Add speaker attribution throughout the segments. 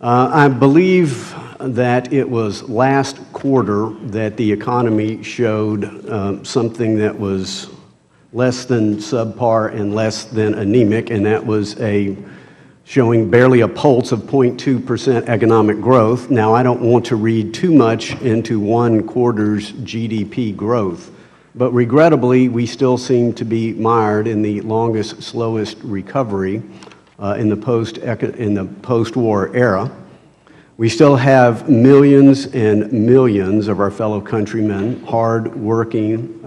Speaker 1: I believe that it was last quarter that the economy showed something that was less than subpar and less than anemic, and that was showing barely a pulse of 0.2% economic growth. Now, I don't want to read too much into one quarter's GDP growth, but regrettably, we still seem to be mired in the longest, slowest recovery in the post-war era. We still have millions and millions of our fellow countrymen, hard-working,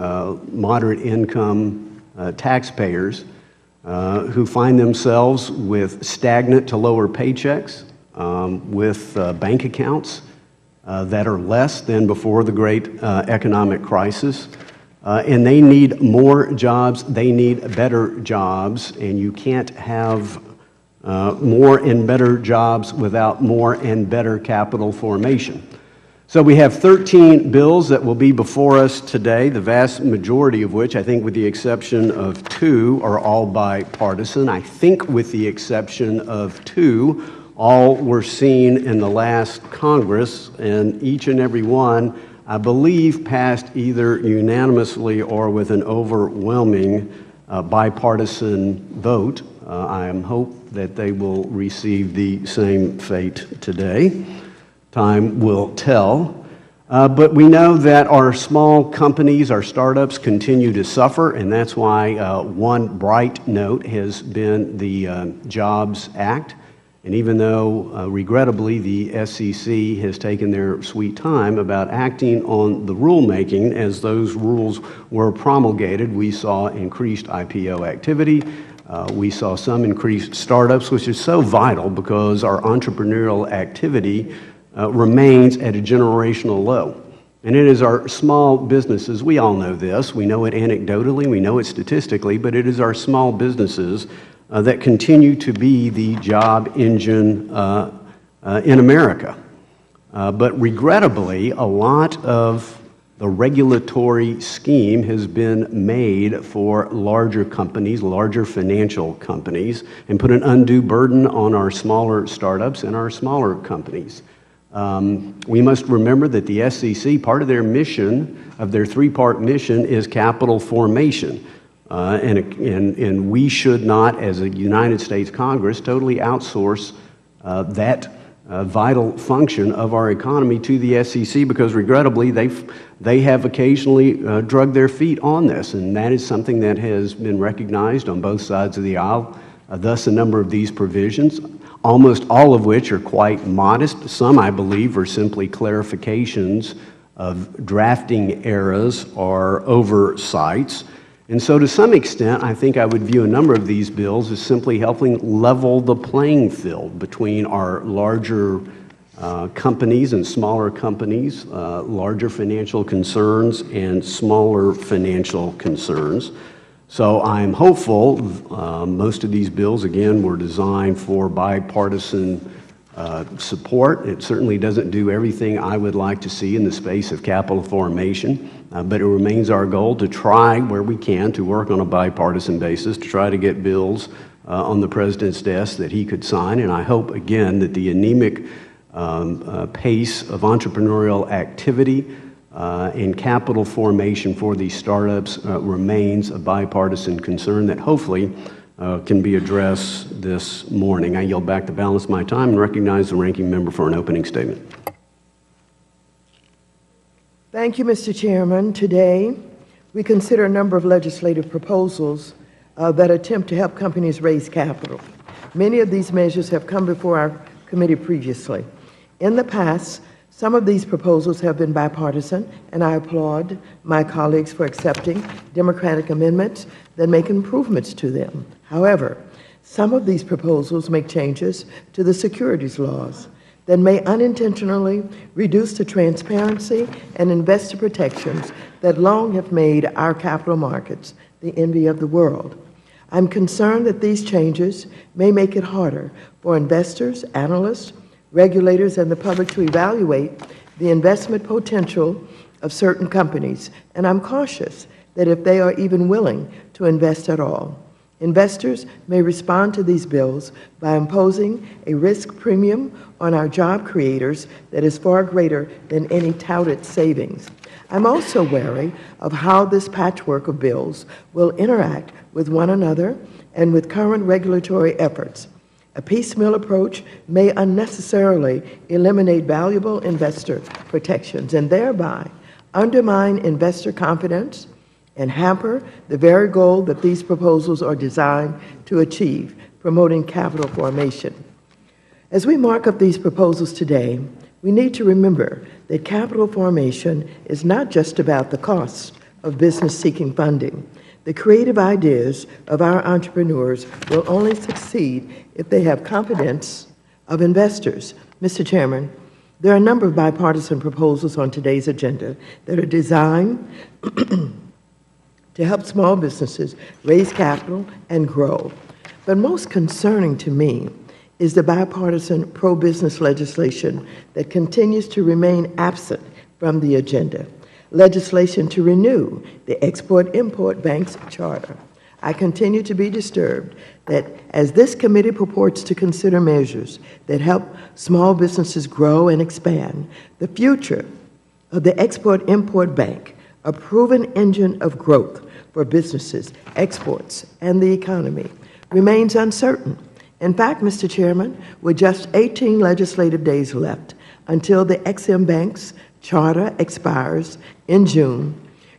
Speaker 1: moderate-income taxpayers who find themselves with stagnant to lower paychecks, with bank accounts that are less than before the great economic crisis. And they need more jobs, they need better jobs, and you can't have more and better jobs without more and better capital formation. So we have 13 bills that will be before us today, the vast majority of which, I think with the exception of 2, are all bipartisan. I think with the exception of 2, all were seen in the last Congress, and each and every one, I believe, passed either unanimously or with an overwhelming bipartisan vote. I hope that they will receive the same fate today. Time will tell. But we know that our small companies, our startups, continue to suffer, and that's why one bright note has been the Jobs Act. And even though, regrettably, the SEC has taken their sweet time about acting on the rulemaking, as those rules were promulgated, we saw increased IPO activity. We saw some increased startups, which is so vital because our entrepreneurial activity remains at a generational low. And it is our small businesses, we all know this, we know it anecdotally, we know it statistically, but it is our small businesses that continue to be the job engine in America. But regrettably, a lot of the regulatory scheme has been made for larger companies, larger financial companies, and put an undue burden on our smaller startups and our smaller companies. We must remember that the SEC, part of their mission, of their 3-part mission, is capital formation. And we should not, as a United States Congress, totally outsource that vital function of our economy to the SEC, because regrettably they have occasionally drugged their feet on this, and that is something that has been recognized on both sides of the aisle. Thus, a number of these provisions, almost all of which are quite modest. Some, I believe, are simply clarifications of drafting errors or oversights. And so to some extent, I think I would view a number of these bills as simply helping level the playing field between our larger companies and smaller companies, larger financial concerns and smaller financial concerns. So I'm hopeful. Most of these bills, again, were designed for bipartisan support. It certainly doesn't do everything I would like to see in the space of capital formation, but it remains our goal to try where we can to work on a bipartisan basis to try to get bills on the President's desk that he could sign. And I hope, again, that the anemic pace of entrepreneurial activity and capital formation for these startups remains a bipartisan concern that hopefully can be addressed this morning. I yield back the balance of my time and recognize the ranking member for an opening statement.
Speaker 2: Thank you, Mr. Chairman. Today, we consider a number of legislative proposals that attempt to help companies raise capital. Many of these measures have come before our committee previously. In the past, some of these proposals have been bipartisan, and I applaud my colleagues for accepting Democratic amendments that make improvements to them. However, some of these proposals make changes to the securities laws that may unintentionally reduce the transparency and investor protections that long have made our capital markets the envy of the world. I'm concerned that these changes may make it harder for investors, analysts, regulators, and the public to evaluate the investment potential of certain companies, and I'm cautious that if they are even willing to invest at all. Investors may respond to these bills by imposing a risk premium on our job creators that is far greater than any touted savings. I'm also wary of how this patchwork of bills will interact with one another and with current regulatory efforts. A piecemeal approach may unnecessarily eliminate valuable investor protections and thereby undermine investor confidence and hamper the very goal that these proposals are designed to achieve, promoting capital formation. As we mark up these proposals today, we need to remember that capital formation is not just about the cost of business seeking funding. The creative ideas of our entrepreneurs will only succeed if they have confidence of investors. Mr. Chairman, there are a number of bipartisan proposals on today's agenda that are designed to help small businesses raise capital and grow. But most concerning to me is the bipartisan pro-business legislation that continues to remain absent from the agenda. Legislation to renew the Export-Import Bank's charter. I continue to be disturbed that as this committee purports to consider measures that help small businesses grow and expand, the future of the Export-Import Bank, a proven engine of growth for businesses, exports, and the economy, remains uncertain. In fact, Mr. Chairman, with just 18 legislative days left until the Ex-Im Bank's charter expires in June,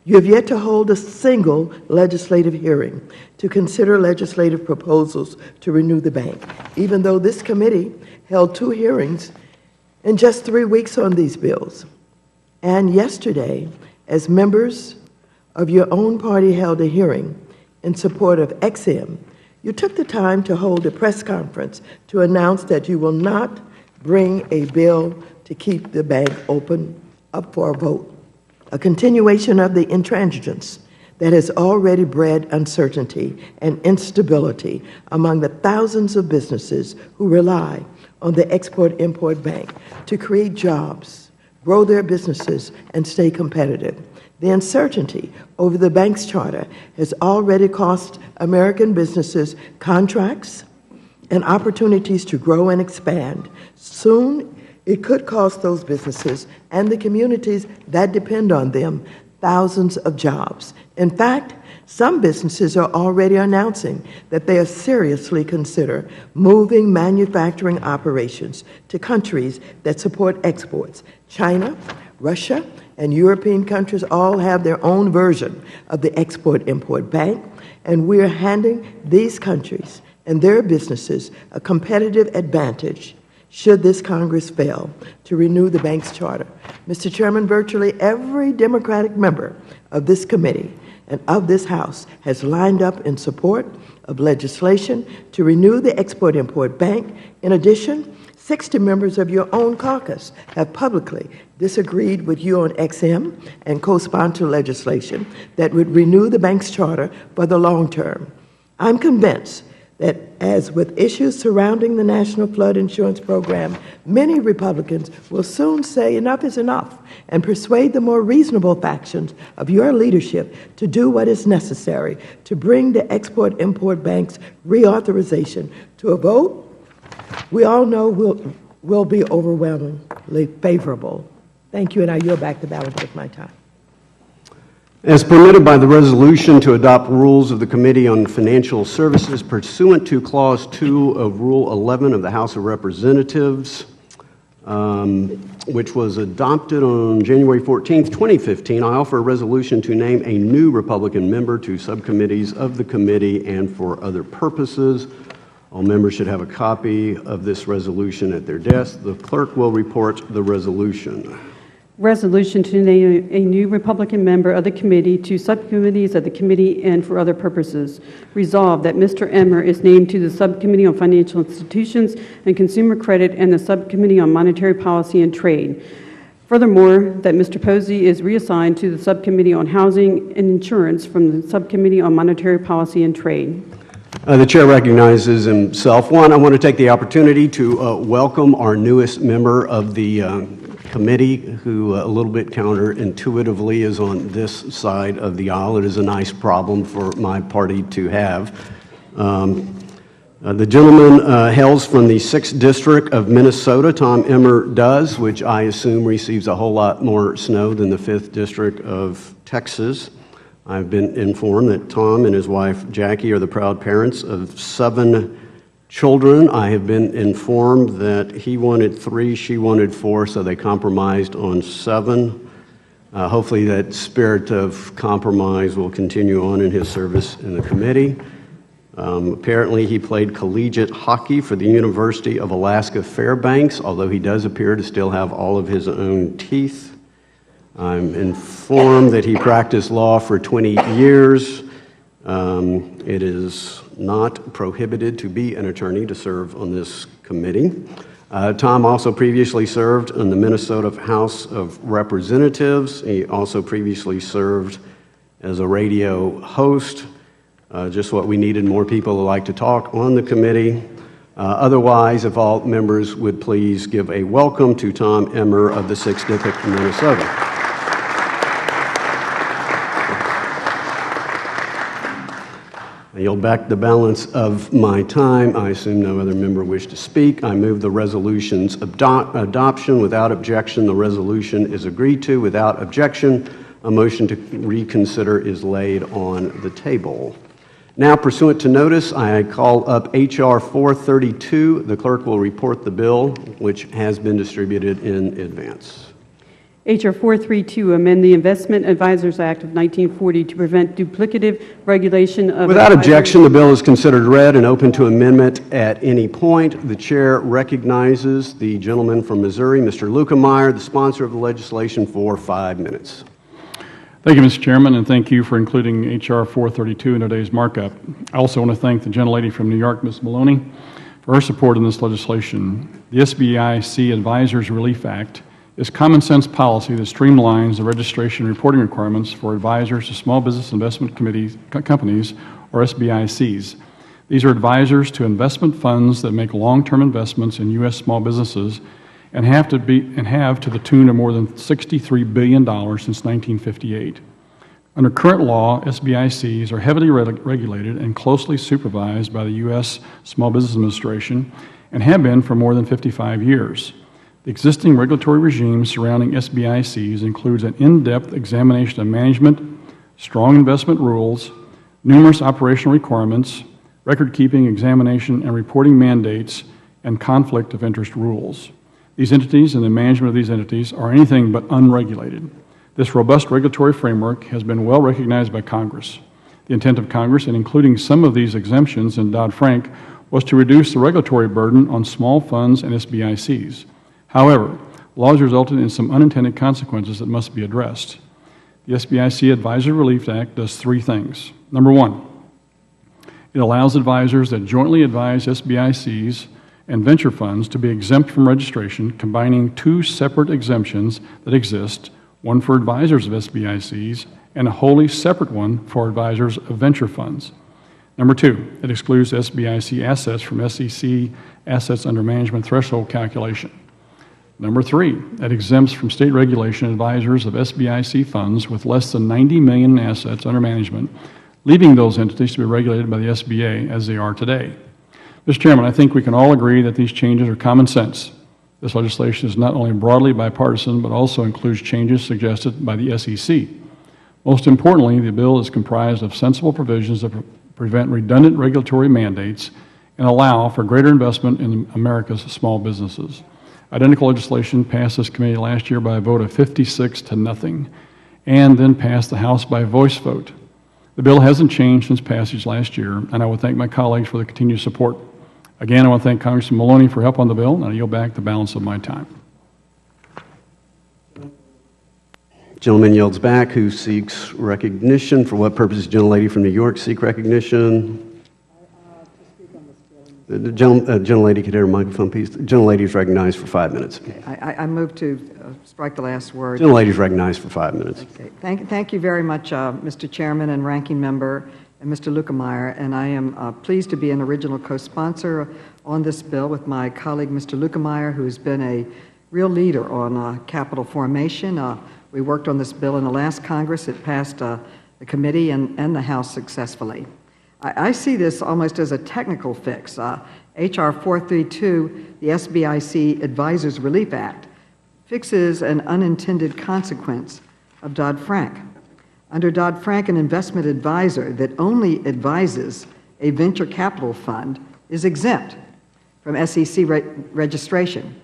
Speaker 2: you have yet to hold a single legislative hearing to consider legislative proposals to renew the bank, even though this committee held 2 hearings in just 3 weeks on these bills. And yesterday, as members of your own party held a hearing in support of Ex-Im, you took the time to hold a press conference to announce that you will not bring a bill to keep the bank open up for a vote, a continuation of the intransigence that has already bred uncertainty and instability among the thousands of businesses who rely on the Export-Import Bank to create jobs, grow their businesses, and stay competitive. The uncertainty over the bank's charter has already cost American businesses contracts and opportunities to grow and expand. Soon, it could cost those businesses and the communities that depend on them thousands of jobs. In fact, some businesses are already announcing that they are seriously consider moving manufacturing operations to countries that support exports. China, Russia, and European countries all have their own version of the Export-Import Bank, and we are handing these countries and their businesses a competitive advantage should this Congress fail to renew the bank's charter. Mr. Chairman, virtually every Democratic member of this committee and of this House has lined up in support of legislation to renew the Export-Import Bank. In addition, 60 members of your own caucus have publicly disagreed with you on Ex-Im and co-sponsored legislation that would renew the bank's charter for the long term. I'm convinced that, as with issues surrounding the National Flood Insurance Program, many Republicans will soon say enough is enough and persuade the more reasonable factions of your leadership to do what is necessary to bring the Export-Import Bank's reauthorization to a vote we all know will be overwhelmingly favorable. Thank you, and I yield back the balance of my time.
Speaker 1: As permitted by the resolution to adopt rules of the Committee on Financial Services pursuant to Clause 2 of Rule 11 of the House of Representatives, which was adopted on January 14, 2015, I offer a resolution to name a new Republican member to subcommittees of the committee and for other purposes. All members should have a copy of this resolution at their desk. The clerk will report the resolution.
Speaker 3: Resolution to name a new Republican member of the committee to subcommittees of the committee and for other purposes. Resolved that Mr. Emmer is named to the Subcommittee on Financial Institutions and Consumer Credit and the Subcommittee on Monetary Policy and Trade. Furthermore, that Mr. Posey is reassigned to the Subcommittee on Housing and Insurance from the Subcommittee on Monetary Policy and Trade.
Speaker 1: The Chair recognizes himself. One, I want to take the opportunity to welcome our newest member of the committee, who a little bit counterintuitively is on this side of the aisle. It is a nice problem for my party to have. The gentleman hails from the 6th District of Minnesota. Tom Emmer does, which I assume receives a whole lot more snow than the 5th District of Texas. I've been informed that Tom and his wife Jackie are the proud parents of 7 children. I have been informed that he wanted 3, she wanted 4, so they compromised on 7. Hopefully that spirit of compromise will continue on in his service in the committee. Apparently he played collegiate hockey for the University of Alaska Fairbanks, although he does appear to still have all of his own teeth. I'm informed that he practiced law for 20 years. It is not prohibited to be an attorney to serve on this committee. Tom also previously served on the Minnesota House of Representatives. He also previously served as a radio host, just what we needed, more people who like to talk on the committee. Otherwise, if all members would please give a welcome to Tom Emmer of the 6th District of Minnesota. I yield back the balance of my time. I assume no other member wished to speak. I move the resolution's adoption. Without objection, the resolution is agreed to. Without objection, a motion to reconsider is laid on the table. Now, pursuant to notice, I call up H.R. 432. The clerk will report the bill, which has been distributed in advance.
Speaker 3: H.R. 432, amend the Investment Advisors Act of 1940 to prevent duplicative regulation of...
Speaker 1: Without objection, the bill is considered read and open to amendment at any point. The chair recognizes the gentleman from Missouri, Mr. Lukemeyer, the sponsor of the legislation, for 5 minutes.
Speaker 4: Thank you, Mr. Chairman, and thank you for including H.R. 432 in today's markup. I also want to thank the gentlelady from New York, Ms. Maloney, for her support in this legislation. The SBIC Advisors Relief Act is common sense policy that streamlines the registration and reporting requirements for advisors to small business investment companies, or SBICs. These are advisors to investment funds that make long-term investments in U.S. small businesses and have to the tune of more than $63 billion since 1958. Under current law, SBICs are heavily regulated and closely supervised by the U.S. Small Business Administration and have been for more than 55 years. The existing regulatory regime surrounding SBICs includes an in-depth examination of management, strong investment rules, numerous operational requirements, record-keeping, examination, and reporting mandates, and conflict of interest rules. These entities and the management of these entities are anything but unregulated. This robust regulatory framework has been well recognized by Congress. The intent of Congress in including some of these exemptions in Dodd-Frank was to reduce the regulatory burden on small funds and SBICs. However, laws resulted in some unintended consequences that must be addressed. The SBIC Advisor Relief Act does 3 things. Number 1, it allows advisors that jointly advise SBICs and venture funds to be exempt from registration, combining 2 separate exemptions that exist, one for advisors of SBICs and a wholly separate one for advisors of venture funds. Number 2, it excludes SBIC assets from SEC assets under management threshold calculation. Number 3, it exempts from state regulation advisors of SBIC funds with less than $90 million in assets under management, leaving those entities to be regulated by the SBA as they are today. Mr. Chairman, I think we can all agree that these changes are common sense. This legislation is not only broadly bipartisan, but also includes changes suggested by the SEC. Most importantly, the bill is comprised of sensible provisions that prevent redundant regulatory mandates and allow for greater investment in America's small businesses. Identical legislation passed this committee last year by a vote of 56-0, and then passed the House by voice vote. The bill hasn't changed since passage last year, and I would thank my colleagues for the continued support. Again, I want to thank Congressman Maloney for help on the bill, and I yield back the balance of my time.
Speaker 1: Gentleman yields back. Who seeks recognition? For what purpose does the gentlelady from New York seek recognition? The gentlelady could hit her microphone, please. The gentlelady is recognized for 5 minutes.
Speaker 5: I move to strike the last word.
Speaker 1: Gentlelady is recognized for 5 minutes.
Speaker 5: Okay. Thank you very much, Mr. Chairman and Ranking Member, and Mr. Lukemeyer. And I am pleased to be an original co-sponsor on this bill with my colleague, Mr. Lukemeyer, who has been a real leader on capital formation. We worked on this bill in the last Congress. It passed the committee and the House successfully. I see this almost as a technical fix. H.R. 432, the SBIC Advisors Relief Act, fixes an unintended consequence of Dodd-Frank. Under Dodd-Frank, an investment advisor that only advises a venture capital fund is exempt from SEC registration.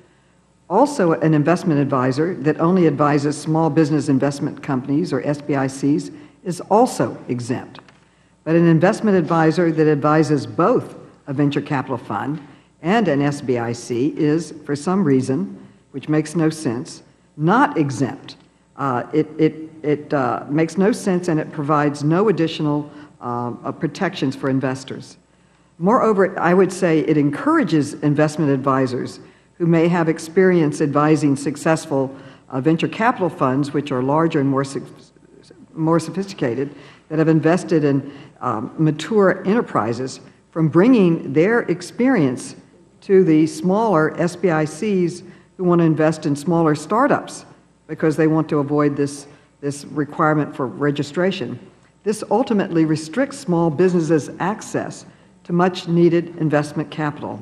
Speaker 5: Also, an investment advisor that only advises small business investment companies, or SBICs, is also exempt. But an investment advisor that advises both a venture capital fund and an SBIC is, for some reason, which makes no sense, not exempt. It makes no sense, and it provides no additional protections for investors. Moreover, I would say it encourages investment advisors who may have experience advising successful venture capital funds, which are larger and more sophisticated, that have invested in mature enterprises, from bringing their experience to the smaller SBICs who want to invest in smaller startups because they want to avoid this requirement for registration. This ultimately restricts small businesses' access to much-needed investment capital.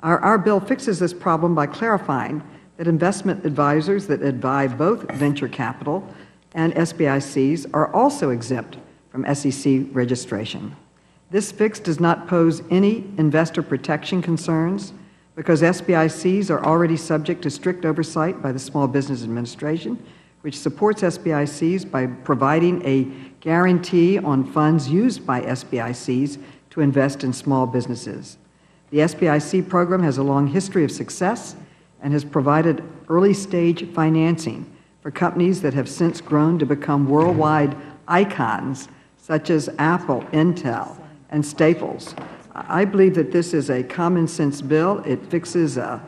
Speaker 5: Our bill fixes this problem by clarifying that investment advisors that advise both venture capital and SBICs are also exempt from SEC registration. This fix does not pose any investor protection concerns because SBICs are already subject to strict oversight by the Small Business Administration, which supports SBICs by providing a guarantee on funds used by SBICs to invest in small businesses. The SBIC program has a long history of success and has provided early-stage financing for companies that have since grown to become worldwide icons such as Apple, Intel, and Staples. I believe that this is a common-sense bill. It fixes a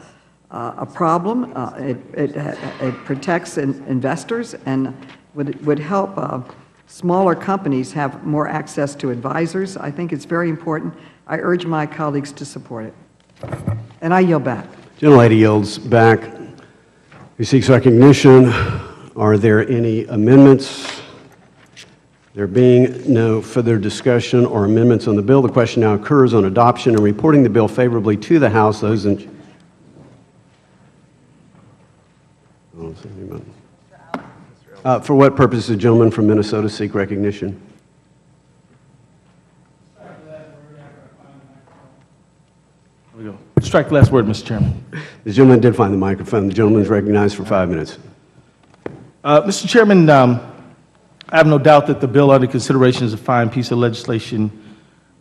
Speaker 5: problem. It protects investors and would help smaller companies have more access to advisors. I think it's very important. I urge my colleagues to support it. And I yield back.
Speaker 1: Gentlelady yields back. Who seeks recognition? Are there any amendments? There being no further discussion or amendments on the bill, the question now occurs on adoption and reporting the bill favorably to the House. Those in... For what purpose does the gentleman from Minnesota seek recognition?
Speaker 6: There we go. Strike the last word, Mr. Chairman.
Speaker 1: The gentleman did find the microphone. The gentleman is recognized for 5 minutes.
Speaker 6: Mr. Chairman, I have no doubt that the bill under consideration is a fine piece of legislation,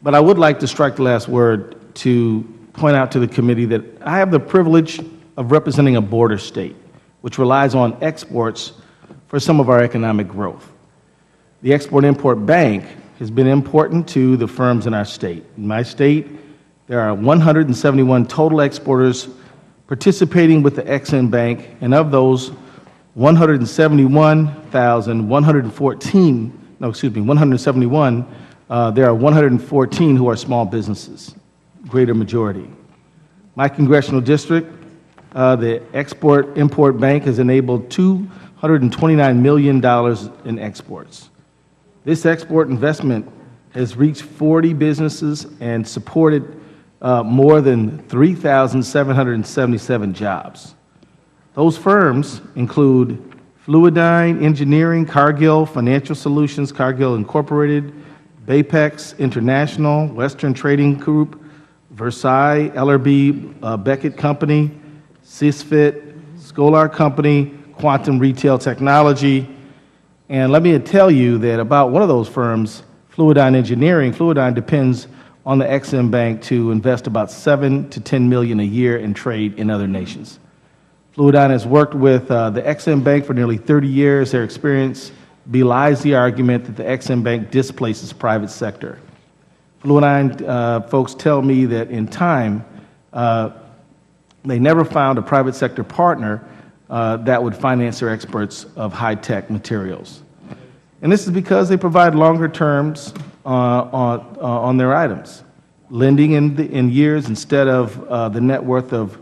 Speaker 6: but I would like to strike the last word to point out to the committee that I have the privilege of representing a border state, which relies on exports for some of our economic growth. The Export-Import Bank has been important to the firms in our state. In my state, there are 171 total exporters participating with the Ex-Im Bank, and of those 171, there are 114 who are small businesses, greater majority. My congressional district, the Export-Import Bank has enabled $229 million in exports. This export investment has reached 40 businesses and supported more than 3,777 jobs. Those firms include Fluidyne Engineering, Cargill Financial Solutions, Cargill Incorporated, Baypex International, Western Trading Group, Versailles, LRB Beckett Company, Sysfit, Scholar Company, Quantum Retail Technology. And let me tell you that about one of those firms, Fluidyne Engineering, Fluidyne depends on the Ex-Im Bank to invest about $7 to $10 million a year in trade in other nations. Fluidyne has worked with the Ex-Im Bank for nearly 30 years. Their experience belies the argument that the Ex-Im Bank displaces private sector. Fluidyne folks tell me that in time, they never found a private sector partner that would finance their exports of high-tech materials. And this is because they provide longer terms on their items, lending in years instead of the net worth of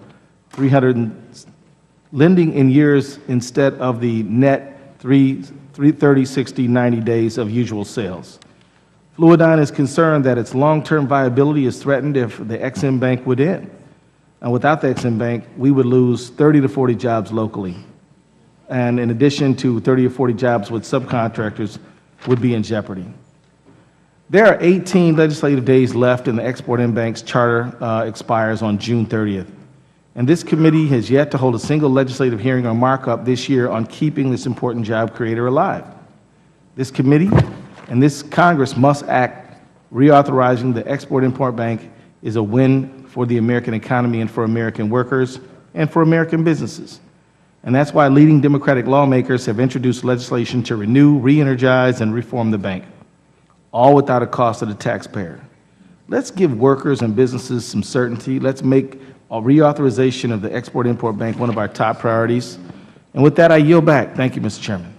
Speaker 6: lending in years instead of the net 30, 60, 90 days of usual sales. Fluidine is concerned that its long-term viability is threatened if the Ex-Im Bank would end. And without the Ex-Im Bank, we would lose 30 to 40 jobs locally. And in addition to 30 or 40 jobs with subcontractors would be in jeopardy. There are 18 legislative days left, and the Export-Im Bank's charter expires on June 30th. And this committee has yet to hold a single legislative hearing on markup this year on keeping this important job creator alive. This committee and this Congress must act. Reauthorizing the Export-Import Bank is a win for the American economy and for American workers and for American businesses. And that's why leading Democratic lawmakers have introduced legislation to renew, re-energize, and reform the bank, all without a cost to the taxpayer. Let's give workers and businesses some certainty. Let's make a reauthorization of the Export-Import Bank one of our top priorities. And with that, I yield back. Thank you, Mr. Chairman.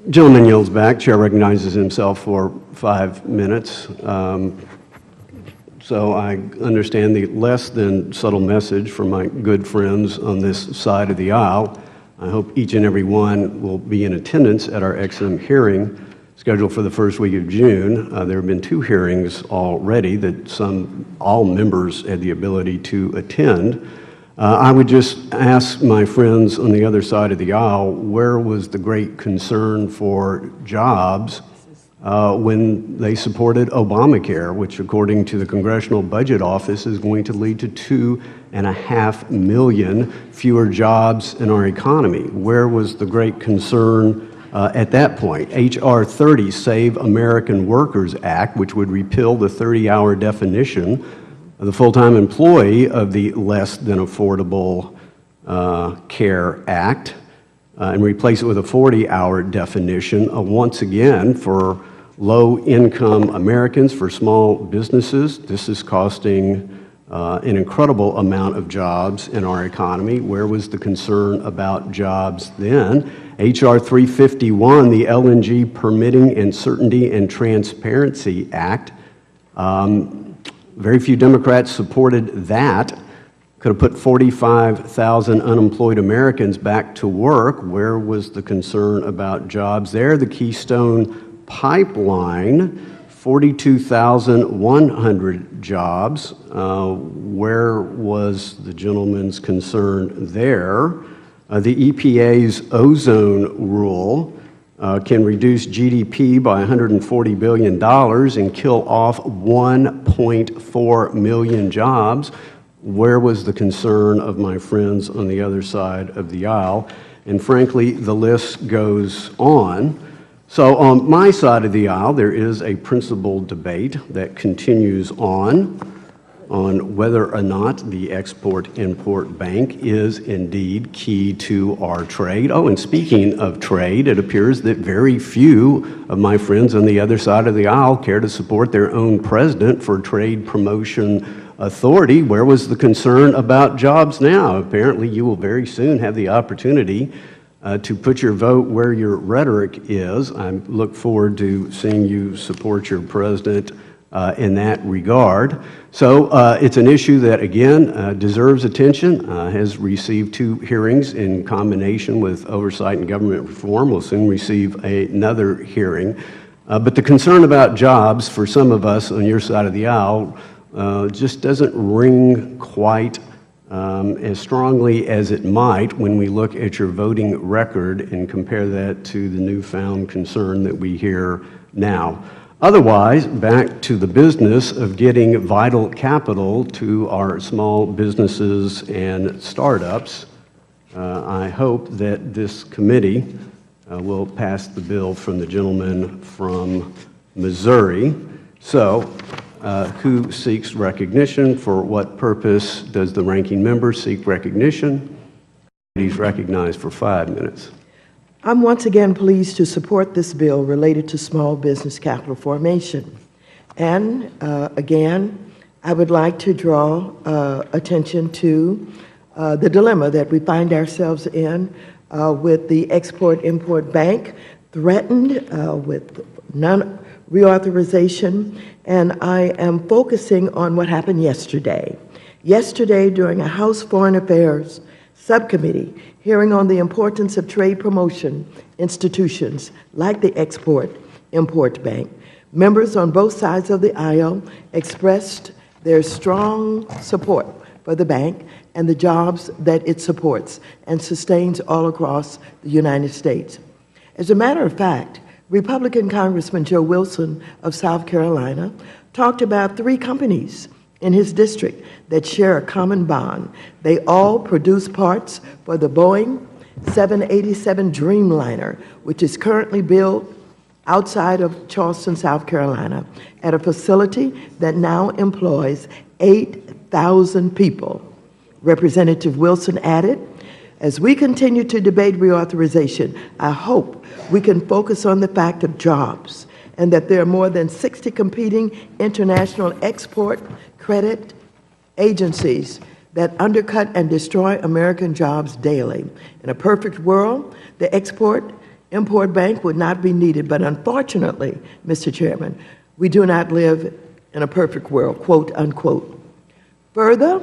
Speaker 1: Gentleman yields back. Chair recognizes himself for 5 minutes. So I understand the less than subtle message from my good friends on this side of the aisle. I hope each and every one will be in attendance at our Ex-Im hearing scheduled for the first week of June. There have been 2 hearings already that all members had the ability to attend. I would just ask my friends on the other side of the aisle, where was the great concern for jobs when they supported Obamacare, which according to the Congressional Budget Office is going to lead to 2.5 million fewer jobs in our economy? Where was the great concern at that point? H.R. 30, Save American Workers Act, which would repeal the 30-hour definition of the full-time employee of the Less Than Affordable Care Act, and replace it with a 40-hour definition, once again, for low-income Americans, for small businesses. This is costing an incredible amount of jobs in our economy. Where was the concern about jobs then? H.R. 351, the LNG Permitting and Certainty and Transparency Act. Very few Democrats supported that. Could have put 45,000 unemployed Americans back to work. Where was the concern about jobs there? The Keystone Pipeline, 42,100 jobs. Where was the gentleman's concern there? The EPA's ozone rule can reduce GDP by $140 billion and kill off 1.4 million jobs. Where was the concern of my friends on the other side of the aisle? And frankly, the list goes on. So on my side of the aisle, there is a principled debate that continues on whether or not the Export-Import Bank is indeed key to our trade. Oh, and speaking of trade, it appears that very few of my friends on the other side of the aisle care to support their own president for trade promotion authority. Where was the concern about jobs now? Apparently, you will very soon have the opportunity to put your vote where your rhetoric is. I look forward to seeing you support your president in that regard. So it's an issue that, again, deserves attention, has received 2 hearings in combination with Oversight and Government Reform. We'll soon receive another hearing. But the concern about jobs for some of us on your side of the aisle just doesn't ring quite as strongly as it might when we look at your voting record and compare that to the newfound concern that we hear now. Otherwise, back to the business of getting vital capital to our small businesses and startups. I hope that this committee will pass the bill from the gentleman from Missouri. So, who seeks recognition? For what purpose does the ranking member seek recognition? He's recognized for 5 minutes.
Speaker 2: I'm once again pleased to support this bill related to small business capital formation. And again, I would like to draw attention to the dilemma that we find ourselves in with the Export-Import Bank threatened with non-reauthorization. And I am focusing on what happened yesterday. Yesterday, during a House Foreign Affairs Subcommittee hearing on the importance of trade promotion institutions like the Export Export-Import Bank. Members on both sides of the aisle expressed their strong support for the bank and the jobs that it supports and sustains all across the United States. As a matter of fact, Republican Congressman Joe Wilson of South Carolina talked about 3 companies in his district that share a common bond. They all produce parts for the Boeing 787 Dreamliner, which is currently built outside of Charleston, South Carolina, at a facility that now employs 8,000 people. Representative Wilson added, "As we continue to debate reauthorization, I hope we can focus on the fact of jobs and that there are more than 60 competing international export credit agencies that undercut and destroy American jobs daily. In a perfect world, the Export-Import Bank would not be needed, but unfortunately, Mr. Chairman, we do not live in a perfect world," quote, unquote. Further,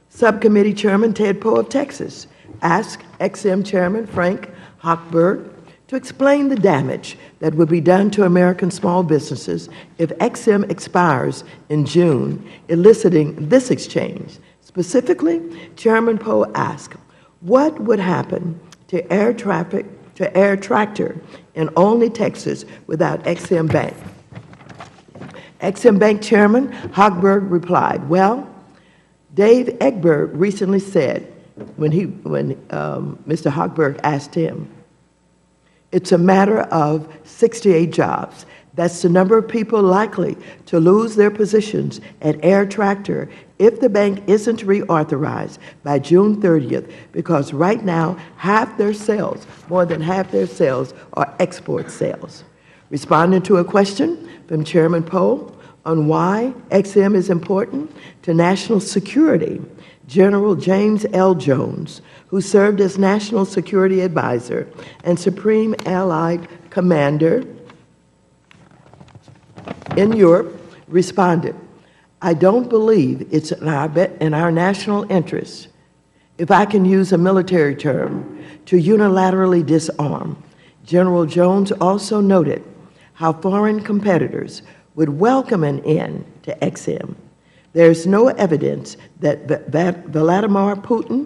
Speaker 2: Subcommittee Chairman Ted Poe of Texas asked EXIM Chairman Frank Hochberg to explain the damage that would be done to American small businesses if EXIM expires in June, eliciting this exchange. Specifically, Chairman Poe asked, what would happen to air tractor in Olney, Texas, without EXIM Bank? EXIM Bank Chairman Hochberg replied, "Well, Dave Egbert recently said," when Mr. Hochberg asked him, "it's a matter of 68 jobs. That's the number of people likely to lose their positions at Air Tractor if the bank isn't reauthorized by June 30th, because right now half their sales, more than half their sales, are export sales." Responding to a question from Chairman Poe on why EXIM is important to national security, General James L. Jones, who served as National Security Advisor and Supreme Allied Commander in Europe, responded, "I don't believe it's in our national interest, if I can use a military term, to unilaterally disarm." General Jones also noted how foreign competitors would welcome an end to EXIM. There is no evidence that Vladimir Putin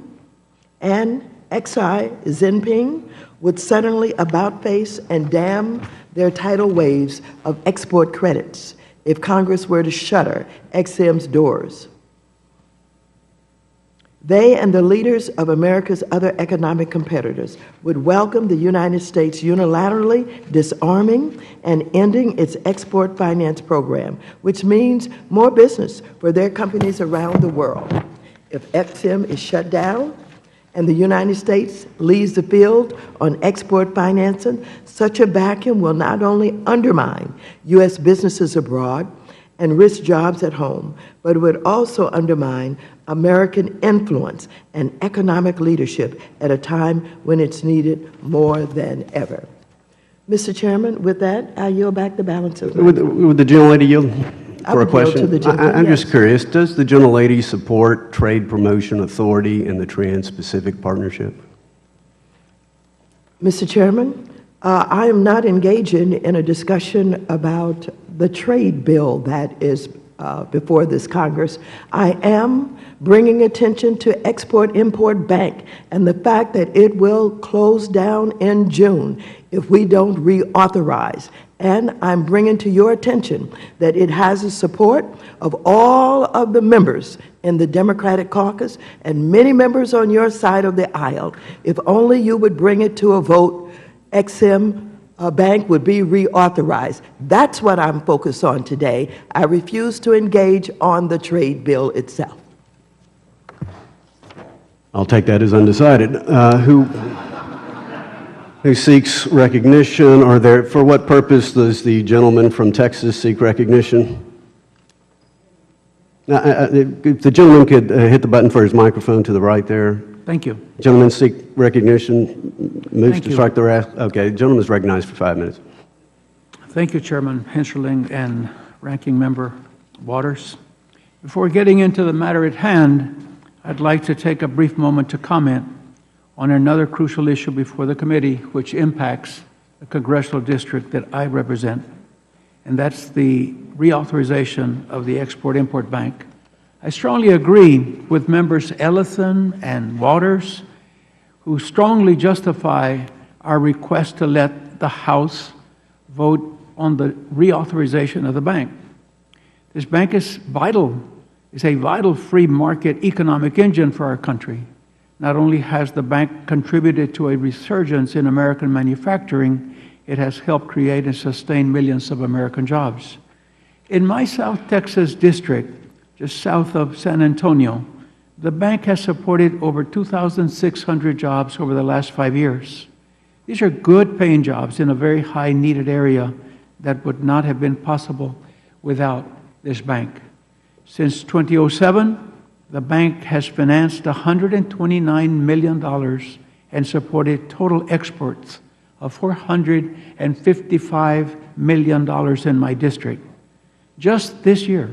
Speaker 2: and Xi Jinping would suddenly about-face and dam their tidal waves of export credits if Congress were to shutter EXIM's doors. They and the leaders of America's other economic competitors would welcome the United States unilaterally disarming and ending its export finance program, which means more business for their companies around the world. If EXIM is shut down and the United States leaves the field on export financing, such a vacuum will not only undermine U.S. businesses abroad and risk jobs at home, but it would also undermine American influence and economic leadership at a time when it's needed more than ever. Mr. Chairman, with that, I yield back the balance of my time.
Speaker 1: Would the gentlelady yield
Speaker 2: I
Speaker 1: for a
Speaker 2: would yield
Speaker 1: question?
Speaker 2: to the gentleman,
Speaker 1: I'm just
Speaker 2: yes.
Speaker 1: curious, does the gentlelady support Trade Promotion Authority and the Trans-Pacific Partnership?
Speaker 2: Mr. Chairman, I am not engaging in a discussion about the trade bill that is before this Congress. I am bringing attention to Export-Import Bank and the fact that it will close down in June if we don't reauthorize. And I'm bringing to your attention that it has the support of all of the members in the Democratic caucus and many members on your side of the aisle. If only you would bring it to a vote, EXIM Bank would be reauthorized. That's what I'm focused on today. I refuse to engage on the trade bill itself.
Speaker 1: I'll take that as undecided. Who seeks recognition? For what purpose does the gentleman from Texas seek recognition? Now, if the gentleman could hit the button for his microphone to the right there.
Speaker 7: Thank you.
Speaker 1: Gentleman seek recognition, moves
Speaker 7: Thank
Speaker 1: to
Speaker 7: you.
Speaker 1: strike the rest. Okay, the gentleman is recognized for 5 minutes.
Speaker 7: Thank you, Chairman Hensherling and Ranking Member Waters. Before getting into the matter at hand, I'd like to take a brief moment to comment on another crucial issue before the committee, which impacts the congressional district that I represent. and that's the reauthorization of the Export-Import Bank. I strongly agree with members Ellison and Waters, who strongly justify our request to let the House vote on the reauthorization of the bank. This bank is vital. It's a vital free market economic engine for our country. Not only has the bank contributed to a resurgence in American manufacturing, it has helped create and sustain millions of American jobs. In my South Texas district, just south of San Antonio, the bank has supported over 2,600 jobs over the last 5 years. These are good paying jobs in a very high needed area that would not have been possible without this bank. Since 2007, the bank has financed $129 million and supported total exports of $455 million in my district. Just this year,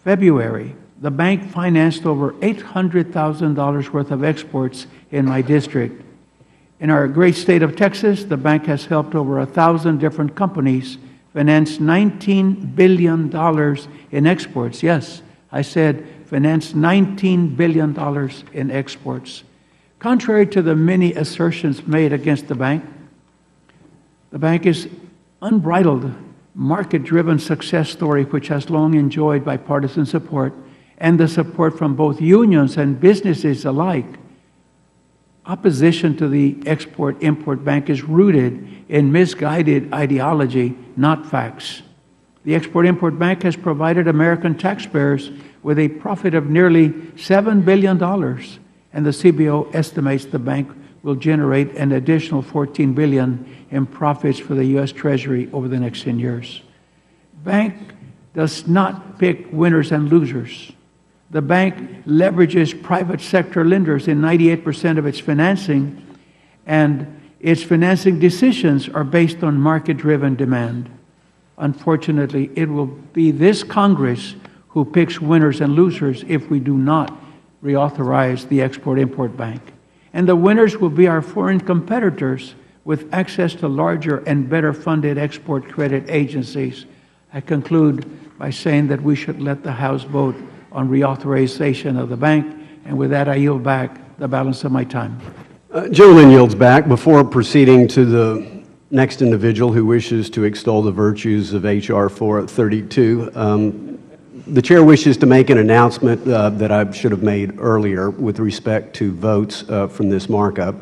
Speaker 7: February, the bank financed over $800,000 worth of exports in my district. In our great state of Texas, the bank has helped over 1,000 different companies finance $19 billion in exports. Yes, I said finance $19 billion in exports. Contrary to the many assertions made against the bank is unbridled, market-driven success story which has long enjoyed bipartisan support and the support from both unions and businesses alike. Opposition to the Export-Import Bank is rooted in misguided ideology, not facts. The Export-Import Bank has provided American taxpayers with a profit of nearly $7 billion, and the CBO estimates the bank will generate an additional $14 billion in profits for the U.S. Treasury over the next 10 years. Bank does not pick winners and losers. The bank leverages private sector lenders in 98% of its financing, and its financing decisions are based on market-driven demand. Unfortunately, it will be this Congress who picks winners and losers if we do not reauthorize the Export-Import Bank. And the winners will be our foreign competitors with access to larger and better funded export credit agencies. I conclude by saying that we should let the House vote on reauthorization of the bank, and with that I yield back the balance of my time.
Speaker 1: Gentleman yields back. Before proceeding to the next individual who wishes to extol the virtues of H.R. 432, the chair wishes to make an announcement that I should have made earlier with respect to votes from this markup.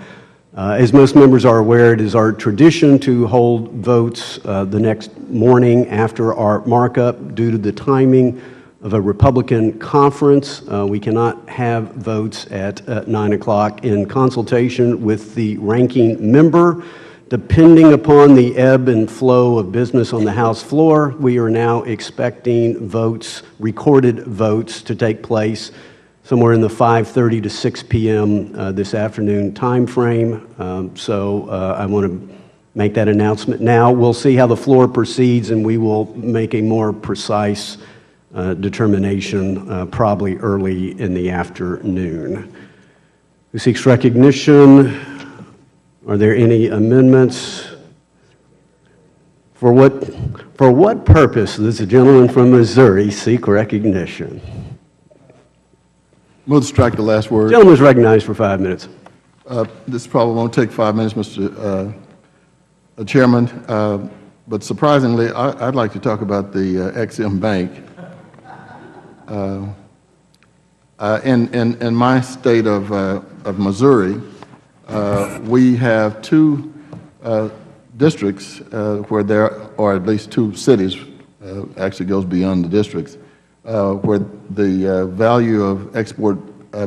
Speaker 1: As most members are aware, it is our tradition to hold votes the next morning after our markup. Due to the timing of a Republican conference, we cannot have votes at 9 o'clock. In consultation with the ranking member, depending upon the ebb and flow of business on the House floor, we are now expecting votes, recorded votes, to take place somewhere in the 5:30 to 6 p.m. This afternoon time frame. I want to make that announcement now. We'll see how the floor proceeds, and we will make a more precise determination probably early in the afternoon. Who seeks recognition? Are there any amendments? For what purpose does the gentleman from Missouri seek recognition?
Speaker 8: Move to strike the last word.
Speaker 1: Gentleman is recognized for 5 minutes.
Speaker 8: This probably won't take 5 minutes, Mr. Chairman, but surprisingly, I'd like to talk about the Ex-Im Bank. In my state of Missouri, we have two districts where there, or at least two cities, actually goes beyond the districts, where the value of export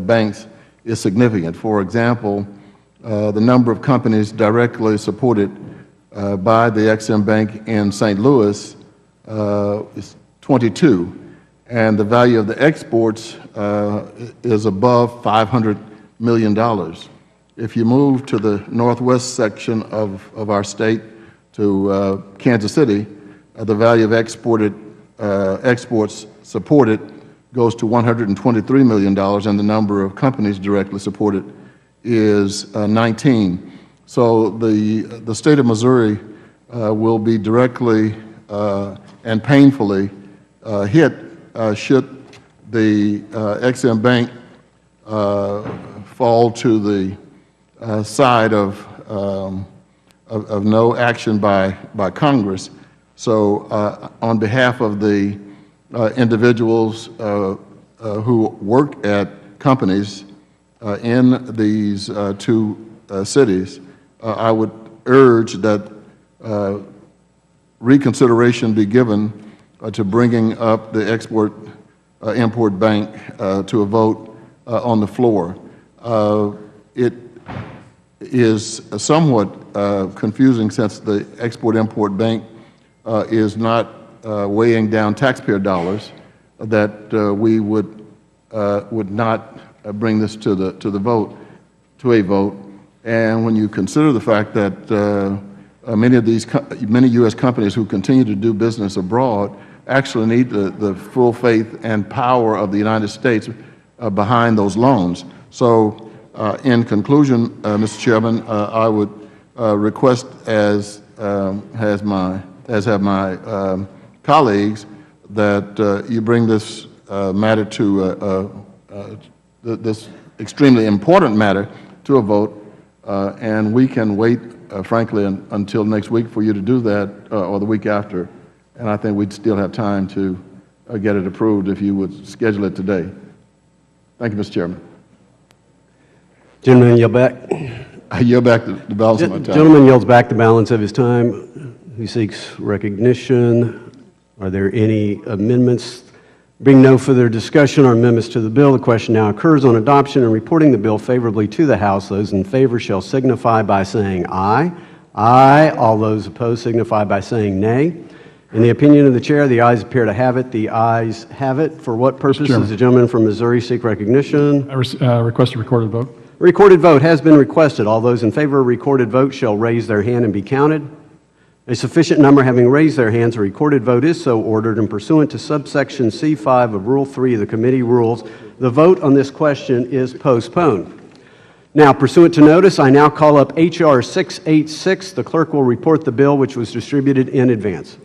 Speaker 8: banks is significant. For example, the number of companies directly supported by the Ex-Im Bank in St. Louis is 22, and the value of the exports is above $500 million. If you move to the northwest section of our state, to Kansas City, the value of exports supported goes to $123 million, and the number of companies directly supported is 19. So the state of Missouri will be directly and painfully hit should the Ex-Im Bank fall to the side of no action by Congress. So on behalf of the individuals who work at companies in these two cities, I would urge that reconsideration be given to bringing up the Export-Import Bank to a vote on the floor. It is somewhat confusing since the Export-Import Bank is not weighing down taxpayer dollars, that we would not bring this to a vote. And when you consider the fact that many U.S. companies who continue to do business abroad actually need the full faith and power of the United States behind those loans. So in conclusion, Mr. Chairman, I would request, as have my colleagues, that you bring this matter to this extremely important matter to a vote, and we can wait, frankly, until next week for you to do that, or the week after, and I think we'd still have time to get it approved if you would schedule it today. Thank you, Mr. Chairman.
Speaker 1: Gentleman, yield back.
Speaker 8: I yield back the balance of my time.
Speaker 1: Gentleman yields back the balance of his time. He seeks recognition. Are there any amendments? Being no further discussion or amendments to the bill, the question now occurs on adoption and reporting the bill favorably to the House. Those in favor shall signify by saying aye. Aye. All those opposed signify by saying nay. In the opinion of the chair, the ayes appear to have it. The ayes have it. For what purpose does the gentleman from Missouri seek recognition?
Speaker 4: I request a recorded vote.
Speaker 1: A recorded vote has been requested. All those in favor of a recorded vote shall raise their hand and be counted. A sufficient number having raised their hands, a recorded vote is so ordered, and pursuant to subsection C5 of Rule 3 of the committee rules, the vote on this question is postponed. Now, pursuant to notice, I now call up H.R. 686. The clerk will report the bill, which was distributed in advance.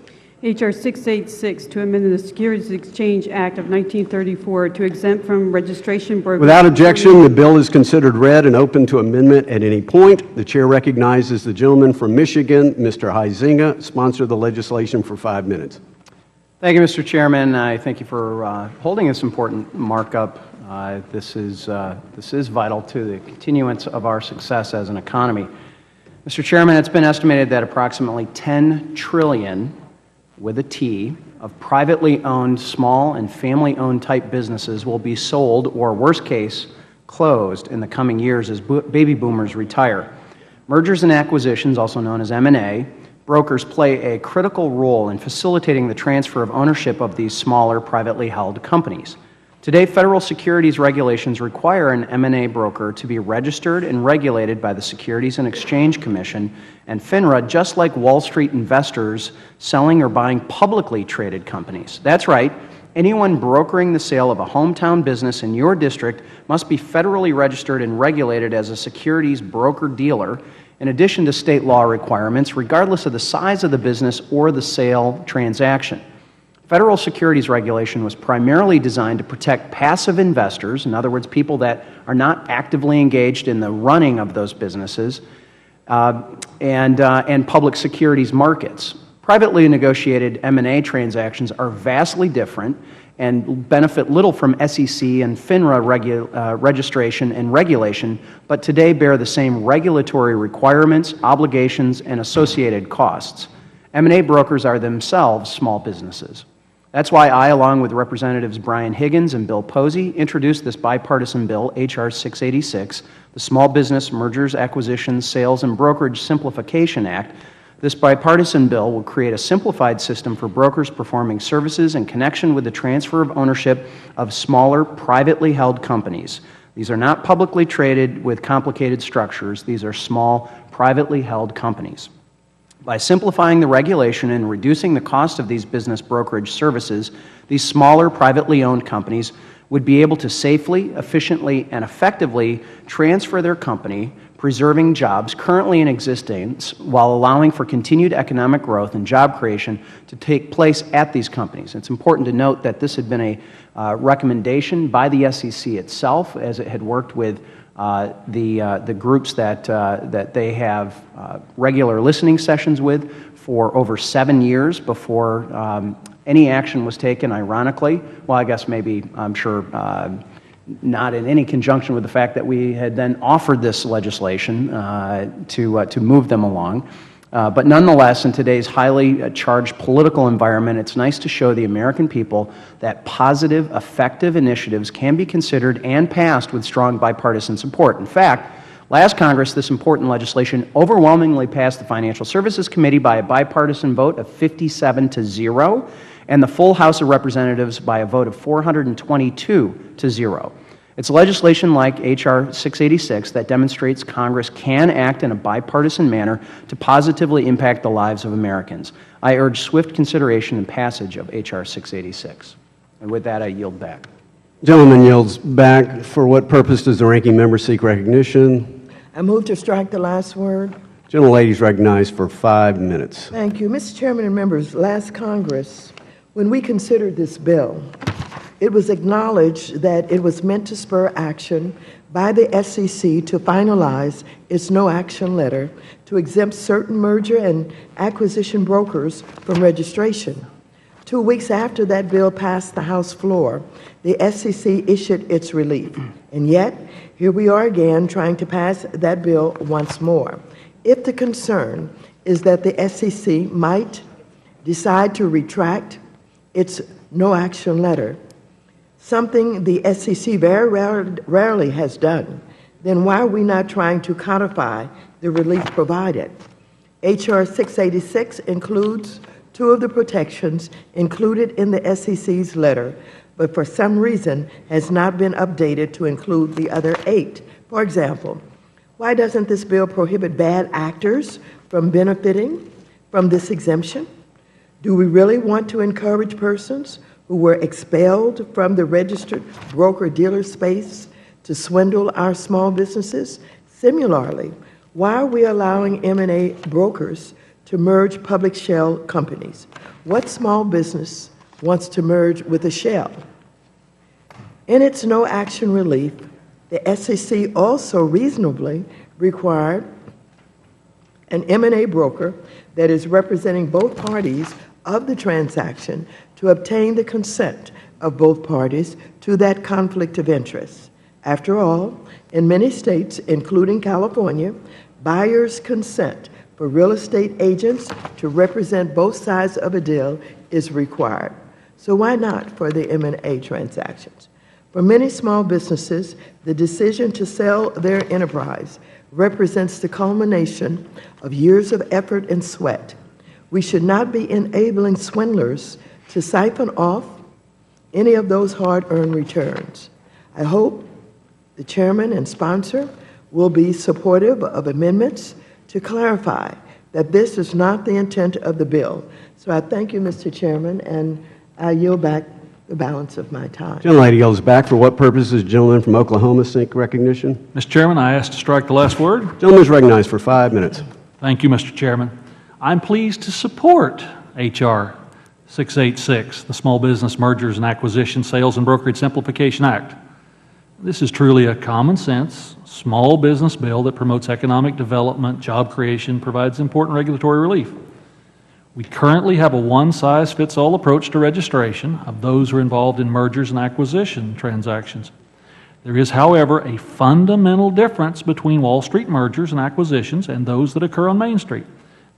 Speaker 3: H.R. 686, to amend the Securities Exchange Act of 1934 to exempt from registration brokerage.
Speaker 1: Without objection, the bill is considered read and open to amendment at any point. The chair recognizes the gentleman from Michigan, Mr. Huizinga, sponsor the legislation for 5 minutes.
Speaker 9: Thank you, Mr. Chairman. I thank you for holding this important markup. This is vital to the continuance of our success as an economy. Mr. Chairman, it's been estimated that approximately $10 trillion with a T, of privately owned small and family-owned type businesses will be sold or, worst case, closed in the coming years as baby boomers retire. Mergers and acquisitions, also known as M&A, brokers play a critical role in facilitating the transfer of ownership of these smaller privately held companies. Today, federal securities regulations require an M&A broker to be registered and regulated by the Securities and Exchange Commission and FINRA, just like Wall Street investors selling or buying publicly traded companies. That's right. Anyone brokering the sale of a hometown business in your district must be federally registered and regulated as a securities broker-dealer, in addition to state law requirements, regardless of the size of the business or the sale transaction. Federal securities regulation was primarily designed to protect passive investors, in other words, people that are not actively engaged in the running of those businesses, and public securities markets. Privately negotiated M&A transactions are vastly different and benefit little from SEC and FINRA registration and regulation, but today bear the same regulatory requirements, obligations, and associated costs. M&A brokers are themselves small businesses. That's why I, along with Representatives Brian Higgins and Bill Posey, introduced this bipartisan bill, H.R. 686, the Small Business Mergers, Acquisitions, Sales, and Brokerage Simplification Act. This bipartisan bill will create a simplified system for brokers performing services in connection with the transfer of ownership of smaller, privately held companies. These are not publicly traded with complicated structures. These are small, privately held companies. By simplifying the regulation and reducing the cost of these business brokerage services, these smaller, privately owned companies would be able to safely, efficiently, and effectively transfer their company, preserving jobs currently in existence while allowing for continued economic growth and job creation to take place at these companies. It's important to note that this had been a recommendation by the SEC itself as it had worked with the groups that they have regular listening sessions with for over 7 years before any action was taken, ironically. Well, I guess maybe, I'm sure, not in any conjunction with the fact that we had then offered this legislation to move them along. But nonetheless, in today's highly charged political environment, it's nice to show the American people that positive, effective initiatives can be considered and passed with strong bipartisan support. In fact, last Congress, this important legislation overwhelmingly passed the Financial Services Committee by a bipartisan vote of 57-0, and the full House of Representatives by a vote of 422-0. It's legislation like H.R. 686 that demonstrates Congress can act in a bipartisan manner to positively impact the lives of Americans. I urge swift consideration and passage of H.R. 686. And with that, I yield back.
Speaker 1: Gentleman yields back. For what purpose does the ranking member seek recognition?
Speaker 2: I move to strike the last word.
Speaker 1: Gentlelady is recognized for 5 minutes.
Speaker 2: Thank you. Mr. Chairman and members, last Congress, when we considered this bill, it was acknowledged that it was meant to spur action by the SEC to finalize its no-action letter to exempt certain merger and acquisition brokers from registration. 2 weeks after that bill passed the House floor, the SEC issued its relief. And yet, here we are again trying to pass that bill once more. If the concern is that the SEC might decide to retract its no-action letter, something the SEC very rarely has done, then why are we not trying to codify the relief provided? H.R. 686 includes 2 of the protections included in the SEC's letter, but for some reason has not been updated to include the other 8. For example, why doesn't this bill prohibit bad actors from benefiting from this exemption? Do we really want to encourage persons who were expelled from the registered broker-dealer space to swindle our small businesses? Similarly, why are we allowing M&A brokers to merge public shell companies? What small business wants to merge with a shell? In its no-action relief, the SEC also reasonably required an M&A broker that is representing both parties of the transaction to obtain the consent of both parties to that conflict of interest. After all, in many states, including California, buyers' consent for real estate agents to represent both sides of a deal is required. So why not for the M&A transactions? For many small businesses, the decision to sell their enterprise represents the culmination of years of effort and sweat. We should not be enabling swindlers to siphon off any of those hard-earned returns. I hope the chairman and sponsor will be supportive of amendments to clarify that this is not the intent of the bill. So I thank you, Mr. Chairman, and I yield back the balance of my time.
Speaker 1: Gentlelady yields back. For what purpose does the gentleman from Oklahoma seek recognition?
Speaker 10: Mr. Chairman, I ask to strike the last word.
Speaker 1: Gentleman is recognized for 5 minutes.
Speaker 10: Thank you, Mr. Chairman. I'm pleased to support H.R. 686, the Small Business Mergers and Acquisition Sales and Brokerage Simplification Act. This is truly a common sense, small business bill that promotes economic development, job creation, provides important regulatory relief. We currently have a one-size-fits-all approach to registration of those who are involved in mergers and acquisition transactions. There is, however, a fundamental difference between Wall Street mergers and acquisitions and those that occur on Main Street.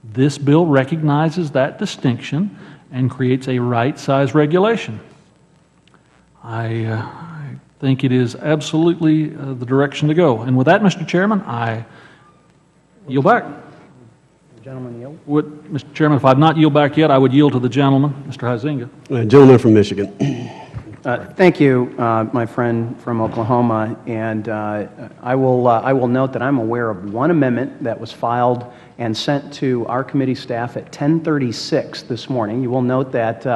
Speaker 10: This bill recognizes that distinction and creates a right-size regulation. I think it is absolutely the direction to go. And with that, Mr. Chairman, I yield back.
Speaker 9: The gentleman yield.
Speaker 10: Mr. Chairman, if I've not yield back yet, I would yield to the gentleman, Mr. Huizinga.
Speaker 1: Gentleman from Michigan.
Speaker 9: Thank you, my friend from Oklahoma. And I will note that I'm aware of one amendment that was filed and sent to our committee staff at 10:36 this morning. You will note that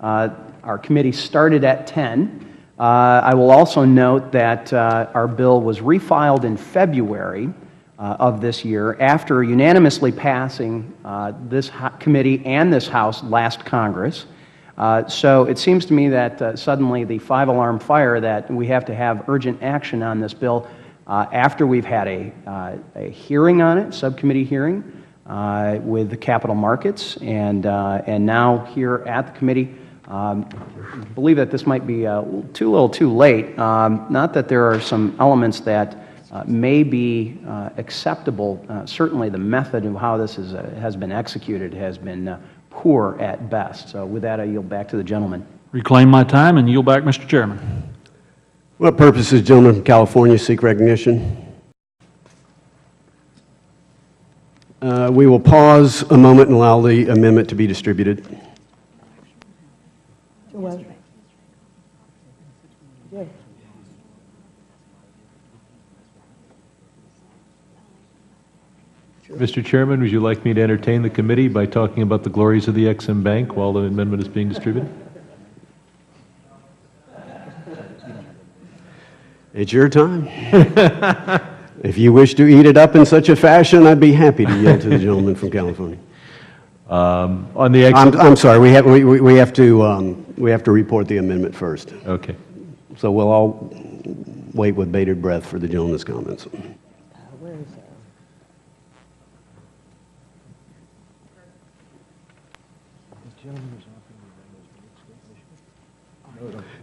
Speaker 9: our committee started at 10. I will also note that our bill was refiled in February of this year after unanimously passing this committee and this House last Congress. So it seems to me that suddenly the five-alarm fire that we have to have urgent action on this bill after we've had a hearing on it, subcommittee hearing with the capital markets, and now here at the committee. Believe that this might be little too late. Not that there are some elements that may be acceptable. Certainly the method of how this has been executed has been poor at best. So with that, I yield back to the gentleman.
Speaker 10: Reclaim my time and yield back, Mr. Chairman.
Speaker 1: What purposes, gentleman from California, seek recognition? We will pause a moment and allow the amendment to be distributed.
Speaker 2: Well, yeah.
Speaker 11: Mr. Chairman, would you like me to entertain the committee by talking about the glories of the Ex-Im Bank while the amendment is being distributed?
Speaker 1: It's your time. If you wish to eat it up in such a fashion, I'd be happy to yield to the gentleman from California.
Speaker 11: On the
Speaker 1: I'm sorry. We have to report the amendment first.
Speaker 11: Okay.
Speaker 1: So we'll all wait with bated breath for the gentleman's comments.
Speaker 2: Where is that?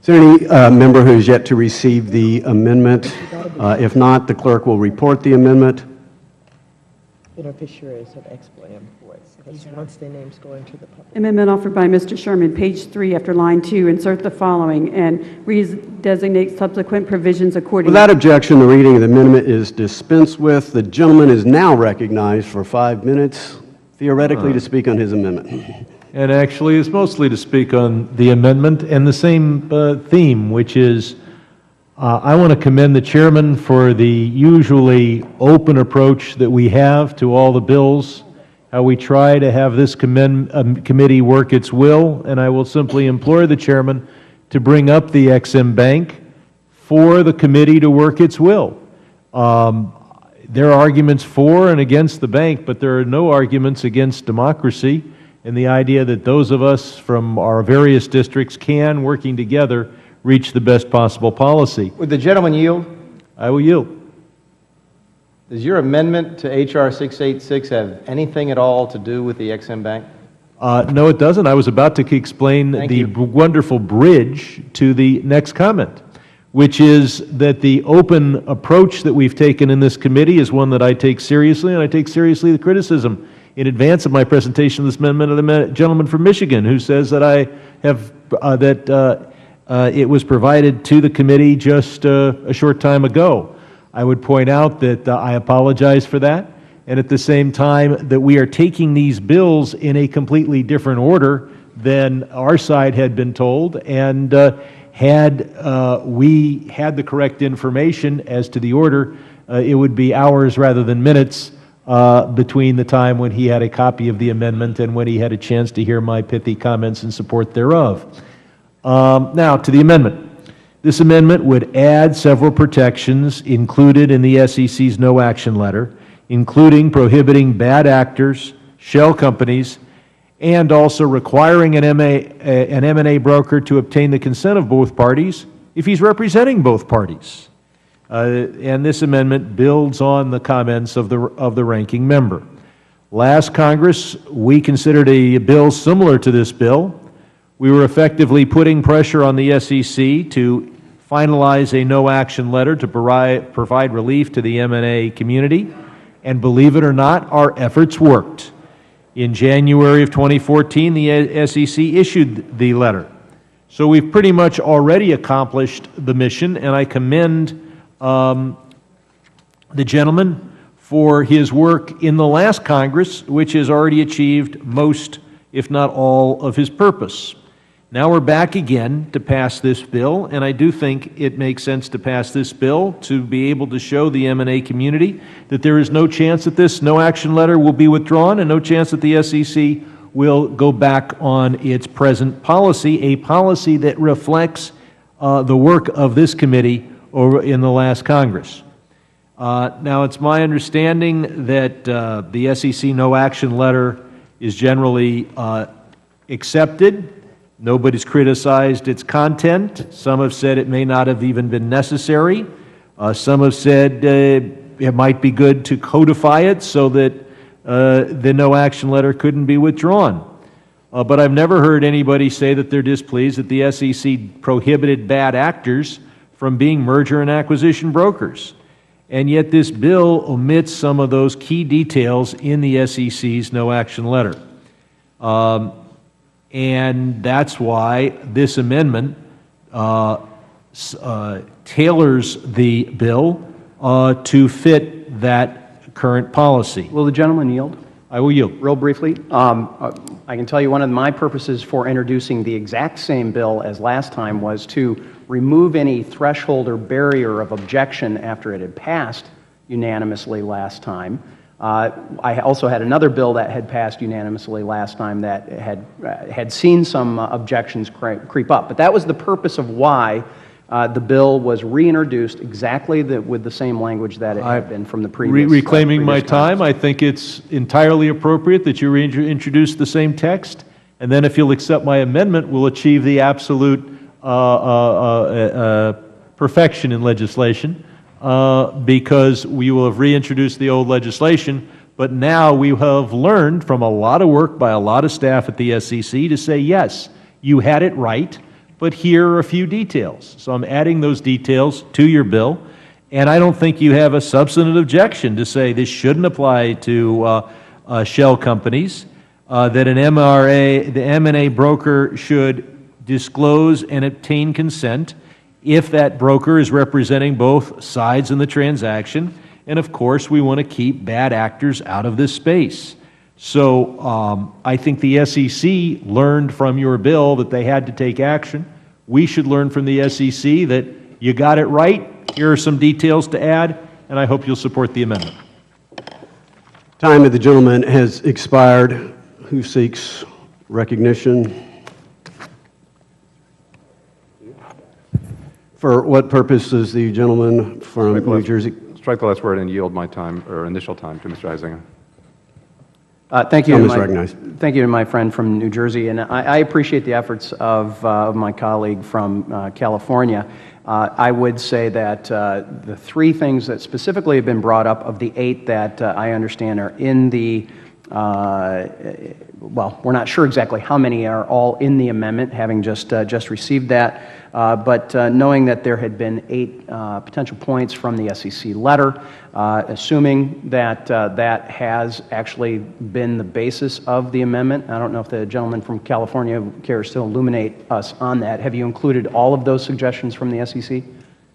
Speaker 1: Is there any member who has yet to receive the amendment? If not, the clerk will report the amendment.
Speaker 2: Beneficiaries of ex-plan voice, because once their names go into the public.
Speaker 3: Amendment offered by Mr. Sherman, page 3, after line 2, insert the following, and redesignate subsequent provisions accordingly.
Speaker 1: Without objection, the reading of the amendment is dispensed with. The gentleman is now recognized for 5 minutes, theoretically, to speak on his amendment.
Speaker 11: And actually, it's mostly to speak on the amendment and the same theme, which is I want to commend the chairman for the usually open approach that we have to all the bills, how we try to have this committee work its will, and I will simply implore the chairman to bring up the Ex-Im Bank for the committee to work its will. There are arguments for and against the bank, but there are no arguments against democracy and the idea that those of us from our various districts can, working together, reach the best possible policy.
Speaker 12: Would the gentleman yield?
Speaker 11: I will yield.
Speaker 12: Does your amendment to H.R. 686 have anything at all to do with the Ex-Im Bank?
Speaker 11: No, it doesn't. I was about to explain the wonderful bridge to the next comment, which is that the open approach that we've taken in this committee is one that I take seriously, and I take seriously the criticism in advance of my presentation of this amendment of the gentleman from Michigan, who says that I have it was provided to the committee just a short time ago. I would point out that I apologize for that, and at the same time that we are taking these bills in a completely different order than our side had been told, and had we had the correct information as to the order, it would be hours rather than minutes between the time when he had a copy of the amendment and when he had a chance to hear my pithy comments in support thereof. Now, to the amendment. This amendment would add several protections included in the SEC's no action letter, including prohibiting bad actors, shell companies, and also requiring an M&A broker to obtain the consent of both parties if he's representing both parties. And this amendment builds on the comments of the ranking member. Last Congress, we considered a bill similar to this bill. We were effectively putting pressure on the SEC to finalize a no-action letter to provide relief to the M&A community, and believe it or not, our efforts worked. In January of 2014, the SEC issued the letter. So we've pretty much already accomplished the mission, and I commend the gentleman for his work in the last Congress, which has already achieved most, if not all, of his purpose. Now we're back again to pass this bill, and I do think it makes sense to pass this bill to be able to show the M&A community that there is no chance that this no-action letter will be withdrawn and no chance that the SEC will go back on its present policy, a policy that reflects the work of this committee over in the last Congress. Now, it's my understanding that the SEC no action letter is generally accepted. Nobody's criticized its content. Some have said it may not have even been necessary. Some have said it might be good to codify it so that the no action letter couldn't be withdrawn. But I've never heard anybody say that they're displeased that the SEC prohibited bad actors from being merger and acquisition brokers. And yet this bill omits some of those key details in the SEC's no action letter. And that's why this amendment tailors the bill to fit that current policy.
Speaker 9: Will the gentleman yield?
Speaker 11: I will yield.
Speaker 9: Real briefly, I can tell you one of my purposes for introducing the exact same bill as last time was to remove any threshold or barrier of objection after it had passed unanimously last time. I also had another bill that had passed unanimously last time that had seen some objections creep up. But that was the purpose of why the bill was reintroduced exactly with the same language that it had been from the previous
Speaker 11: Reclaiming my
Speaker 9: previous
Speaker 11: time,
Speaker 9: Congress.
Speaker 11: I think it's entirely appropriate that you introduce the same text, and then if you'll accept my amendment, we'll achieve the absolute perfection in legislation, because we will have reintroduced the old legislation, but now we have learned from a lot of work by a lot of staff at the SEC to say, yes, you had it right, but here are a few details. So I'm adding those details to your bill, and I don't think you have a substantive objection to say this shouldn't apply to shell companies, that an MRA, the M&A broker should disclose and obtain consent if that broker is representing both sides in the transaction, and of course we want to keep bad actors out of this space. So I think the SEC learned from your bill that they had to take action. We should learn from the SEC that you got it right. Here are some details to add, and I hope you'll support the amendment.
Speaker 1: Time of the gentleman has expired. Who seeks recognition? For what purpose is the gentleman from New Jersey?
Speaker 13: Strike the last word and yield my time, or initial time, to Mr. Eisinger.
Speaker 9: Thank you,
Speaker 1: Recognized.
Speaker 9: thank you to my friend from New Jersey, and I appreciate the efforts of my colleague from California. I would say that the three things that specifically have been brought up of the 8 that I understand are in the, well, we're not sure exactly how many are all in the amendment, having just received that, but knowing that there had been 8 potential points from the SEC letter, assuming that that has actually been the basis of the amendment. I don't know if the gentleman from California cares to illuminate us on that. Have you included all of those suggestions from the SEC?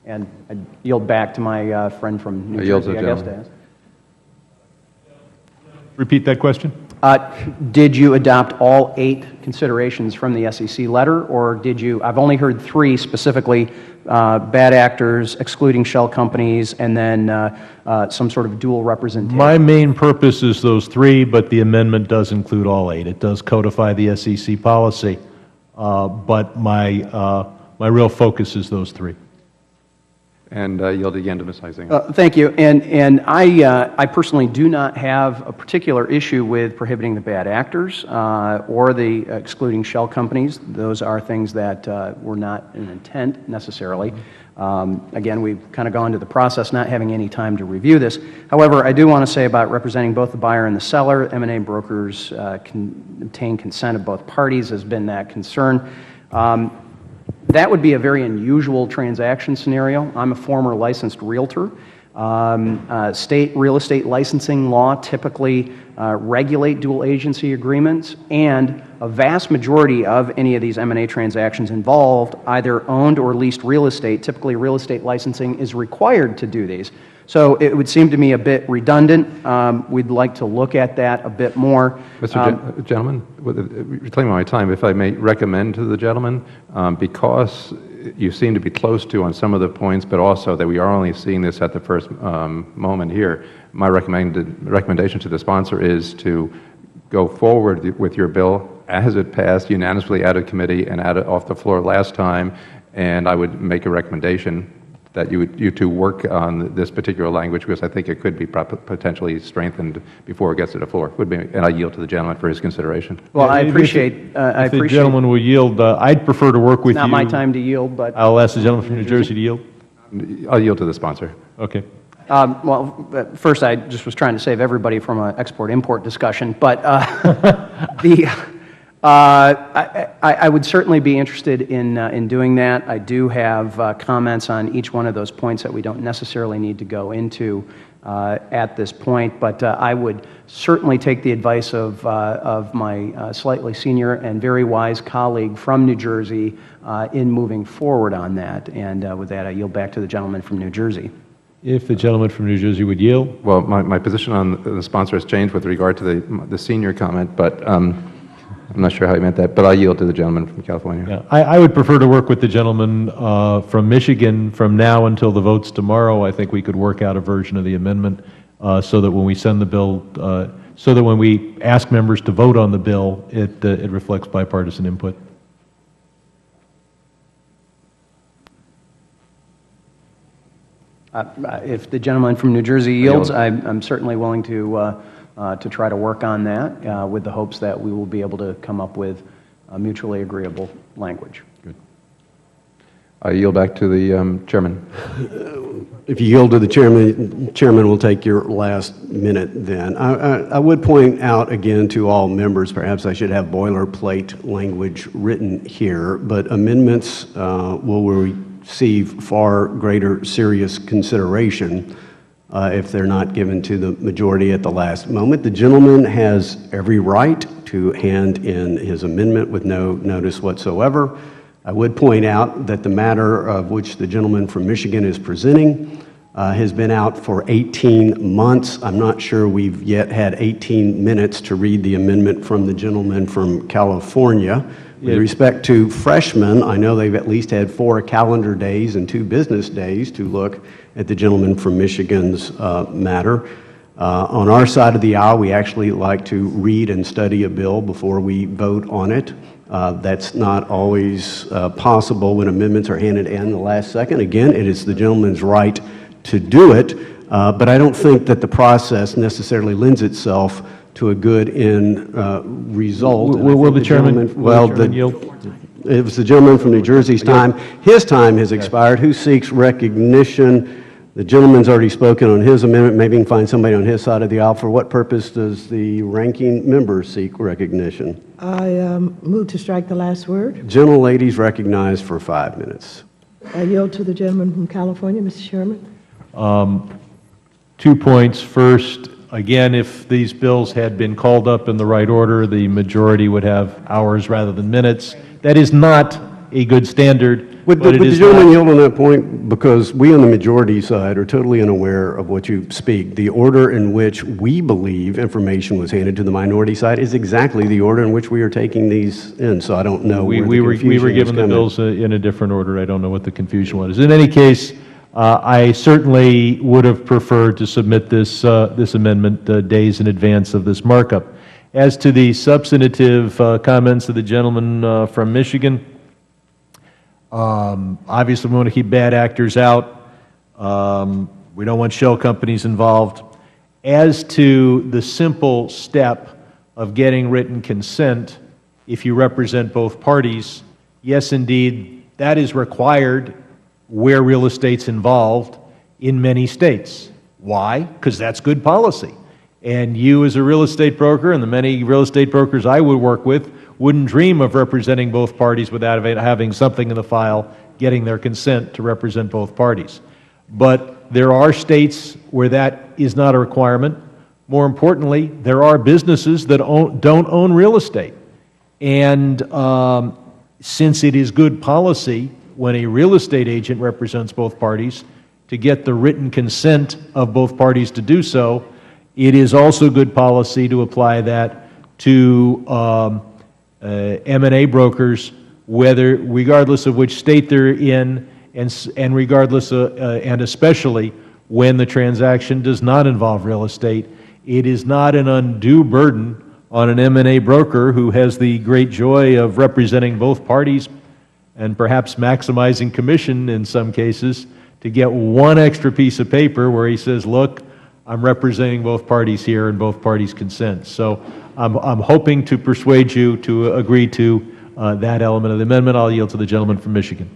Speaker 9: And I yield back to my friend from New Jersey, I guess, to ask.
Speaker 11: Repeat that question.
Speaker 9: Did you adopt all 8 considerations from the SEC letter, or did you, I've only heard 3 specifically, bad actors, excluding shell companies, and then some sort of dual representation?
Speaker 11: My main purpose is those 3, but the amendment does include all 8. It does codify the SEC policy, but my real focus is those 3.
Speaker 13: And yield again to Ms. Eisinger.
Speaker 9: Thank you. And I personally do not have a particular issue with prohibiting the bad actors or the excluding shell companies. Those are things that were not an intent necessarily. Again, we've kind of gone to the process not having any time to review this. However, I do want to say about representing both the buyer and the seller, M&A brokers can obtain consent of both parties has been that concern. That would be a very unusual transaction scenario. I'm a former licensed realtor. State real estate licensing law typically regulate dual agency agreements, and a vast majority of any of these M&A transactions involved either owned or leased real estate. Typically, real estate licensing is required to do these. So it would seem to me a bit redundant. We'd like to look at that a bit more.
Speaker 13: Mr. Gentleman, reclaiming my time, if I may recommend to the gentleman, because you seem to be close to on some of the points, but also that we are only seeing this at the first moment here, my recommendation to the sponsor is to go forward with your bill as it passed unanimously out of committee and off the floor last time, And I would make a recommendation that you two work on this particular language, because I think it could be potentially strengthened before it gets to the floor. And I yield to the gentleman for his consideration.
Speaker 9: Well, I appreciate,
Speaker 11: If the gentleman will yield, I'd prefer to work with you.
Speaker 9: not my time to yield, but.
Speaker 11: I'll ask the gentleman from New Jersey to yield.
Speaker 13: I'll yield to the sponsor.
Speaker 11: Okay.
Speaker 9: Well, first, I just was trying to save everybody from an export-import discussion, but I would certainly be interested in doing that. I do have comments on each one of those points that we don't necessarily need to go into at this point, but I would certainly take the advice of my slightly senior and very wise colleague from New Jersey in moving forward on that. And with that, I yield back to the gentleman from New Jersey.
Speaker 11: If the gentleman from New Jersey would yield.
Speaker 13: Well, my position on the sponsor has changed with regard to the senior comment, but I'm not sure how he meant that, but I yield to the gentleman from California.
Speaker 11: Yeah, I would prefer to work with the gentleman from Michigan from now until the votes tomorrow. I think we could work out a version of the amendment so that when we send the bill, so that when we ask members to vote on the bill, it reflects bipartisan input.
Speaker 9: If the gentleman from New Jersey yields, I'm certainly willing to try to work on that with the hopes that we will be able to come up with a mutually agreeable language.
Speaker 13: Good. I yield back to the chairman.
Speaker 1: If you yield to the chairman will take your last minute then. I would point out again to all members, perhaps I should have boilerplate language written here, but amendments will receive far greater serious consideration if they're not given to the majority at the last moment. The gentleman has every right to hand in his amendment with no notice whatsoever. I would point out that the matter of which the gentleman from Michigan is presenting has been out for 18 months. I'm not sure we've yet had 18 minutes to read the amendment from the gentleman from California. With respect to freshmen, I know they've at least had 4 calendar days and 2 business days to look at the gentleman from Michigan's matter. On our side of the aisle, we actually like to read and study a bill before we vote on it. That's not always possible when amendments are handed in the last second. Again, it is the gentleman's right to do it, but I don't think that the process necessarily lends itself to a good end result.
Speaker 11: Will the chairman yield?
Speaker 1: It was the gentleman from New Jersey's time. His time has expired. Who seeks recognition? The gentleman's already spoken on his amendment. Maybe we can find somebody on his side of the aisle. For what purpose does the ranking member seek recognition?
Speaker 2: I move to strike the last word.
Speaker 1: Gentlelady's recognized for 5 minutes.
Speaker 2: I yield to the gentleman from California, Mr. Chairman.
Speaker 11: 2 points. First, again, if these bills had been called up in the right order, the majority would have hours rather than minutes. That is not a good standard.
Speaker 1: Would the gentleman yield on that point? Because we on the majority side are totally unaware of what you speak. The order in which we believe information was handed to the minority side is exactly the order in which we are taking these in. So I don't know where the confusion
Speaker 11: we were given the bills in a different order. I don't know what the confusion was. In any case, I certainly would have preferred to submit this amendment days in advance of this markup. As to the substantive comments of the gentleman from Michigan, obviously we want to keep bad actors out. We don't want shell companies involved. As to the simple step of getting written consent, if you represent both parties, yes, indeed, that is required where real estate's involved in many states. Why? Because that's good policy. And you as a real estate broker and the many real estate brokers I would work with wouldn't dream of representing both parties without having something in the file getting their consent to represent both parties. But there are states where that is not a requirement. More importantly, there are businesses that don't own real estate. And since it is good policy when a real estate agent represents both parties to get the written consent of both parties to do so, it is also good policy to apply that to M&A brokers, regardless of which state they're in, and regardless and especially when the transaction does not involve real estate. It is not an undue burden on an M&A broker who has the great joy of representing both parties and perhaps maximizing commission in some cases to get one extra piece of paper where he says, look, I'm representing both parties here and both parties consent. So I'm hoping to persuade you to agree to that element of the amendment. I'll yield to the gentleman from Michigan.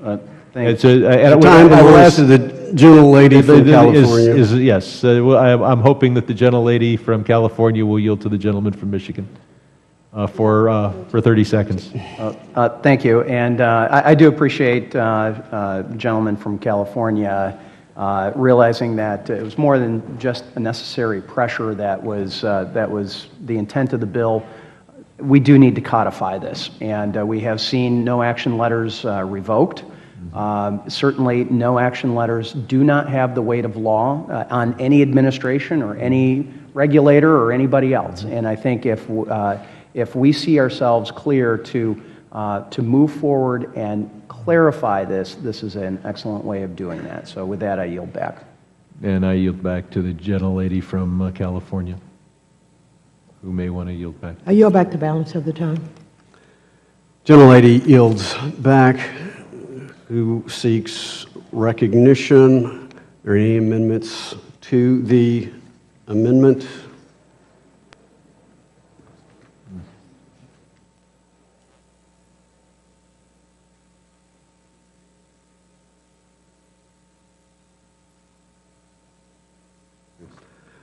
Speaker 9: Thank
Speaker 1: The time belongs to the gentlelady from California.
Speaker 11: Yes, I'm hoping that the gentlelady from California will yield to the gentleman from Michigan for 30 seconds.
Speaker 9: Thank you, and I do appreciate the gentleman from California realizing that it was more than just a necessary pressure that was the intent of the bill. We do need to codify this, and we have seen no action letters revoked. Certainly, no action letters do not have the weight of law on any administration or any regulator or anybody else. And I think if we see ourselves clear to move forward and clarify this, this is an excellent way of doing that. So with that, I yield back.
Speaker 11: And I yield back to the gentlelady from California, who may want to yield back.
Speaker 2: I yield back the balance of the time.
Speaker 1: Gentlelady yields back. Who seeks recognition? Are there any amendments to the amendment?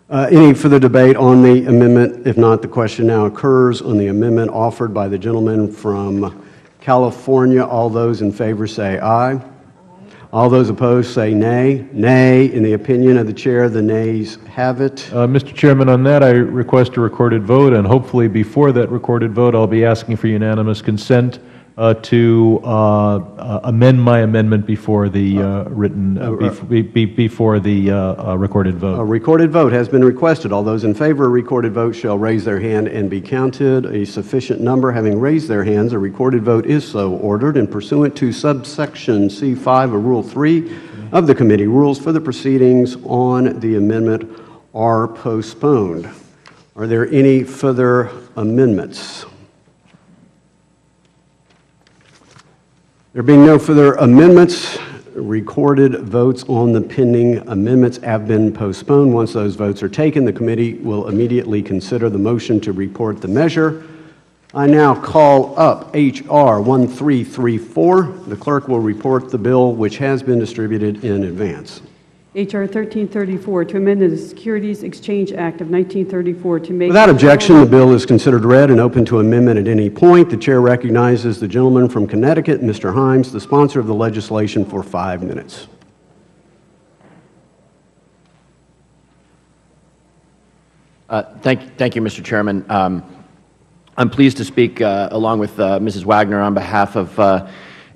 Speaker 1: Any further debate on the amendment? If not, the question now occurs on the amendment offered by the gentleman from California. All those in favor say aye. All those opposed say nay. Nay. In the opinion of the chair, the nays have it.
Speaker 11: Mr. Chairman, on that, I request a recorded vote, and hopefully before that recorded vote, I'll be asking for unanimous consent to amend my amendment before the before the recorded vote.
Speaker 1: A recorded vote has been requested. All those in favor of a recorded vote shall raise their hand and be counted. A sufficient number having raised their hands, a recorded vote is so ordered, and pursuant to subsection C5 of Rule 3 of the committee rules, for the proceedings on the amendment are postponed. Are there any further amendments? There being no further amendments, recorded votes on the pending amendments have been postponed. Once those votes are taken, the committee will immediately consider the motion to report the measure. I now call up H.R. 1334. The clerk will report the bill, which has been distributed in advance.
Speaker 3: H.R. 1334, to amend the Securities Exchange Act of 1934 to make...
Speaker 1: Without objection, the bill is considered read and open to amendment at any point. The chair recognizes the gentleman from Connecticut, Mr. Himes, the sponsor of the legislation, for 5 minutes.
Speaker 14: Thank you, Mr. Chairman. I'm pleased to speak along with Mrs. Wagner on behalf of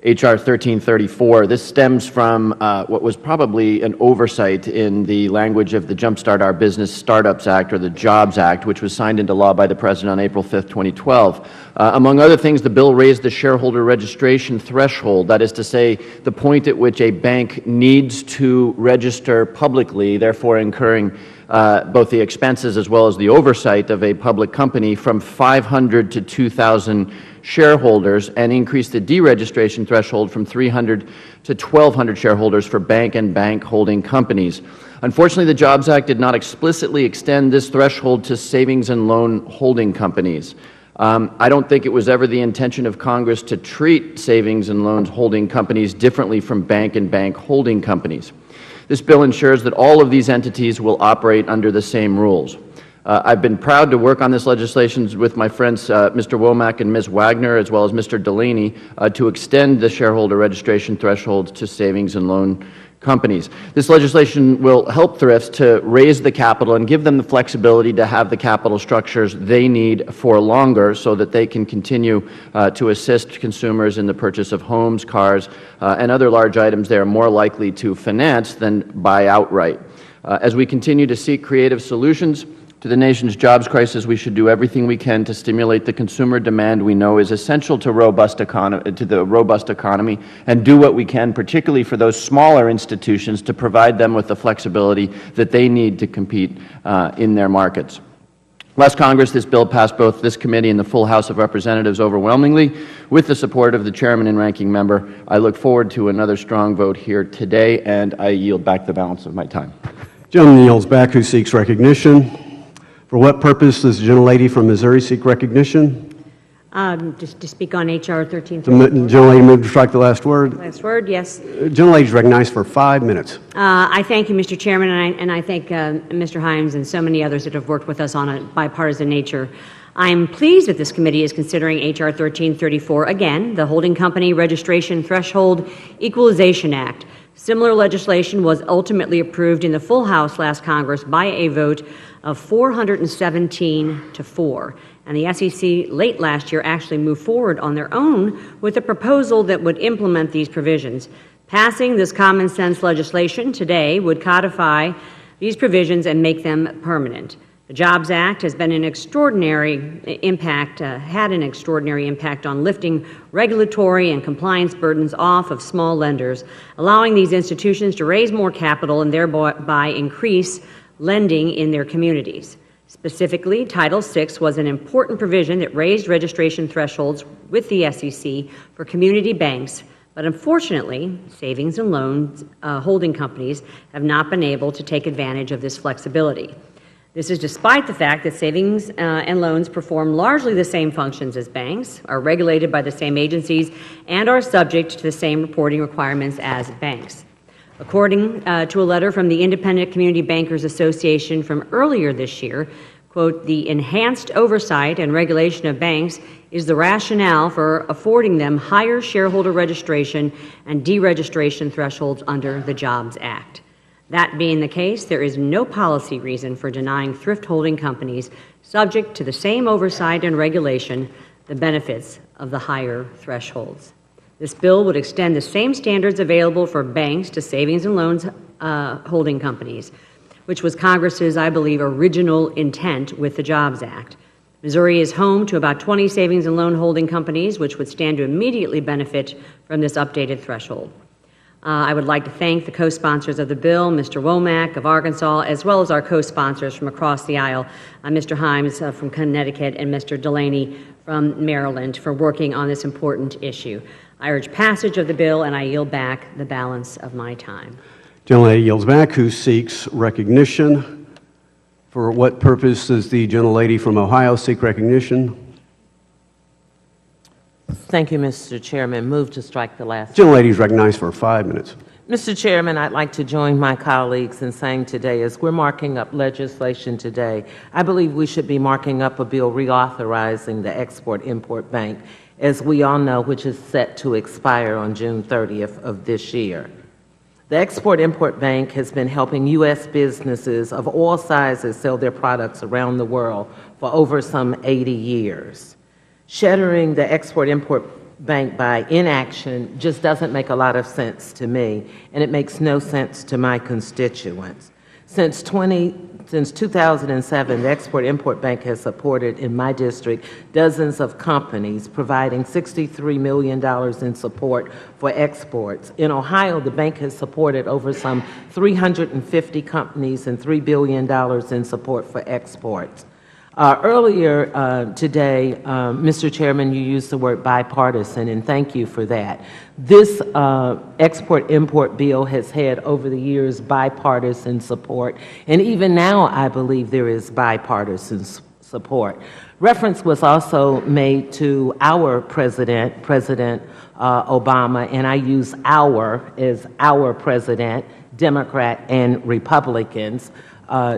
Speaker 14: H.R. 1334. This stems from what was probably an oversight in the language of the Jumpstart Our Business Startups Act, or the JOBS Act, which was signed into law by the President on April 5, 2012. Among other things, the bill raised the shareholder registration threshold, that is to say, the point at which a bank needs to register publicly, therefore incurring both the expenses as well as the oversight of a public company, from 500 to 2,000 shareholders, and increase the deregistration threshold from 300 to 1,200 shareholders for bank and bank holding companies. Unfortunately, the JOBS Act did not explicitly extend this threshold to savings and loan holding companies. I don't think it was ever the intention of Congress to treat savings and loan holding companies differently from bank and bank holding companies. This bill ensures that all of these entities will operate under the same rules. I've been proud to work on this legislation with my friends Mr. Womack and Ms. Wagner, as well as Mr. Delaney, to extend the shareholder registration thresholds to savings and loan companies. This legislation will help thrifts to raise the capital and give them the flexibility to have the capital structures they need for longer, so that they can continue to assist consumers in the purchase of homes, cars, and other large items they are more likely to finance than buy outright. As we continue to seek creative solutions to the nation's jobs crisis, we should do everything we can to stimulate the consumer demand we know is essential to the robust economy, and do what we can, particularly for those smaller institutions, to provide them with the flexibility that they need to compete in their markets. Last Congress, this bill passed both this committee and the full House of Representatives overwhelmingly with the support of the Chairman and Ranking Member. I look forward to another strong vote here today, and I yield back the balance of my time.
Speaker 1: Gentleman yields back who seeks recognition. For what purpose does the gentlelady from Missouri seek recognition?
Speaker 15: Just to speak on H.R.
Speaker 1: The
Speaker 15: 1334.
Speaker 1: gentlelady moved to strike the last word.
Speaker 15: Last word, yes.
Speaker 1: Gentlelady is recognized for 5 minutes.
Speaker 15: I thank you, Mr. Chairman, and I thank Mr. Himes and so many others that have worked with us on a bipartisan nature. I'm pleased that this committee is considering H.R. 1334 again, the Holding Company Registration Threshold Equalization Act. Similar legislation was ultimately approved in the full House last Congress by a vote of 417 to 4. And the SEC late last year actually moved forward on their own with a proposal that would implement these provisions. Passing this common sense legislation today would codify these provisions and make them permanent. The Jobs Act has been an extraordinary impact, had an extraordinary impact on lifting regulatory and compliance burdens off of small lenders, allowing these institutions to raise more capital and thereby increase lending in their communities. Specifically, Title VI was an important provision that raised registration thresholds with the SEC for community banks, but unfortunately, savings and loans holding companies have not been able to take advantage of this flexibility. This is despite the fact that savings and loans perform largely the same functions as banks, are regulated by the same agencies, and are subject to the same reporting requirements as banks. According to a letter from the Independent Community Bankers Association from earlier this year, quote, "The enhanced oversight and regulation of banks is the rationale for affording them higher shareholder registration and deregistration thresholds under the Jobs Act. That being the case, there is no policy reason for denying thrift holding companies subject to the same oversight and regulation the benefits of the higher thresholds. This bill would extend the same standards available for banks to savings and loans holding companies, which was Congress's, I believe, original intent with the Jobs Act. Missouri is home to about 20 savings and loan holding companies, which would stand to immediately benefit from this updated threshold. I would like to thank the co-sponsors of the bill, Mr. Womack of Arkansas, as well as our co-sponsors from across the aisle, Mr. Himes from Connecticut and Mr. Delaney from Maryland, for working on this important issue. I urge passage of the bill, and I yield back the balance of my time.
Speaker 1: Gentlelady yields back who seeks recognition. For what purpose does the gentlelady from Ohio seek recognition?
Speaker 16: Thank you, Mr. Chairman. Move to strike the last.
Speaker 1: Gentlelady is recognized for 5 minutes.
Speaker 16: Mr. Chairman, I'd like to join my colleagues in saying today, as we're marking up legislation today, I believe we should be marking up a bill reauthorizing the Export-Import Bank, as we all know, which is set to expire on June 30th of this year. The Export-Import Bank has been helping U.S. businesses of all sizes sell their products around the world for over some 80 years. Shuttering the Export-Import Bank by inaction just doesn't make a lot of sense to me, and it makes no sense to my constituents. Since 2007, the Export-Import Bank has supported, in my district, dozens of companies, providing $63 million in support for exports. In Ohio, the bank has supported over some 350 companies and $3 billion in support for exports. Earlier today, Mr. Chairman, you used the word bipartisan, and thank you for that. This export-import bill has had, over the years, bipartisan support, and even now, I believe there is bipartisan support. Reference was also made to our president, President Obama, and I use our as our president, Democrat and Republicans,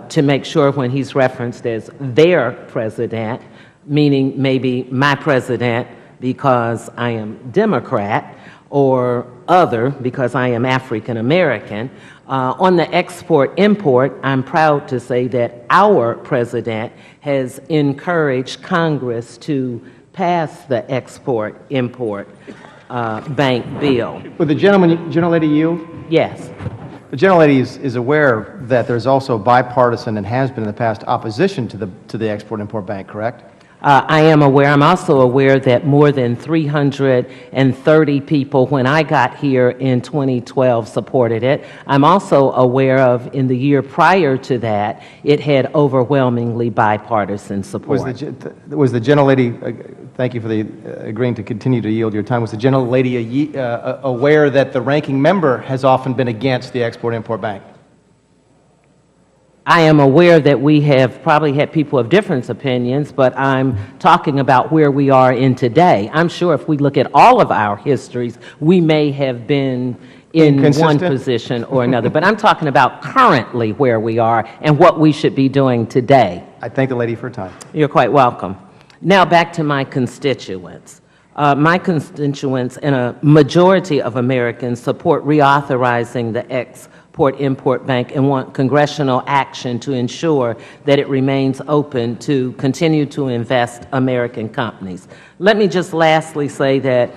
Speaker 16: to make sure when he's referenced as their president, meaning maybe my president because I am Democrat, or other because I am African American. On the export-import, I'm proud to say that our president has encouraged Congress to pass the export-import bank bill.
Speaker 12: Would the gentlelady yield?
Speaker 16: Yes.
Speaker 12: The gentlelady is aware that there's also bipartisan and has been in the past opposition to the Export-Import Bank, correct?
Speaker 16: I'm also aware that more than 330 people, when I got here in 2012, supported it. I'm also aware of, in the year prior to that, it had overwhelmingly bipartisan support.
Speaker 12: Was the gentlelady, thank you for the agreeing to continue to yield your time, was the gentlelady aware that the ranking member has often been against the Export-Import Bank?
Speaker 16: I am aware that we have probably had people of different opinions, but I'm talking about where we are in today. I'm sure if we look at all of our histories, we may have been in one position or another. But I'm talking about currently where we are and what we should be doing today.
Speaker 12: I thank the lady for her time.
Speaker 16: You're quite welcome. Now back to my constituents. My constituents and a majority of Americans support reauthorizing the Export-Import Bank and want congressional action to ensure that it remains open to continue to invest American companies. Let me just lastly say that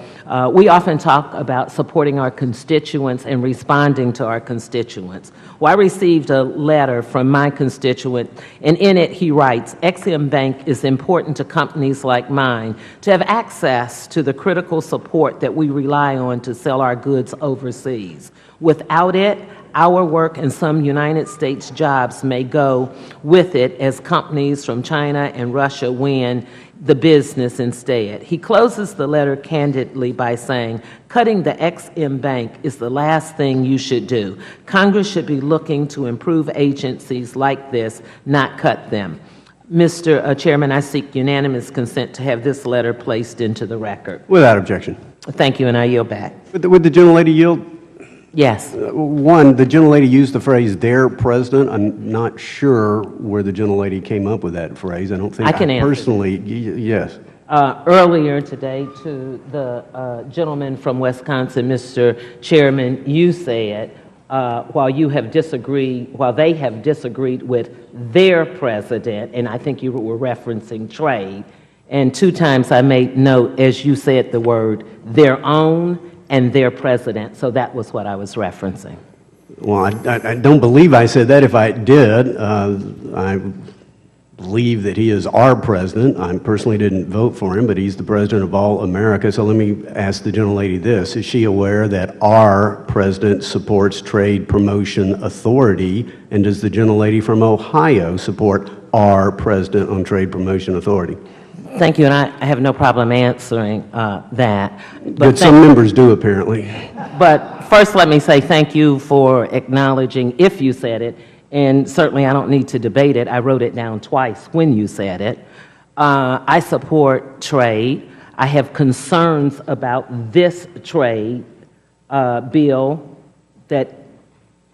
Speaker 16: we often talk about supporting our constituents and responding to our constituents. Well, I received a letter from my constituent, and in it he writes, Ex-Im Bank is important to companies like mine to have access to the critical support that we rely on to sell our goods overseas. Without it, our work and some United States jobs may go with it as companies from China and Russia win the business instead. He closes the letter candidly by saying, cutting the Ex-Im Bank is the last thing you should do. Congress should be looking to improve agencies like this, not cut them. Mr. Chairman, I seek unanimous consent to have this letter placed into the record.
Speaker 1: Without objection.
Speaker 16: Thank you, and I yield back.
Speaker 1: Would the gentlelady yield?
Speaker 16: Yes.
Speaker 1: One, the gentlelady used the phrase "their president." I'm not sure where the gentlelady came up with that phrase. I don't think
Speaker 16: I can answer.
Speaker 1: Personally, yes.
Speaker 16: Earlier today, to the gentleman from Wisconsin, Mr. Chairman, you said, while they have disagreed with their president, and I think you were referencing trade, and 2 times I made note, as you said the word, their own and their president, so that was what I was referencing.
Speaker 1: Well, I don't believe I said that. If I did, I believe that he is our president. I personally didn't vote for him, but he's the president of all America. So let me ask the gentlelady this. Is she aware that our president supports Trade Promotion Authority, and does the gentlelady from Ohio support our president on Trade Promotion Authority?
Speaker 16: Thank you, and I have no problem answering that.
Speaker 1: But some members do, apparently.
Speaker 16: But first, let me say thank you for acknowledging, if you said it, and certainly I don't need to debate it. I wrote it down twice when you said it. I support trade. I have concerns about this trade bill that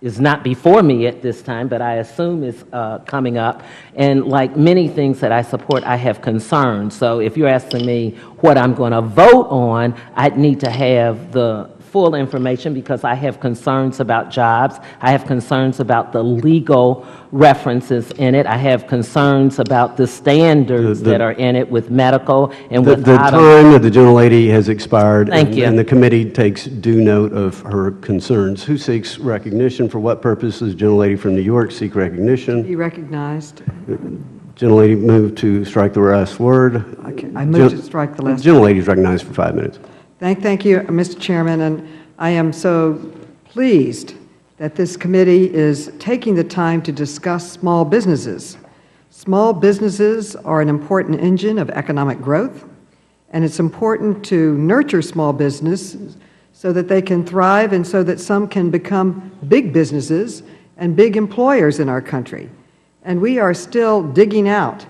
Speaker 16: is not before me at this time, but I assume is coming up. And like many things that I support, I have concerns. So if you're asking me what I'm going to vote on, I'd need to have the full information because I have concerns about jobs. I have concerns about the legal references in it. I have concerns about the standards that are in it with medical and with
Speaker 1: the time of the gentlelady has expired.
Speaker 16: Thank you.
Speaker 1: And the committee takes due note of her concerns. Who seeks recognition? For what purposes? Gentlelady from New York seek recognition.
Speaker 5: Be recognized.
Speaker 1: Gentlelady move to strike the last word.
Speaker 5: Okay, I move to strike the last word.
Speaker 1: Gentlelady is recognized for 5 minutes.
Speaker 5: Thank you, Mr. Chairman, and I am so pleased that this committee is taking the time to discuss small businesses. Small businesses are an important engine of economic growth, and it's important to nurture small businesses so that they can thrive and so that some can become big businesses and big employers in our country. And we are still digging out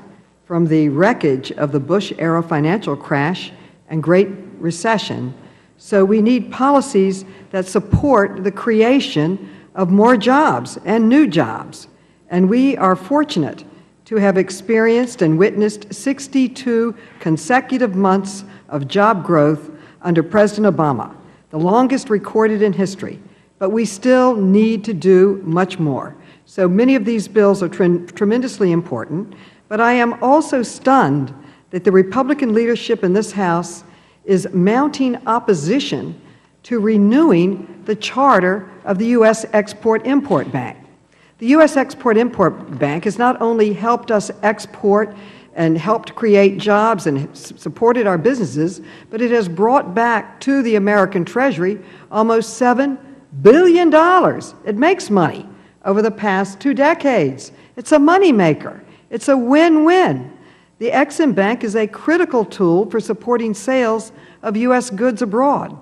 Speaker 5: from the wreckage of the Bush-era financial crash and Great Recession. So we need policies that support the creation of more jobs and new jobs. And we are fortunate to have experienced and witnessed 62 consecutive months of job growth under President Obama, the longest recorded in history. But we still need to do much more. So many of these bills are tremendously important, but I am also stunned that the Republican leadership in this House is mounting opposition to renewing the charter of the U.S. Export-Import Bank. The U.S. Export-Import Bank has not only helped us export and helped create jobs and supported our businesses, but it has brought back to the American Treasury almost $7 billion. It makes money over the past 2 decades. It's a moneymaker. It's a win-win. The Exim Bank is a critical tool for supporting sales of U.S. goods abroad.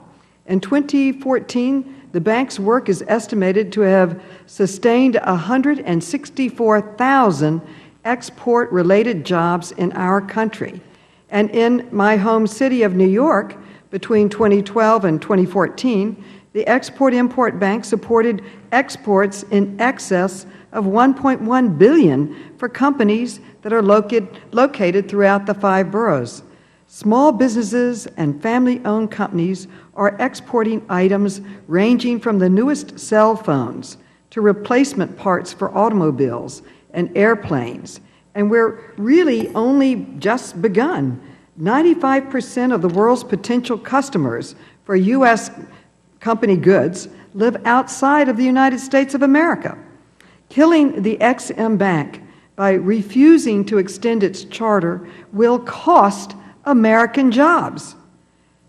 Speaker 5: In 2014, the bank's work is estimated to have sustained 164,000 export-related jobs in our country. And in my home city of New York, between 2012 and 2014, the Export-Import Bank supported exports in excess of $1.1 billion for companies that are located throughout the 5 boroughs. Small businesses and family-owned companies are exporting items ranging from the newest cell phones to replacement parts for automobiles and airplanes. And we're really only just begun. 95% of the world's potential customers for U.S. company goods live outside of the United States of America. Killing the Exim Bank by refusing to extend its charter will cost American jobs.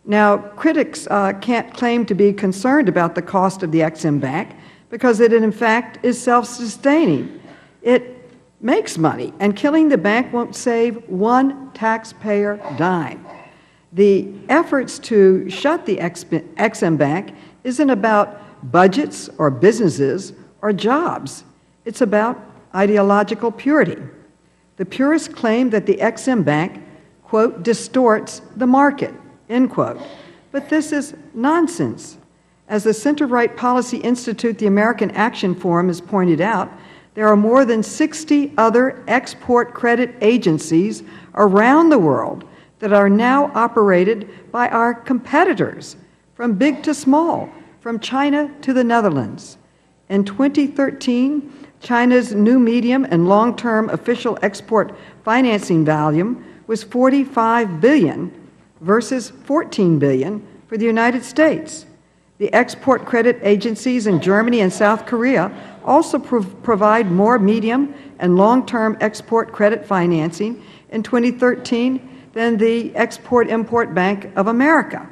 Speaker 5: Now, critics can't claim to be concerned about the cost of the Exim Bank because it, in fact, is self-sustaining. It makes money, and killing the bank won't save one taxpayer dime. The efforts to shut the Exim Bank isn't about budgets or businesses or jobs. It's about ideological purity. The purists claim that the Exim Bank, quote, distorts the market, end quote. But this is nonsense. As the Center-Right Policy Institute, the American Action Forum, has pointed out, there are more than 60 other export credit agencies around the world that are now operated by our competitors, from big to small, from China to the Netherlands. In 2013, China's new medium and long-term official export financing volume was $45 billion versus $14 billion for the United States. The export credit agencies in Germany and South Korea also provide more medium and long-term export credit financing in 2013 than the Export-Import Bank of America.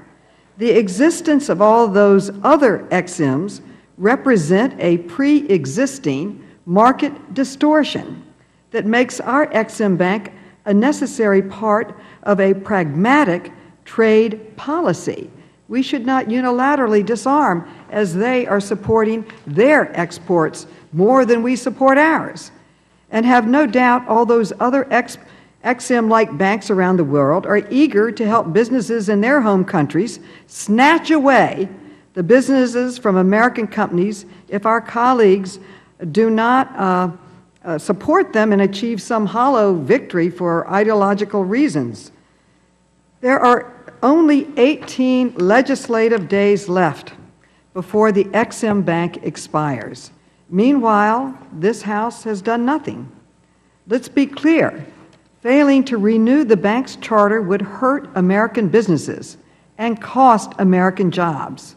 Speaker 5: The existence of all those other Exims represent a pre-existing market distortion that makes our Exim Bank a necessary part of a pragmatic trade policy. We should not unilaterally disarm as they are supporting their exports more than we support ours. And have no doubt all those other Exim-like banks around the world are eager to help businesses in their home countries snatch away the businesses from American companies if our colleagues do not support them and achieve some hollow victory for ideological reasons. There are only 18 legislative days left before the Exim Bank expires. Meanwhile, this House has done nothing. Let's be clear. Failing to renew the bank's charter would hurt American businesses and cost American jobs.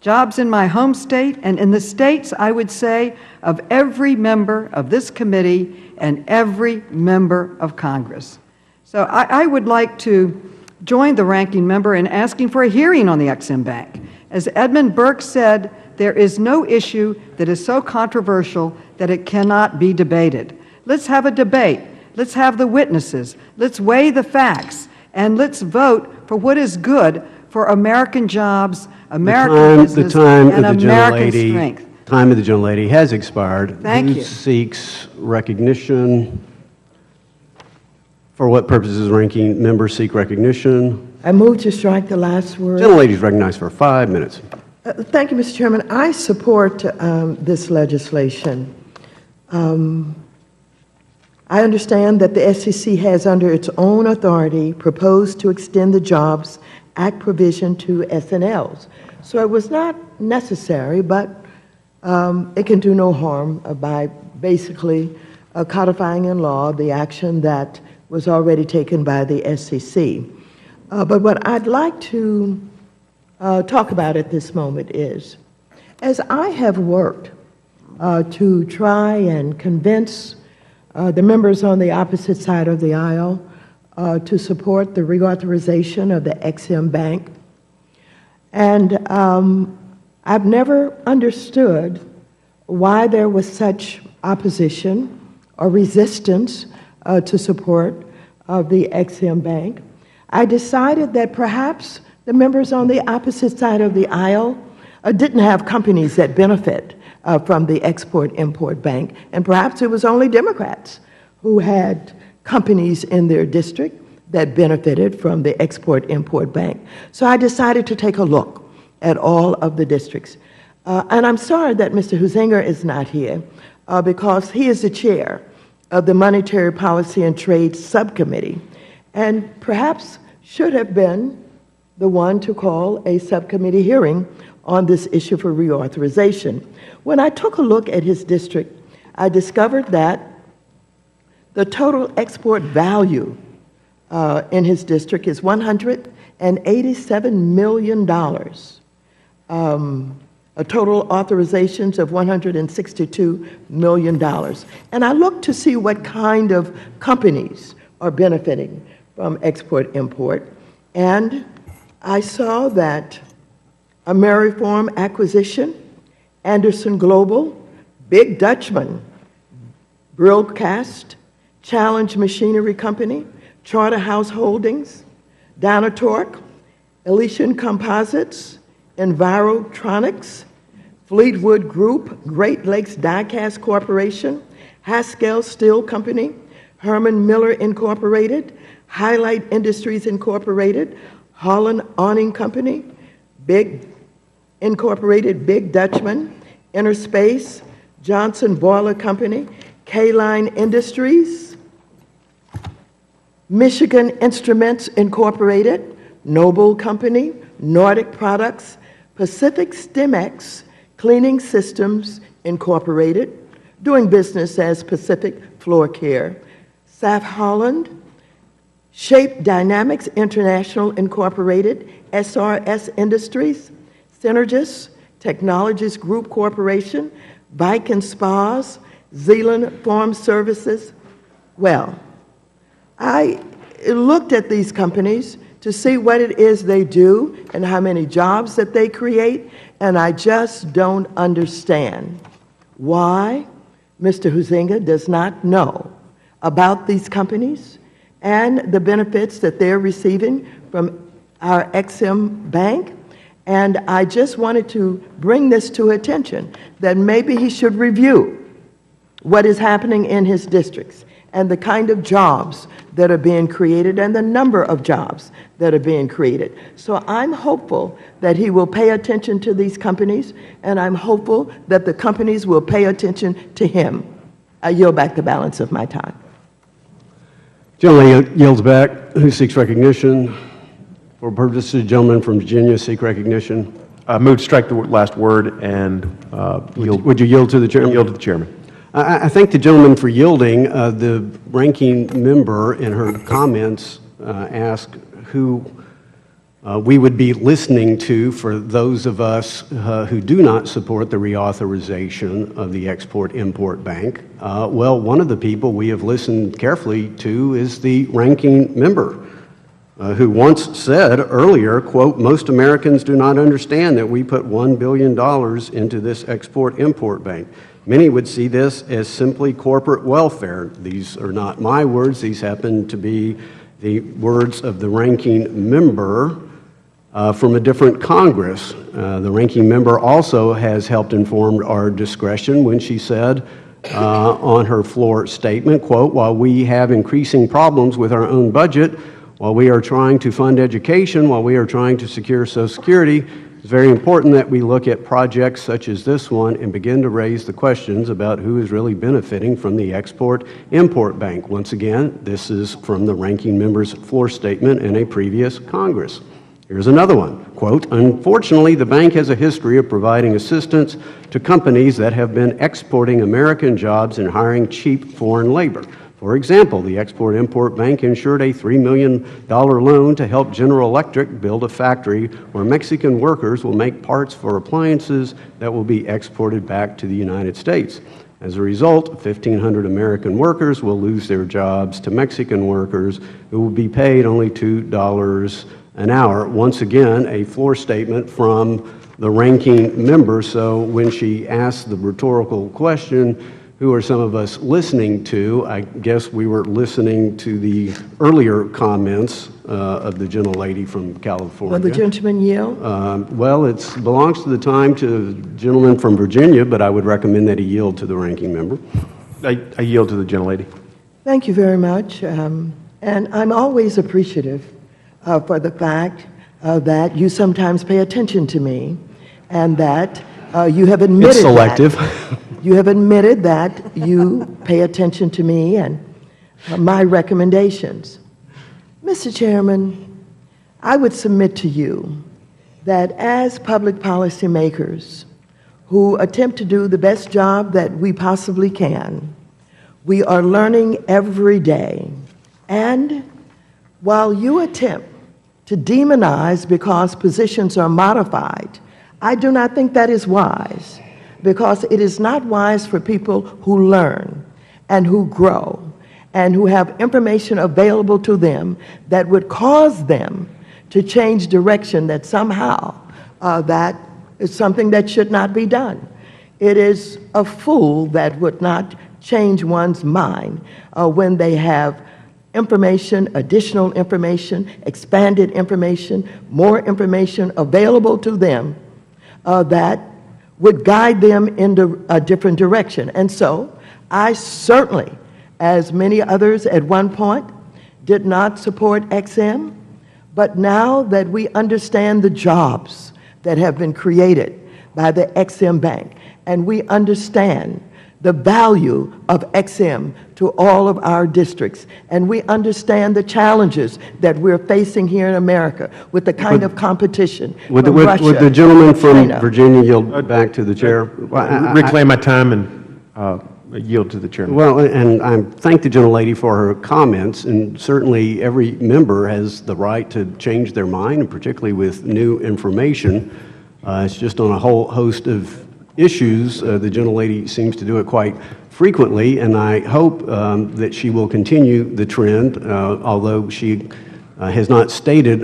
Speaker 5: Jobs in my home state and in the states, I would say, of every member of this committee and every member of Congress. So I would like to join the ranking member in asking for a hearing on the Exim Bank. As Edmund Burke said, there is no issue that is so controversial that it cannot be debated. Let's have a debate. Let's have the witnesses. Let's weigh the facts. And let's vote for what is good for American jobs, American business, and American strength.
Speaker 1: The time of the gentlelady has expired.
Speaker 5: Thank you.
Speaker 1: Who seeks recognition? For what purposes ranking members seek recognition?
Speaker 2: I move to strike the last word.
Speaker 1: Gentlelady is recognized for 5 minutes.
Speaker 2: Thank you, Mr. Chairman. I support this legislation. I understand that the SEC has, under its own authority, proposed to extend the Jobs Act provision to SNLs. So it was not necessary, but it can do no harm by basically codifying in law the action that was already taken by the SEC. But what I'd like to talk about at this moment is, as I have worked to try and convince the members on the opposite side of the aisle to support the reauthorization of the Ex-Im Bank. And I've never understood why there was such opposition or resistance to support of the Ex-Im Bank. I decided that perhaps the members on the opposite side of the aisle didn't have companies that benefit from the Export-Import Bank, and perhaps it was only Democrats who had companies in their district that benefited from the Export-Import Bank. So I decided to take a look at all of the districts. And I'm sorry that Mr. Huizenga is not here because he is the chair of the Monetary Policy and Trade Subcommittee and perhaps should have been the one to call a subcommittee hearing on this issue for reauthorization. When I took a look at his district, I discovered that the total export value in his district is $187 million. Total authorizations of $162 million. And I looked to see what kind of companies are benefiting from export-import, and I saw that Ameriform Acquisition, Anderson Global, Big Dutchman, Brillcast, Challenge Machinery Company, Charterhouse Holdings, Dynatorque, Elysian Composites, Envirotronics, Fleetwood Group, Great Lakes Diecast Corporation, Haskell Steel Company, Herman Miller Incorporated, Highlight Industries Incorporated, Holland Awning Company, Big Incorporated, Big Dutchman, Interspace, Johnson Boiler Company, K-Line Industries, Michigan Instruments Incorporated, Noble Company, Nordic Products, Pacific Stemex Cleaning Systems Incorporated, doing business as Pacific Floor Care, Saf Holland, Shape Dynamics International Incorporated, SRS Industries, Synergis Technologies Group Corporation, Bike and Spas, Zealand Farm Services. Well, I looked at these companies to see what it is they do and how many jobs that they create, and I just don't understand why Mr. Huizenga does not know about these companies and the benefits that they're receiving from our Ex-Im Bank. And I just wanted to bring this to attention, that maybe he should review what is happening in his districts and the kind of jobs that are being created and the number of jobs that are being created. So I'm hopeful that he will pay attention to these companies, and I'm hopeful that the companies will pay attention to him. I yield back the balance of my time.
Speaker 1: Gentleman yields back. Who seeks recognition? For purposes, the gentleman from Virginia seek recognition.
Speaker 11: Move to strike the last word and yield.
Speaker 1: Would you yield to the chairman?
Speaker 11: Yield to the chairman.
Speaker 1: I thank the gentleman for yielding. The ranking member in her comments asked who we would be listening to for those of us who do not support the reauthorization of the Export-Import Bank. Well, one of the people we have listened carefully to is the ranking member, who once said earlier, quote, "Most Americans do not understand that we put $1 billion into this Export-Import Bank. Many would see this as simply corporate welfare." These are not my words. These happen to be the words of the ranking member from a different Congress. The ranking member also has helped inform our discretion when she said on her floor statement, quote, "While we have increasing problems with our own budget, while we are trying to fund education, while we are trying to secure Social Security, it's very important that we look at projects such as this one and begin to raise the questions about who is really benefiting from the Export-Import Bank." Once again, this is from the ranking member's floor statement in a previous Congress. Here's another one, quote, "Unfortunately, the bank has a history of providing assistance to companies that have been exporting American jobs and hiring cheap foreign labor. For example, the Export-Import Bank insured a $3 million loan to help General Electric build a factory where Mexican workers will make parts for appliances that will be exported back to the United States. As a result, 1,500 American workers will lose their jobs to Mexican workers who will be paid only $2 an hour. Once again, a floor statement from the ranking member. So when she asked the rhetorical question, who are some of us listening to, I guess we were listening to the earlier comments of the gentlelady from California.
Speaker 2: Will the gentleman yield?
Speaker 1: Well, it belongs to the time to the gentleman from Virginia, but I would recommend that he yield to the ranking member.
Speaker 11: I yield to the gentlelady.
Speaker 2: Thank you very much. And I'm always appreciative for the fact that you sometimes pay attention to me and that you have admitted
Speaker 1: It's selective.
Speaker 2: You have admitted that you pay attention to me and my recommendations. Mr. Chairman, I would submit to you that as public policy makers who attempt to do the best job that we possibly can, we are learning every day. And while you attempt to demonize because positions are modified, I do not think that is wise, because it is not wise for people who learn and who grow and who have information available to them that would cause them to change direction, that somehow that is something that should not be done. It is a fool that would not change one's mind when they have information, additional information, expanded information, more information available to them that would guide them in a different direction. And so I certainly, as many others at one point, did not support XM, but now that we understand the jobs that have been created by the XM Bank, and we understand the value of XM to all of our districts, and we understand the challenges that we're facing here in America with the kind of competition
Speaker 1: Would
Speaker 2: from Russia,
Speaker 1: the gentleman from
Speaker 2: China.
Speaker 1: Virginia yield back to the chair?
Speaker 11: Reclaim my time and yield to the chairman.
Speaker 1: Well, and I thank the gentlelady for her comments, and certainly every member has the right to change their mind, and particularly with new information. It's just on a whole host of issues. The gentlelady seems to do it quite frequently, and I hope that she will continue the trend, although she has not stated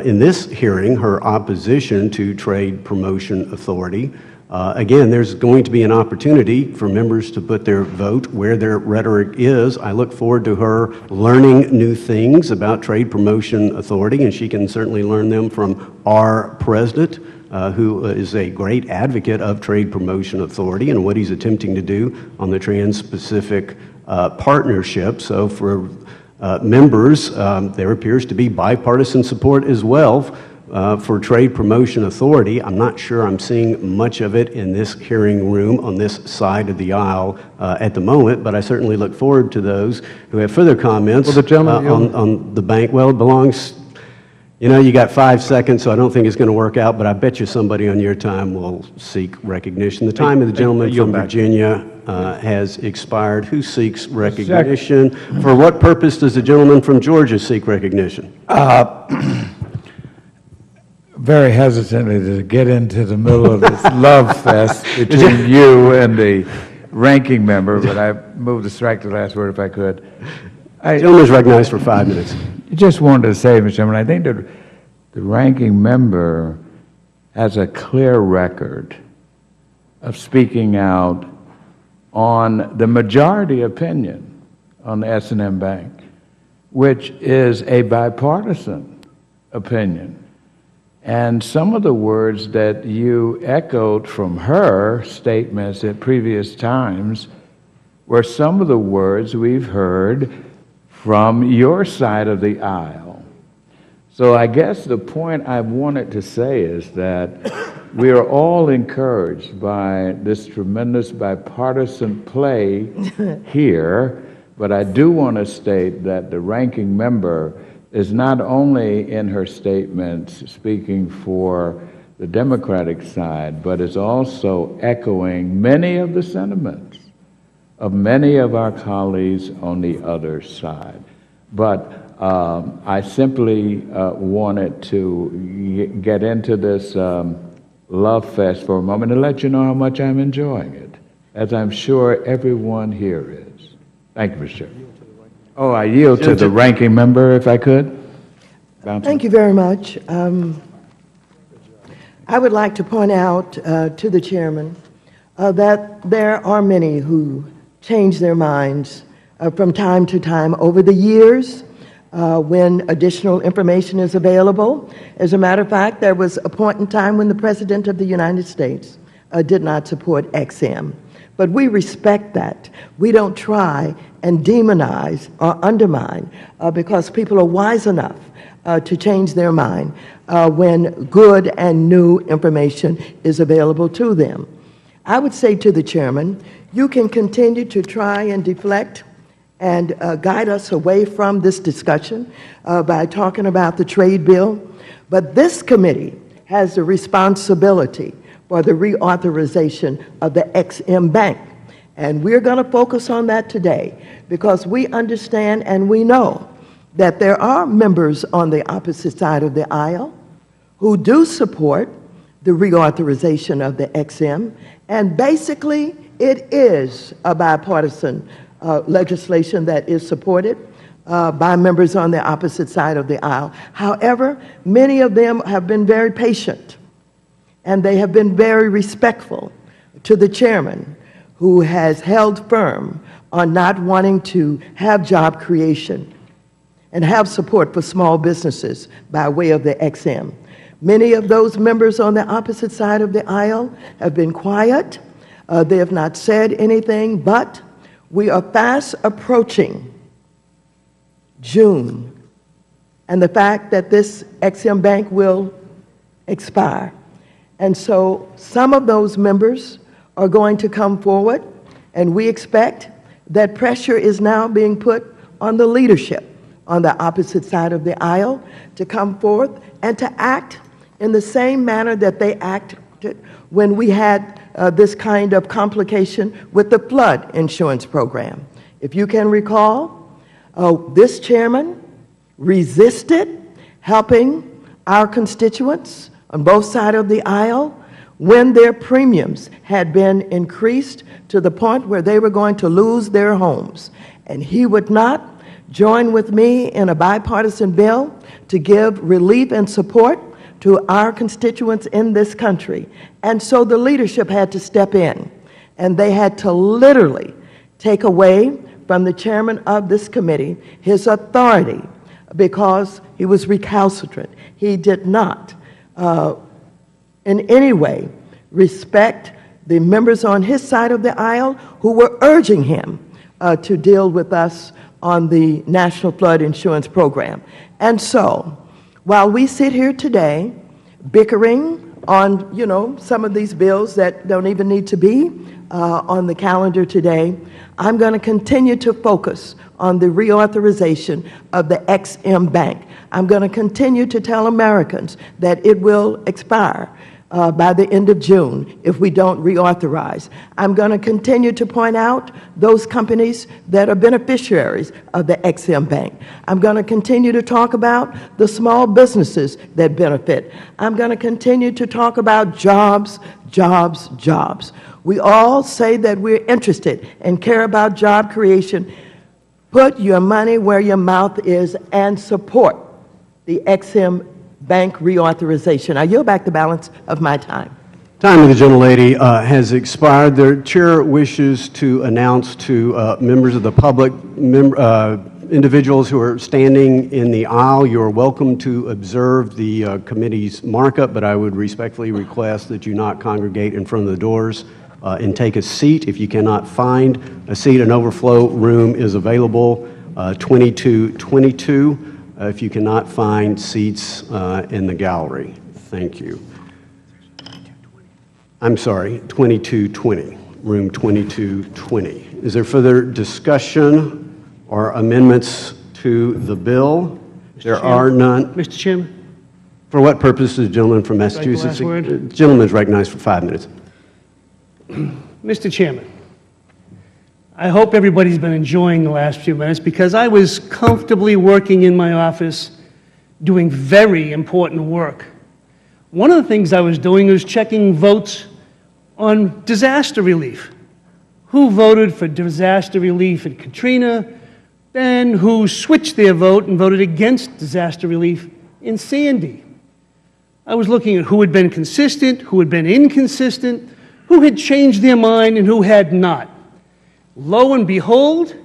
Speaker 1: in this hearing her opposition to Trade Promotion Authority. Again, there's going to be an opportunity for members to put their vote where their rhetoric is. I look forward to her learning new things about Trade Promotion Authority, and she can certainly learn them from our president, who is a great advocate of Trade Promotion Authority and what he's attempting to do on the Trans-Pacific Partnership. So for members, there appears to be bipartisan support as well for Trade Promotion Authority. I'm not sure I'm seeing much of it in this hearing room on this side of the aisle at the moment, but I certainly look forward to those who have further comments on the bank. Well, it belongs, you know, you got 5 seconds, so I don't think it's going to work out, but I bet you somebody on your time will seek recognition. The time of the gentleman from Virginia has expired. Who seeks recognition? For what purpose does the gentleman from Georgia seek recognition?
Speaker 17: Very hesitantly to get into the middle of this love fest between you and the ranking member, but I moved to strike the last word if I could.
Speaker 1: The gentleman is recognized for 5 minutes.
Speaker 17: Just wanted to say, Mr. Chairman, I think that the ranking member has a clear record of speaking out on the majority opinion on the S&M Bank, which is a bipartisan opinion. And some of the words that you echoed from her statements at previous times were some of the words we've heard from your side of the aisle. So I guess the point I wanted to say is that we are all encouraged by this tremendous bipartisan play here, but I do want to state that the ranking member is not only in her statements speaking for the Democratic side, but is also echoing many of the sentiments of many of our colleagues on the other side. But I simply wanted to get into this love fest for a moment and let you know how much I'm enjoying it. as I'm sure everyone here is. Thank you, Mr. Chairman. Oh, I yield to the ranking member, if I could.
Speaker 2: Thank you very much. I would like to point out to the chairman that there are many who change their minds from time to time over the years when additional information is available. As a matter of fact, there was a point in time when the President of the United States did not support XM. But we respect that. We don't try and demonize or undermine because people are wise enough to change their mind when good and new information is available to them. I would say to the chairman, you can continue to try and deflect and guide us away from this discussion by talking about the trade bill, but this committee has the responsibility for the reauthorization of the XM Bank. And we're going to focus on that today because we understand and we know that there are members on the opposite side of the aisle who do support the reauthorization of the XM. And basically, it is a bipartisan legislation that is supported by members on the opposite side of the aisle. However, many of them have been very patient, and they have been very respectful to the chairman, who has held firm on not wanting to have job creation and have support for small businesses by way of the XM. Many of those members on the opposite side of the aisle have been quiet. They have not said anything, but we are fast approaching June and the fact that this XM Bank will expire. And so some of those members are going to come forward, and we expect that pressure is now being put on the leadership on the opposite side of the aisle to come forth and to act in the same manner that they acted when we had this kind of complication with the flood insurance program. If you can recall, this chairman resisted helping our constituents on both sides of the aisle when their premiums had been increased to the point where they were going to lose their homes. And he would not join with me in a bipartisan bill to give relief and support to our constituents in this country. And so the leadership had to step in, and they had to literally take away from the chairman of this committee his authority because he was recalcitrant. He did not in any way respect the members on his side of the aisle who were urging him to deal with us on the National Flood Insurance Program. And so, while we sit here today bickering on, some of these bills that don't even need to be on the calendar today, I'm going to continue to focus on the reauthorization of the XM Bank. I'm going to continue to tell Americans that it will expire by the end of June if we don't reauthorize. I'm going to continue to point out those companies that are beneficiaries of the XM Bank. I'm going to continue to talk about the small businesses that benefit. I'm going to continue to talk about jobs, jobs, jobs. We all say that we're interested and care about job creation. Put your money where your mouth is and support the XM Bank reauthorization. I yield back the balance of my time.
Speaker 1: Time of the gentlelady has expired. The chair wishes to announce to members of the public, individuals who are standing in the aisle, you are welcome to observe the committee's markup, but I would respectfully request that you not congregate in front of the doors and take a seat. If you cannot find a seat, an overflow room is available, 2222. If you cannot find seats in the gallery. Thank you. I'm sorry, 2220, room 2220. Is there further discussion or amendments to the bill? There are none.
Speaker 18: Mr. Chairman?
Speaker 1: For what purpose is the gentleman from Massachusetts?
Speaker 18: Last word?
Speaker 1: The gentleman is recognized for 5 minutes.
Speaker 18: Mr. Chairman, I hope everybody's been enjoying the last few minutes because I was comfortably working in my office doing very important work. One of the things I was doing was checking votes on disaster relief. who voted for disaster relief in Katrina, then who switched their vote and voted against disaster relief in Sandy. I was looking at who had been consistent, who had been inconsistent, who had changed their mind, and who had not. Lo and behold,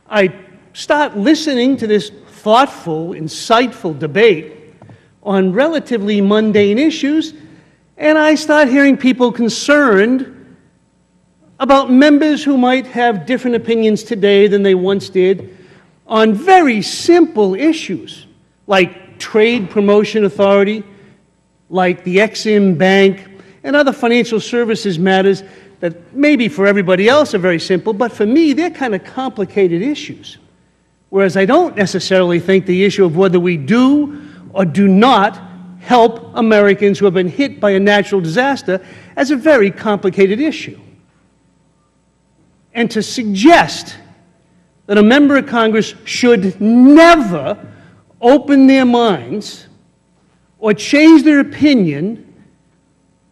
Speaker 18: I start listening to this thoughtful, insightful debate on relatively mundane issues, and I start hearing people concerned about members who might have different opinions today than they once did on very simple issues like trade promotion authority, like the Ex-Im Bank, and other financial services matters that maybe for everybody else are very simple, but for me, they're kind of complicated issues. Whereas I don't necessarily think the issue of whether we do or do not help Americans who have been hit by a natural disaster as a very complicated issue. And to suggest that a member of Congress should never open their minds or change their opinion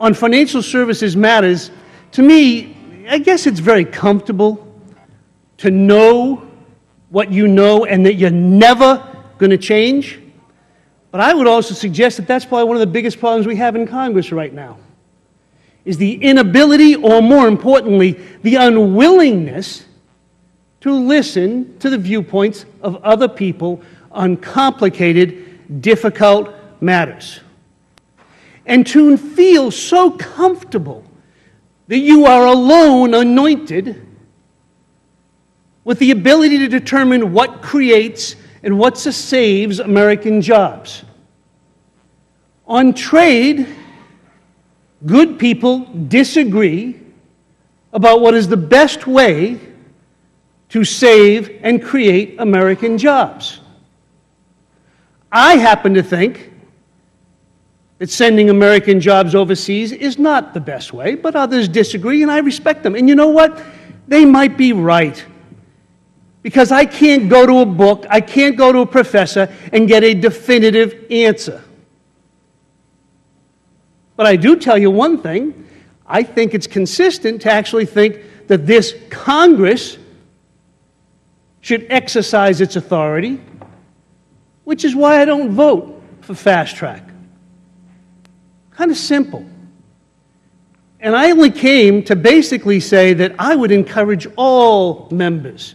Speaker 18: on financial services matters, to me, I guess it's very comfortable to know what you know and that you're never going to change. But I would also suggest that that's probably one of the biggest problems we have in Congress right now, is the inability, or more importantly, the unwillingness to listen to the viewpoints of other people on complicated, difficult matters. And to feel so comfortable that you are alone anointed with the ability to determine what creates and what saves American jobs. On trade, good people disagree about what is the best way to save and create American jobs. I happen to think that sending American jobs overseas is not the best way, but others disagree, and I respect them. And you know what? They might be right. Because I can't go to a book, I can't go to a professor and get a definitive answer. But I do tell you one thing, I think it's consistent to actually think that this Congress should exercise its authority, which is why I don't vote for fast track. Kind of simple. And I only came to basically say that I would encourage all members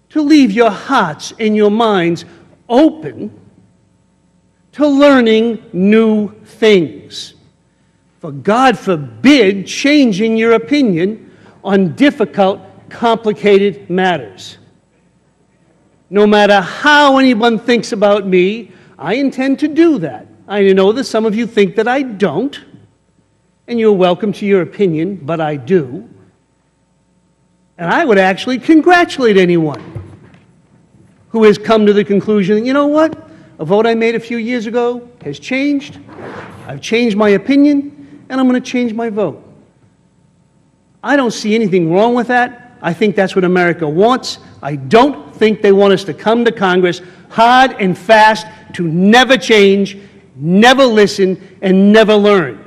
Speaker 18: to leave your hearts and your minds open to learning new things. For God forbid changing your opinion on difficult, complicated matters. No matter how anyone thinks about me, I intend to do that. I know that some of you think that I don't, and you're welcome to your opinion, but I do. And I would actually congratulate anyone who has come to the conclusion that, you know what, a vote I made a few years ago has changed, I've changed my opinion, and I'm going to change my vote. I don't see anything wrong with that. I think that's what America wants. I don't think they want us to come to Congress hard and fast to never change, never listen, and never learn.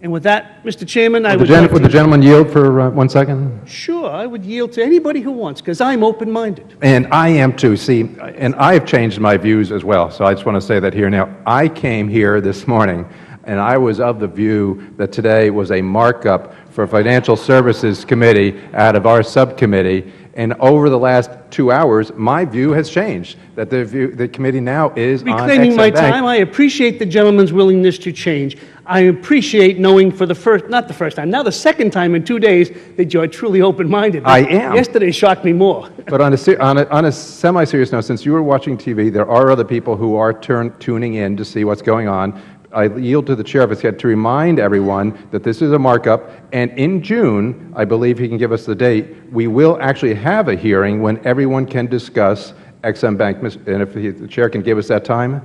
Speaker 18: And with that, Mr. Chairman, I would like
Speaker 13: Would the gentleman yield for 1 second?
Speaker 18: Sure, I would yield to anybody who wants, because I'm open-minded.
Speaker 13: And I am too. See, and I've changed my views as well, so I just want to say that here now. I came here this morning, and I was of the view that today was a markup for Financial Services Committee out of our subcommittee, and over the last 2 hours, my view has changed, that the committee now is on
Speaker 18: Reclaiming my
Speaker 13: Ex-Im Bank.
Speaker 18: time, I appreciate the gentleman's willingness to change. I appreciate knowing for the first, not the first time, now the second time in 2 days that you're truly open-minded.
Speaker 13: I am.
Speaker 18: Yesterday shocked me more.
Speaker 13: But on a semi-serious note, since you were watching TV, there are other people who are tuning in to see what's going on. I yield to the chair of his head to remind everyone that this is a markup, and in June, I believe he can give us the date, we will actually have a hearing when everyone can discuss Ex-Im Bank. And if the chair can give us that time?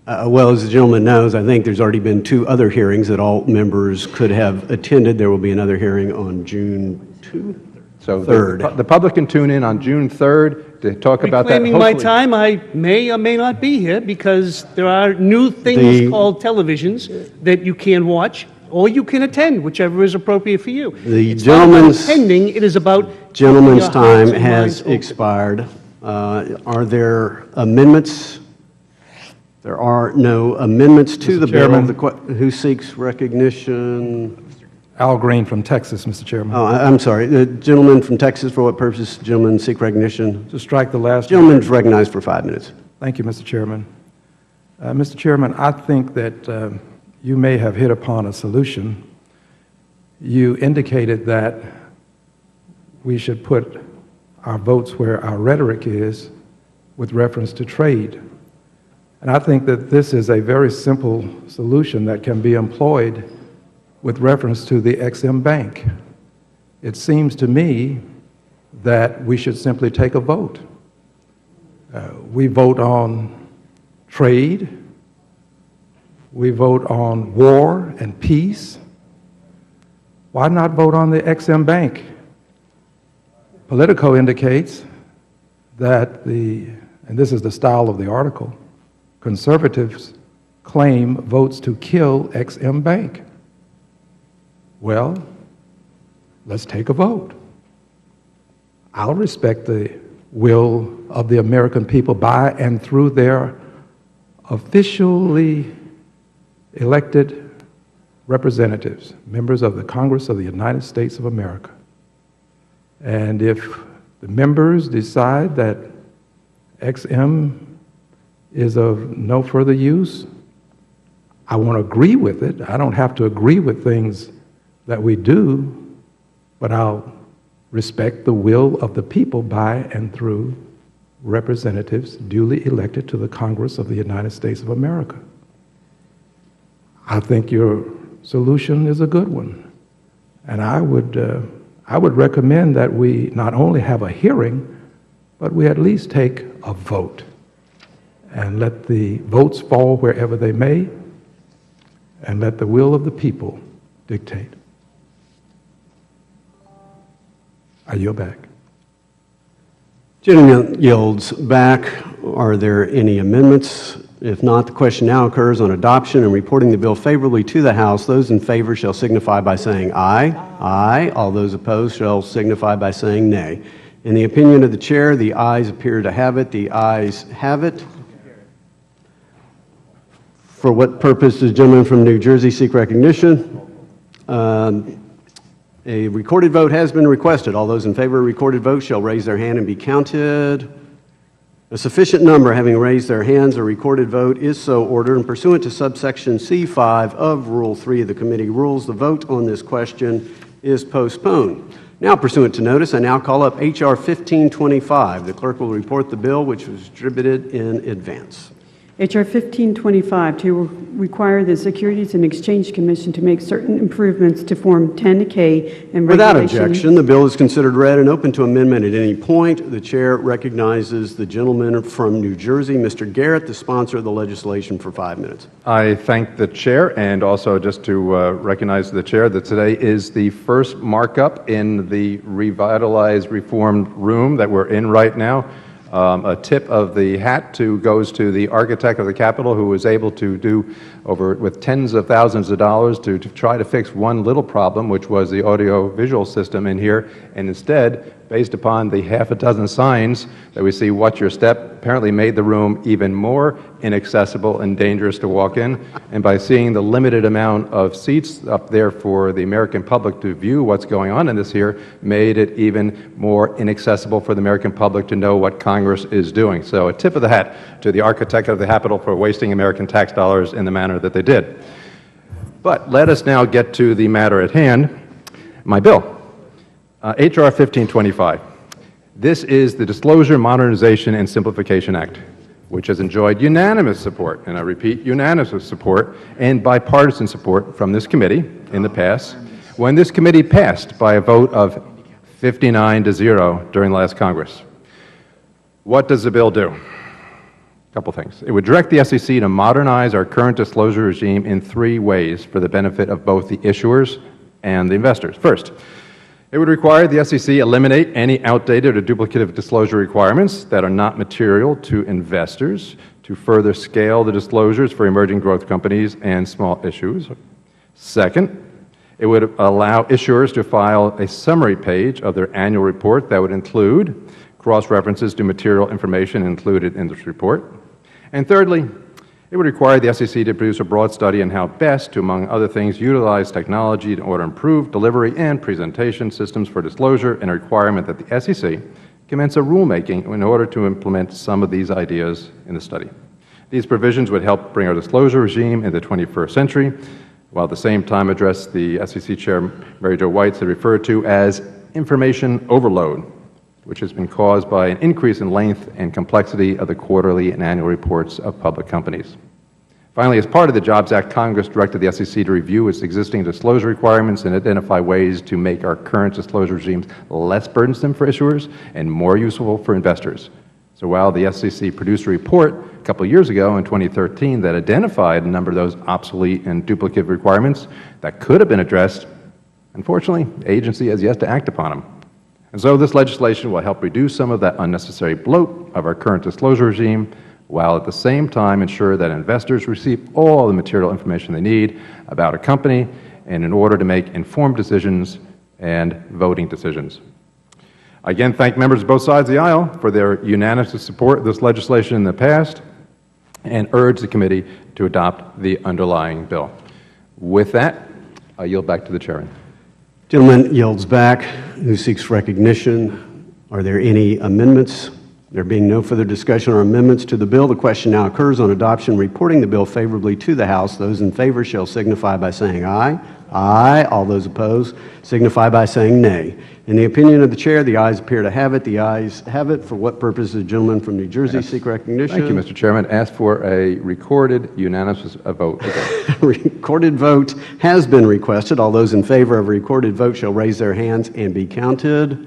Speaker 1: Well, as the gentleman knows, I think there's already been 2 other hearings that all members could have attended. There will be another hearing on June 3rd.
Speaker 13: The public can tune in on June 3rd to talk about that.
Speaker 18: Reclaiming my time, I may or may not be here because there are new things called televisions that you can watch. or you can attend, whichever is appropriate for you.
Speaker 1: The
Speaker 18: It's not about
Speaker 1: gentleman's-
Speaker 18: attending, it is about
Speaker 1: Gentleman's
Speaker 18: keeping your hearts
Speaker 1: time
Speaker 18: and
Speaker 1: has
Speaker 18: minds open.
Speaker 1: expired. Are there amendments? There are no amendments to
Speaker 19: Mr.
Speaker 1: the
Speaker 19: Chairman.
Speaker 1: bill. Who seeks recognition?
Speaker 19: Al Green from Texas, Mr. Chairman.
Speaker 1: Oh, I'm sorry. The gentleman from Texas, for what purpose? Gentleman seek recognition?
Speaker 19: To strike the last.
Speaker 1: Gentleman's recognized for 5 minutes.
Speaker 19: Thank you, Mr. Chairman. Mr. Chairman, I think that you may have hit upon a solution. You indicated that we should put our votes where our rhetoric is with reference to trade. And I think that this is a very simple solution that can be employed with reference to the Ex-Im Bank. It seems to me that we should simply take a vote. We vote on trade, we vote on war and peace. Why not vote on the Ex-Im Bank? Politico indicates that and this is the style of the article, conservatives claim votes to kill Ex-Im Bank. Well, let's take a vote. I'll respect the will of the American people by and through their officially elected representatives, members of the Congress of the United States of America. And if the members decide that Ex-Im is of no further use, I won't agree with it. I don't have to agree with things that we do, but I'll respect the will of the people by and through representatives duly elected to the Congress of the United States of America. I think your solution is a good one, and I would recommend that we not only have a hearing, but we at least take a vote and let the votes fall wherever they may, and let the will of the people dictate. I yield back.
Speaker 1: Gentleman yields back. Are there any amendments? If not, the question now occurs on adoption and reporting the bill favorably to the House. Those in favor shall signify by saying aye. Aye. All those opposed shall signify by saying nay. In the opinion of the chair, the ayes appear to have it. The ayes have it. For what purpose does the gentleman from New Jersey seek recognition? A recorded vote has been requested. All those in favor of a recorded vote shall raise their hand and be counted. A sufficient number having raised their hands, a recorded vote is so ordered, and pursuant to subsection C5 of Rule 3 of the committee rules, the vote on this question is postponed. Now, pursuant to notice, I now call up H.R. 1525. The clerk will report the bill, which was distributed in advance.
Speaker 3: H.R. 1525, to require the Securities and Exchange Commission to make certain improvements to Form 10K and
Speaker 1: Without
Speaker 3: regulation.
Speaker 1: objection, the bill is considered read and open to amendment at any point. The chair recognizes the gentleman from New Jersey, Mr. Garrett, the sponsor of the legislation, for 5 minutes.
Speaker 13: I thank the chair, and also just to recognize the chair that today is the first markup in the revitalized, reformed room that we're in right now. A tip of the hat goes to the architect of the Capitol, who was able to do with tens of thousands of dollars to try to fix one little problem, which was the audio-visual system in here, and instead, based upon the half a dozen signs that we see, watch your step, apparently made the room even more inaccessible and dangerous to walk in. And by seeing the limited amount of seats up there for the American public to view what's going on in this here, made it even more inaccessible for the American public to know what Congress is doing. So a tip of the hat to the architect of the Capitol for wasting American tax dollars in the manner that they did. But let us now get to the matter at hand, my bill. H.R. 1525. This is the Disclosure, Modernization, and Simplification Act, which has enjoyed unanimous support, and I repeat, unanimous support and bipartisan support from this committee in the past, when this committee passed by a vote of 59-0 during the last Congress. What does the bill do? A couple things. It would direct the SEC to modernize our current disclosure regime in 3 ways for the benefit of both the issuers and the investors. First, it would require the SEC eliminate any outdated or duplicative disclosure requirements that are not material to investors, to further scale the disclosures for emerging growth companies and small issuers. Second, it would allow issuers to file a summary page of their annual report that would include cross-references to material information included in this report. And thirdly, it would require the SEC to produce a broad study on how best to, among other things, utilize technology in order to improve delivery and presentation systems for disclosure, and a requirement that the SEC commence a rulemaking in order to implement some of these ideas in the study. These provisions would help bring our disclosure regime into the 21st century, while at the same time address the SEC Chair Mary Jo White's referred to as information overload, which has been caused by an increase in length and complexity of the quarterly and annual reports of public companies. Finally, as part of the Jobs Act, Congress directed the SEC to review its existing disclosure requirements and identify ways to make our current disclosure regimes less burdensome for issuers and more useful for investors. So while the SEC produced a report a couple of years ago in 2013 that identified a number of those obsolete and duplicative requirements that could have been addressed, unfortunately, the agency has yet to act upon them. And so this legislation will help reduce some of that unnecessary bloat of our current disclosure regime, while at the same time ensure that investors receive all the material information they need about a company and in order to make informed decisions and voting decisions. I again thank members of both sides of the aisle for their unanimous support of this legislation in the past and urge the committee to adopt the underlying bill. With that, I yield back to the chairman.
Speaker 1: Gentleman yields back. Who seeks recognition? Are there any amendments? There being no further discussion or amendments to the bill, the question now occurs on adoption reporting the bill favorably to the House. Those in favor shall signify by saying aye. Aye. All those opposed signify by saying nay. In the opinion of the Chair, the ayes appear to have it. The ayes have it. For what purpose does the gentleman from New Jersey seek recognition?
Speaker 13: Thank you, Mr. Chairman. Ask for a recorded unanimous vote.
Speaker 1: Recorded vote has been requested. All those in favor of a recorded vote shall raise their hands and be counted.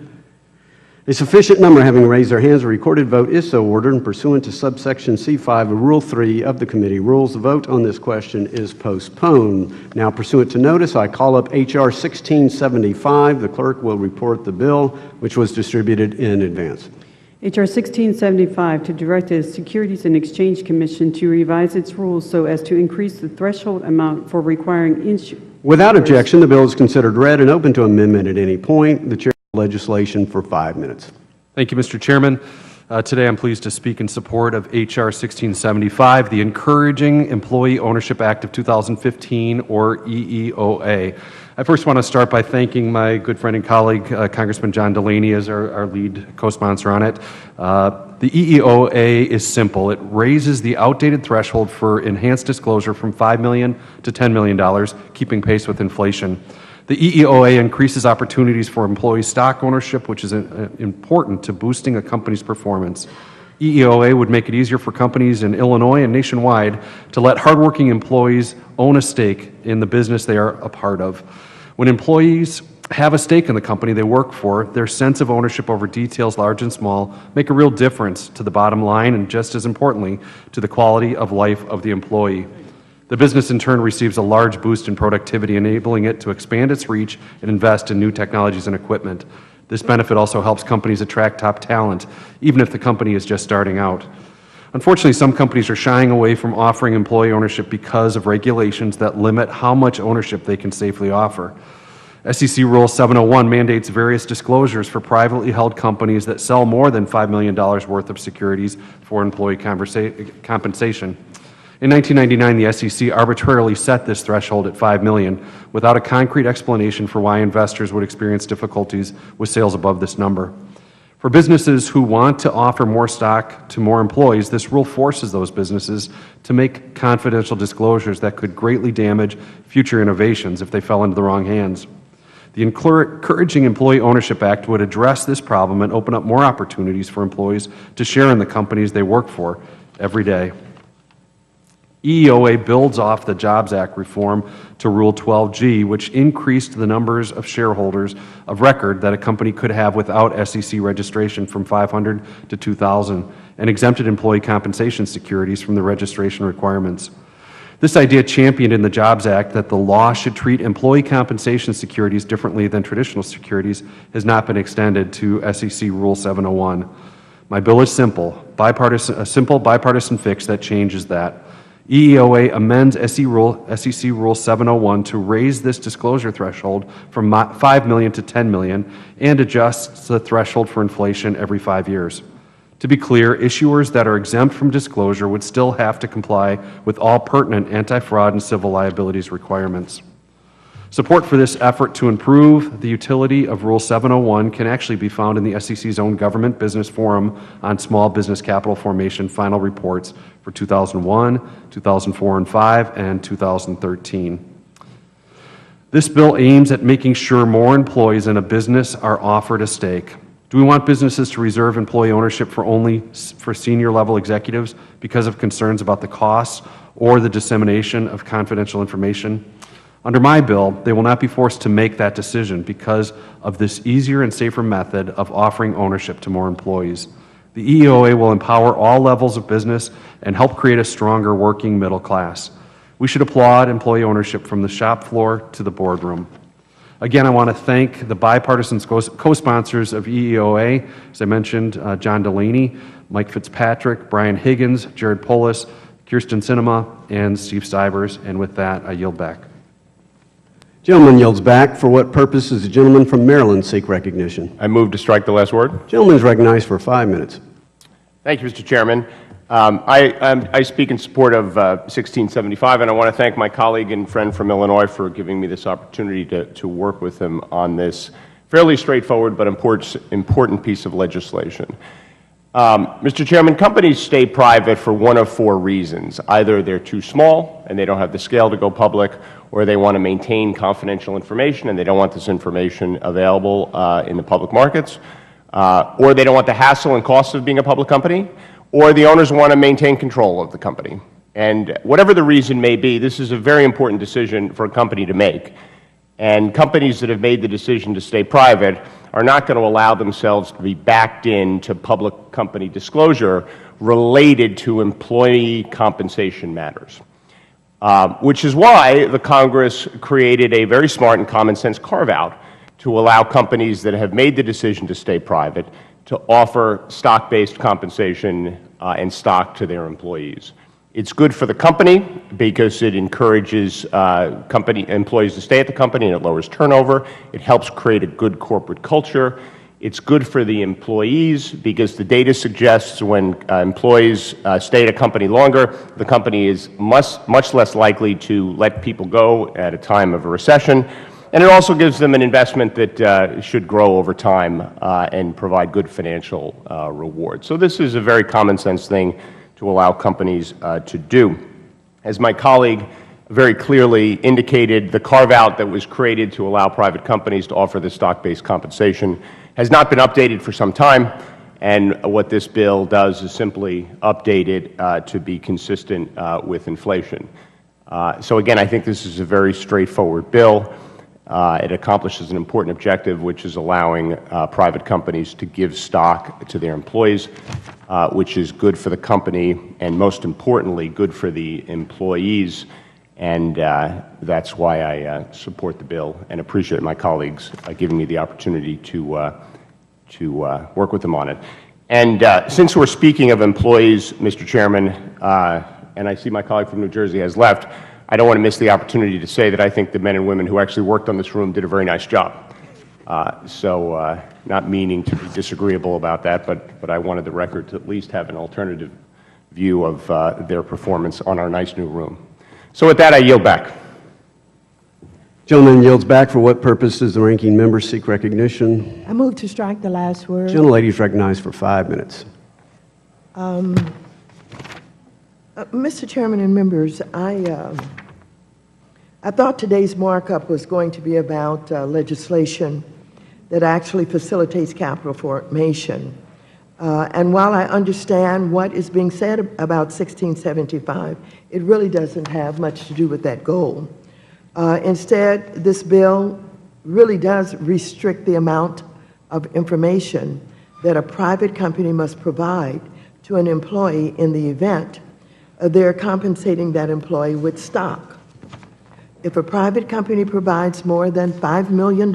Speaker 1: A sufficient number having raised their hands, a recorded vote is so ordered, and pursuant to subsection C5 of Rule 3 of the committee rules, the vote on this question is postponed. Now, pursuant to notice, I call up H.R. 1675. The clerk will report the bill, which was distributed in advance.
Speaker 3: H.R. 1675, to direct the Securities and Exchange Commission to revise its rules so as to increase the threshold amount for requiring insurance.
Speaker 1: Without objection, the bill is considered read and open to amendment at any point. The Chair will legislation for 5 minutes.
Speaker 20: Thank you, Mr. Chairman. Today I'm pleased to speak in support of H.R. 1675, the Encouraging Employee Ownership Act of 2015, or EEOA. I first want to start by thanking my good friend and colleague, Congressman John Delaney, as our lead co-sponsor on it. The EEOA is simple. It raises the outdated threshold for enhanced disclosure from $5 million to $10 million, keeping pace with inflation. The EEOA increases opportunities for employee stock ownership, which is important to boosting a company's performance. EEOA would make it easier for companies in Illinois and nationwide to let hardworking employees own a stake in the business they are a part of. When employees have a stake in the company they work for, their sense of ownership over details large and small make a real difference to the bottom line and, just as importantly, to the quality of life of the employee. The business, in turn, receives a large boost in productivity, enabling it to expand its reach and invest in new technologies and equipment. This benefit also helps companies attract top talent, even if the company is just starting out. Unfortunately, some companies are shying away from offering employee ownership because of regulations that limit how much ownership they can safely offer. SEC Rule 701 mandates various disclosures for privately held companies that sell more than $5 million worth of securities for employee compensation. In 1999, the SEC arbitrarily set this threshold at $5 million without a concrete explanation for why investors would experience difficulties with sales above this number. For businesses who want to offer more stock to more employees, this rule forces those businesses to make confidential disclosures that could greatly damage future innovations if they fell into the wrong hands. The Encouraging Employee Ownership Act would address this problem and open up more opportunities for employees to share in the companies they work for every day. EEOA builds off the Jobs Act reform to Rule 12G, which increased the numbers of shareholders of record that a company could have without SEC registration from 500 to 2,000, and exempted employee compensation securities from the registration requirements. This idea, championed in the Jobs Act that the law should treat employee compensation securities differently than traditional securities, has not been extended to SEC Rule 701. My bill is simple, a simple bipartisan fix that changes that. EEOA amends SEC Rule 701 to raise this disclosure threshold from $5 million to $10 million and adjusts the threshold for inflation every 5 years. To be clear, issuers that are exempt from disclosure would still have to comply with all pertinent anti-fraud and civil liabilities requirements. Support for this effort to improve the utility of Rule 701 can actually be found in the SEC's own Government Business Forum on Small Business Capital Formation final reports for 2001, 2004 and 5, and 2013. This bill aims at making sure more employees in a business are offered a stake. Do we want businesses to reserve employee ownership for senior level executives because of concerns about the costs or the dissemination of confidential information? Under my bill, they will not be forced to make that decision because of this easier and safer method of offering ownership to more employees. The EEOA will empower all levels of business and help create a stronger working middle class. We should applaud employee ownership from the shop floor to the boardroom. Again, I want to thank the bipartisan co-sponsors of EEOA, as I mentioned, John Delaney, Mike Fitzpatrick, Brian Higgins, Jared Polis, Kirsten Sinema, and Steve Stivers. And with that, I yield back.
Speaker 1: Gentleman yields back. For what purpose does the gentleman from Maryland seek recognition?
Speaker 21: I move to strike the last word.
Speaker 1: Gentleman is recognized for 5 minutes.
Speaker 21: Thank you, Mr. Chairman. I speak in support of 1675, and I want to thank my colleague and friend from Illinois for giving me this opportunity to work with him on this fairly straightforward but important piece of legislation. Mr. Chairman, companies stay private for one of 4 reasons. Either they're too small and they don't have the scale to go public, or they want to maintain confidential information and they don't want this information available in the public markets, or they don't want the hassle and cost of being a public company, or the owners want to maintain control of the company. And whatever the reason may be, this is a very important decision for a company to make. And companies that have made the decision to stay private are not going to allow themselves to be backed into public company disclosure related to employee compensation matters. Which is why the Congress created a very smart and common sense carve-out to allow companies that have made the decision to stay private to offer stock-based compensation and stock to their employees. It's good for the company because it encourages company employees to stay at the company and it lowers turnover. It helps create a good corporate culture. It's good for the employees because the data suggests when employees stay at a company longer, the company is much less likely to let people go at a time of a recession. And it also gives them an investment that should grow over time and provide good financial reward. So this is a very common sense thing to allow companies to do. As my colleague very clearly indicated, the carve-out that was created to allow private companies to offer the stock-based compensation has not been updated for some time, and what this bill does is simply update it to be consistent with inflation. So again, I think this is a very straightforward bill. It accomplishes an important objective, which is allowing private companies to give stock to their employees, which is good for the company and, most importantly, good for the employees. And that's why I support the bill and appreciate my colleagues giving me the opportunity to work with them on it. And since we're speaking of employees, Mr. Chairman, and I see my colleague from New Jersey has left, I don't want to miss the opportunity to say that I think the men and women who actually worked on this room did a very nice job. Not meaning to be disagreeable about that, but I wanted the record to at least have an alternative view of their performance on our nice new room. So with that, I yield back.
Speaker 1: Gentleman yields back. For what purpose does the ranking member seek recognition?
Speaker 2: I move to strike the last word.
Speaker 1: Gentlelady is recognized for 5 minutes.
Speaker 2: Mr. Chairman and members, I thought today's markup was going to be about legislation that actually facilitates capital formation. And while I understand what is being said about 1675, it really doesn't have much to do with that goal. Instead, this bill really does restrict the amount of information that a private company must provide to an employee in the event they're compensating that employee with stock. If a private company provides more than $5 million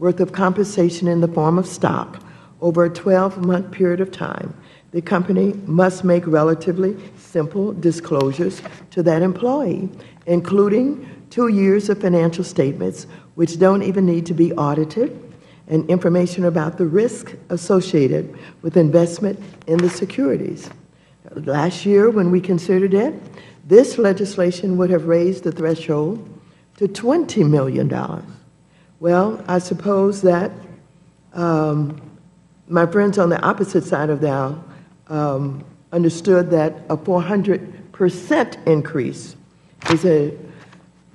Speaker 2: worth of compensation in the form of stock over a 12-month period of time, the company must make relatively simple disclosures to that employee, including 2 years of financial statements, which don't even need to be audited, and information about the risk associated with investment in the securities. Last year, when we considered it, this legislation would have raised the threshold to $20 million. Well, I suppose that my friends on the opposite side of the aisle understood that a 400% increase is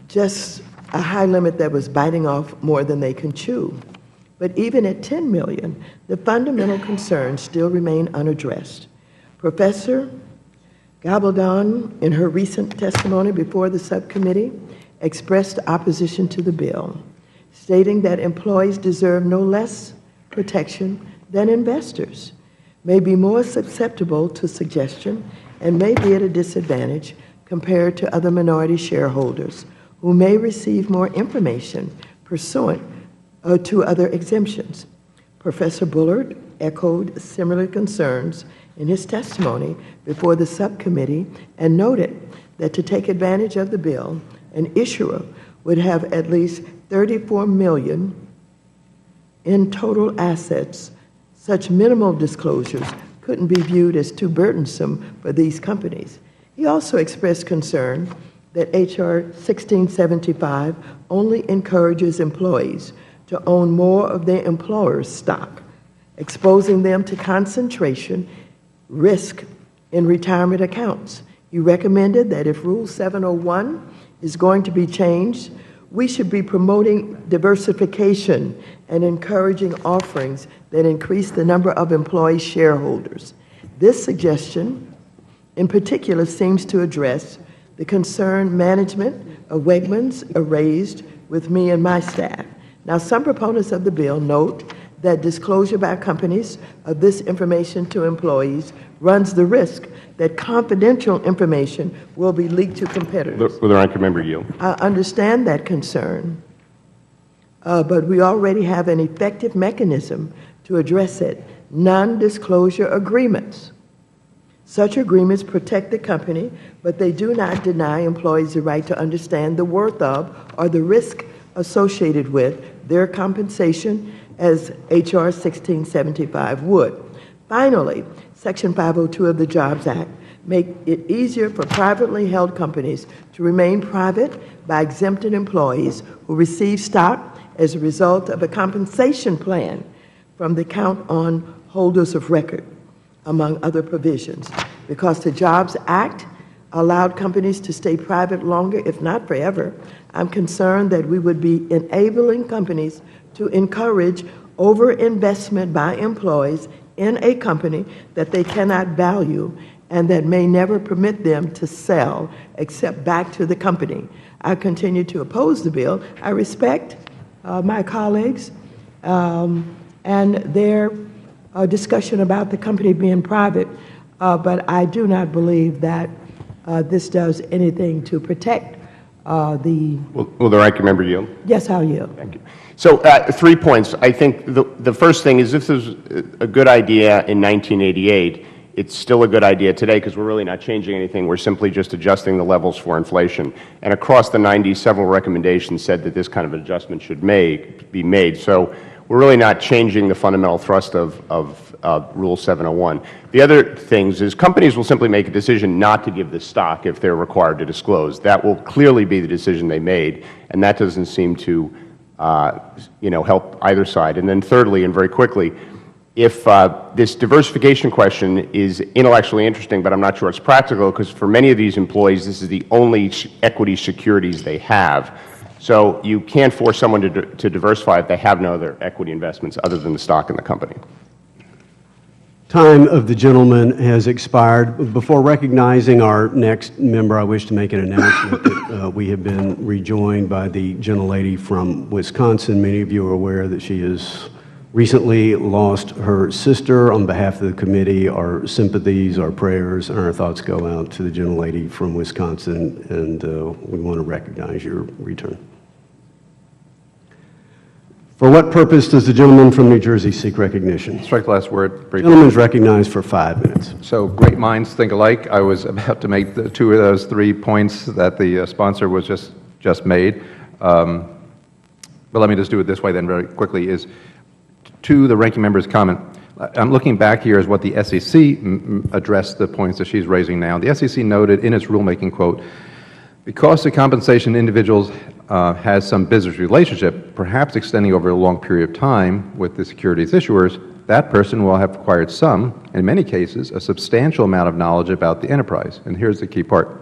Speaker 2: just a high limit that was biting off more than they can chew. But even at $10 million, the fundamental concerns still remain unaddressed. Professor Gabaldon, in her recent testimony before the subcommittee, expressed opposition to the bill, stating that employees deserve no less protection than investors, may be more susceptible to suggestion, and may be at a disadvantage compared to other minority shareholders who may receive more information pursuant to other exemptions. Professor Bullard echoed similar concerns in his testimony before the subcommittee and noted that to take advantage of the bill, an issuer would have at least $34 million in total assets. Such minimal disclosures couldn't be viewed as too burdensome for these companies. He also expressed concern that H.R. 1675 only encourages employees to own more of their employer's stock, exposing them to concentration risk in retirement accounts. He recommended that if Rule 701 is going to be changed, we should be promoting diversification and encouraging offerings that increase the number of employee shareholders. This suggestion, in particular, seems to address the concern management of Wegmans raised with me and my staff. Now, some proponents of the bill note that disclosure by companies of this information to employees runs the risk that confidential information will be leaked to competitors.
Speaker 21: Will the ranking member yield?
Speaker 2: I understand that concern, but we already have an effective mechanism to address it: non-disclosure agreements. Such agreements protect the company, but they do not deny employees the right to understand the worth of or the risk associated with their compensation, as H.R. 1675 would. Finally, Section 502 of the Jobs Act make it easier for privately held companies to remain private by exempting employees who receive stock as a result of a compensation plan from the count on holders of record, among other provisions. Because the Jobs Act allowed companies to stay private longer, if not forever, I'm concerned that we would be enabling companies to encourage overinvestment by employees in a company that they cannot value and that may never permit them to sell except back to the company. I continue to oppose the bill. I respect my colleagues and their discussion about the company being private, but I do not believe that this does anything to protect the...
Speaker 21: Will the ranking member yield?
Speaker 2: Yes, I'll yield.
Speaker 21: Thank you. So 3 points. I think the first thing is this is a good idea in 1988. It's still a good idea today because we're really not changing anything. We're simply just adjusting the levels for inflation. And across the 90s, several recommendations said that this kind of adjustment should be made. So we're really not changing the fundamental thrust of Rule 701. The other things is companies will simply make a decision not to give the stock if they're required to disclose. That will clearly be the decision they made, and that doesn't seem to help either side. And then thirdly, and very quickly, if this diversification question is intellectually interesting, but I'm not sure it's practical, because for many of these employees, this is the only equity securities they have. So you can't force someone to diversify if they have no other equity investments other than the stock in the company.
Speaker 1: Time of the gentleman has expired. Before recognizing our next member, I wish to make an announcement that we have been rejoined by the gentlelady from Wisconsin. Many of you are aware that she has recently lost her sister. On behalf of the committee, our sympathies, our prayers, and our thoughts go out to the gentlelady from Wisconsin, and we want to recognize your return. For what purpose does the gentleman from New Jersey seek recognition?
Speaker 13: Strike the last word. Briefly.
Speaker 1: Gentleman is recognized for 5 minutes.
Speaker 13: So great minds think alike. I was about to make the 2 of those 3 points that the sponsor was just made. But let me just do it this way then very quickly, is to the ranking member's comment. I'm looking back here as what the SEC addressed the points that she's raising now. The SEC noted in its rulemaking, quote, because the compensation individuals has some business relationship, perhaps extending over a long period of time with the securities issuers, that person will have acquired some, in many cases, a substantial amount of knowledge about the enterprise. And here's the key part.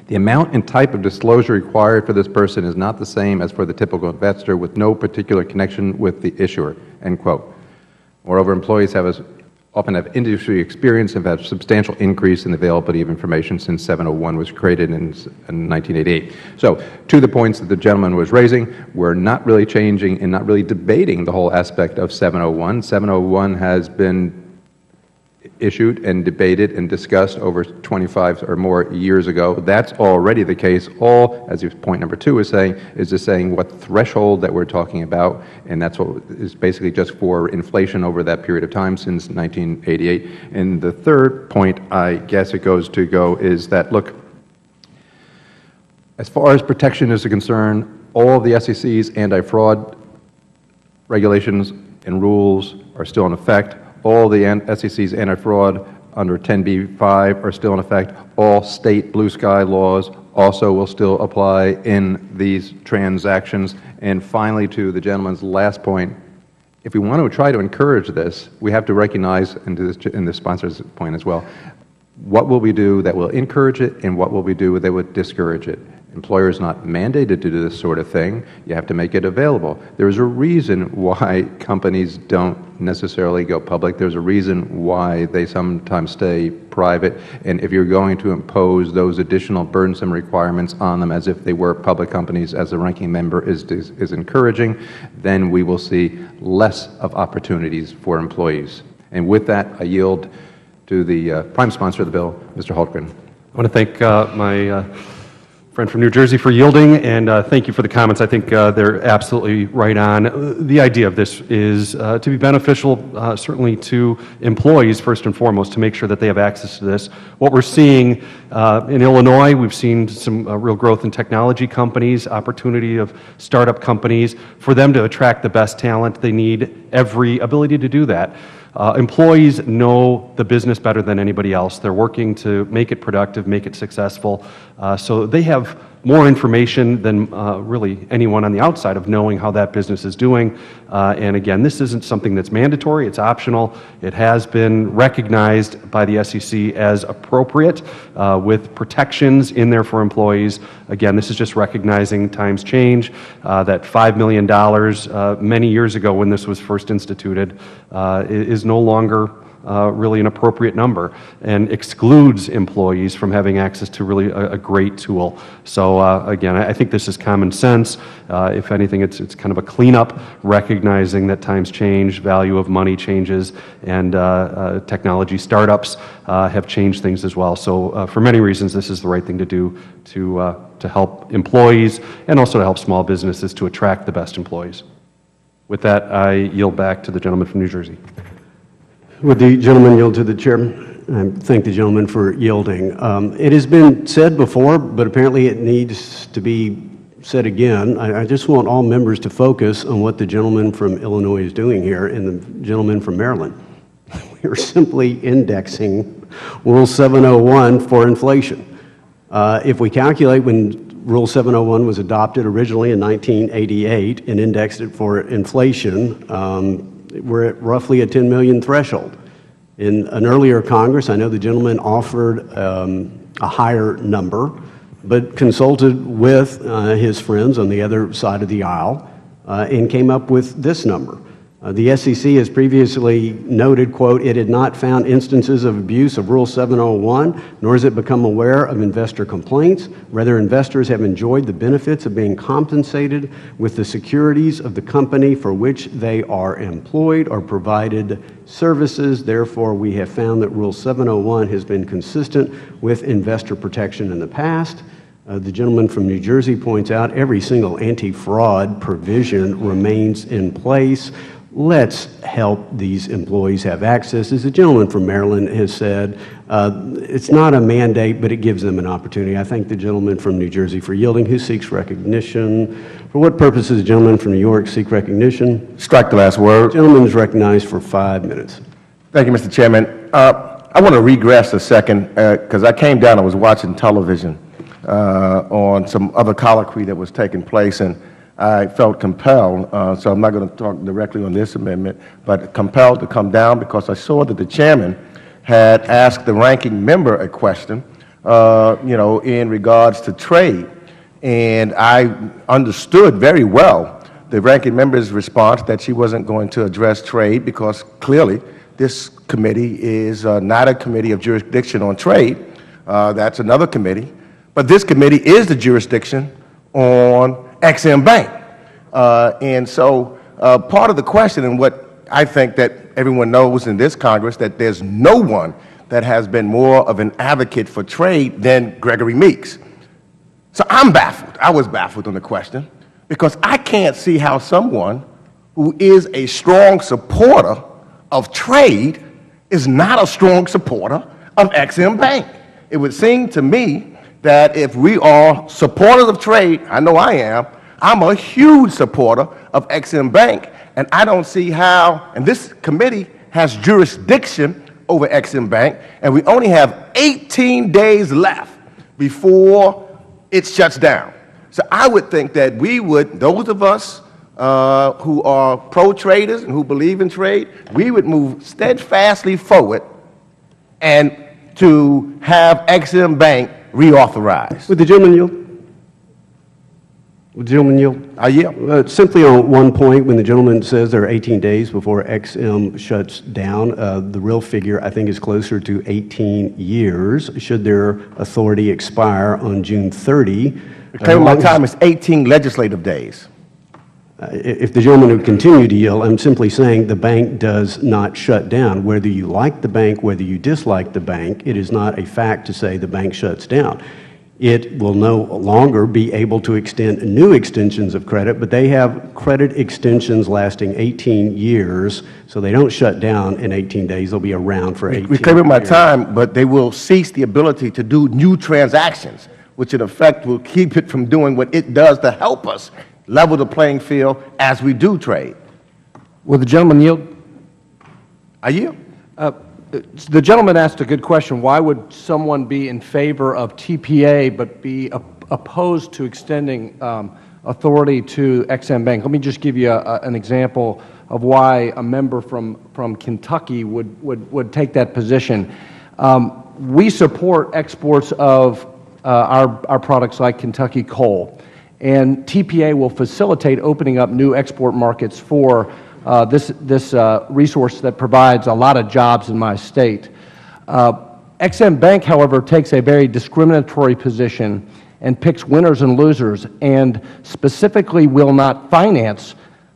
Speaker 13: The amount and type of disclosure required for this person is not the same as for the typical investor with no particular connection with the issuer, end quote. Moreover, employees often have industry experience and have had a substantial increase in the availability of information since 701 was created in 1988. So, to the points that the gentleman was raising, we're not really changing and not really debating the whole aspect of 701. 701 has been issued and debated and discussed over 25 or more years ago. That's already the case. All, as point number 2 is saying, is just saying what threshold that we're talking about, and that's what is basically just for inflation over that period of time since 1988. And the third point, I guess it goes is that, look, as far as protection is concerned, all of the SEC's anti-fraud regulations and rules are still in effect. All the SEC's anti-fraud under 10b-5 are still in effect. All state blue sky laws also will still apply in these transactions. And finally, to the gentleman's last point, if we want to try to encourage this, we have to recognize, and in the sponsor's point as well, what will we do that will encourage it and what will we do that would discourage it? Employers are not mandated to do this sort of thing. You have to make it available. There's a reason why companies don't necessarily go public. There's a reason why they sometimes stay private. And if you're going to impose those additional burdensome requirements on them as if they were public companies, as the ranking member is encouraging, then we will see less of opportunities for employees. And with that, I yield to the prime sponsor of the bill, Mr. Hultgren.
Speaker 20: I want to thank my friend from New Jersey for yielding, and thank you for the comments. I think they're absolutely right on. The idea of this is to be beneficial, certainly to employees first and foremost, to make sure that they have access to this. What we're seeing in Illinois, we've seen some real growth in technology companies, opportunity of startup companies, for them to attract the best talent. They need every ability to do that. Employees know the business better than anybody else. They're working to make it productive, make it successful. So they have more information than really anyone on the outside of knowing how that business is doing. And again, this isn't something that's mandatory. It's optional. It has been recognized by the SEC as appropriate with protections in there for employees. Again, this is just recognizing times change, that $5 million many years ago when this was first instituted is no longer really an appropriate number and excludes employees from having access to really a great tool. So again, I think this is common sense. If anything, it's kind of a cleanup, recognizing that times change, value of money changes, and technology startups have changed things as well. So for many reasons, this is the right thing to do to help employees and also to help small businesses to attract the best employees. With that, I yield back to the gentleman from New Jersey.
Speaker 1: Would the gentleman yield to the chairman? I thank the gentleman for yielding. It has been said before, but apparently it needs to be said again. I just want all members to focus on what the gentleman from Illinois is doing here and the gentleman from Maryland. We are simply indexing Rule 701 for inflation. If we calculate when Rule 701 was adopted originally in 1988 and indexed it for inflation, we're at roughly a 10 million threshold. In an earlier Congress, I know the gentleman offered a higher number, but consulted with his friends on the other side of the aisle and came up with this number. The SEC has previously noted, quote, it had not found instances of abuse of Rule 701, nor has it become aware of investor complaints. Rather, investors have enjoyed the benefits of being compensated with the securities of the company for which they are employed or provided services. Therefore, we have found that Rule 701 has been consistent with investor protection in the past. The gentleman from New Jersey points out every single anti-fraud provision remains in place. Let's help these employees have access. As the gentleman from Maryland has said, it's not a mandate, but it gives them an opportunity. I thank the gentleman from New Jersey for yielding, who seeks recognition. For what purpose does the gentleman from New York seek recognition?
Speaker 6: Strike the last word.
Speaker 1: The gentleman is recognized for 5 minutes.
Speaker 6: Thank you, Mr. Chairman. I want to regress a second because I came down and was watching television on some other colloquy that was taking place, and I felt compelled, so I'm not going to talk directly on this amendment, but compelled to come down because I saw that the chairman had asked the ranking member a question, in regards to trade. And I understood very well the ranking member's response that she wasn't going to address trade because clearly this committee is not a committee of jurisdiction on trade. That's another committee. But this committee is the jurisdiction on XM Bank. And so part of the question, and what I think that everyone knows in this Congress, that there's no one that has been more of an advocate for trade than Gregory Meeks. So I'm baffled. I was baffled on the question because I can't see how someone who is a strong supporter of trade is not a strong supporter of XM Bank. It would seem to me that if we are supporters of trade, I know I am, I'm a huge supporter of XM Bank, and I don't see how, and this committee has jurisdiction over XM Bank, and we only have 18 days left before it shuts down. So I would think that we would, those of us who are pro-traders and who believe in trade, we would move steadfastly forward and to have XM Bank reauthorized.
Speaker 1: Would the gentleman yield? Would the gentleman yield?
Speaker 6: I yield.
Speaker 1: Simply on one point, when the gentleman says there are 18 days before XM shuts down, the real figure, I think, is closer to 18 years. Should their authority expire on June 30?
Speaker 6: My time is 18 legislative days.
Speaker 1: If the gentleman would continue to yield, I'm simply saying the bank does not shut down. Whether you like the bank, whether you dislike the bank, it is not a fact to say the bank shuts down. It will no longer be able to extend new extensions of credit, but they have credit extensions lasting 18 years, so they don't shut down in 18 days. They'll be around for 18 years.
Speaker 6: We claim my time, but they will cease the ability to do new transactions, which in effect will keep it from doing what it does to help us level the playing field as we do trade.
Speaker 22: Will the gentleman yield?
Speaker 6: I yield.
Speaker 22: The gentleman asked a good question. Why would someone be in favor of TPA but be opposed to extending authority to XM Bank? Let me just give you an example of why a member from Kentucky would take that position. We support exports of our products like Kentucky coal. And TPA will facilitate opening up new export markets for this resource that provides a lot of jobs in my state. XM Bank, however, takes a very discriminatory position and picks winners and losers, and specifically will not finance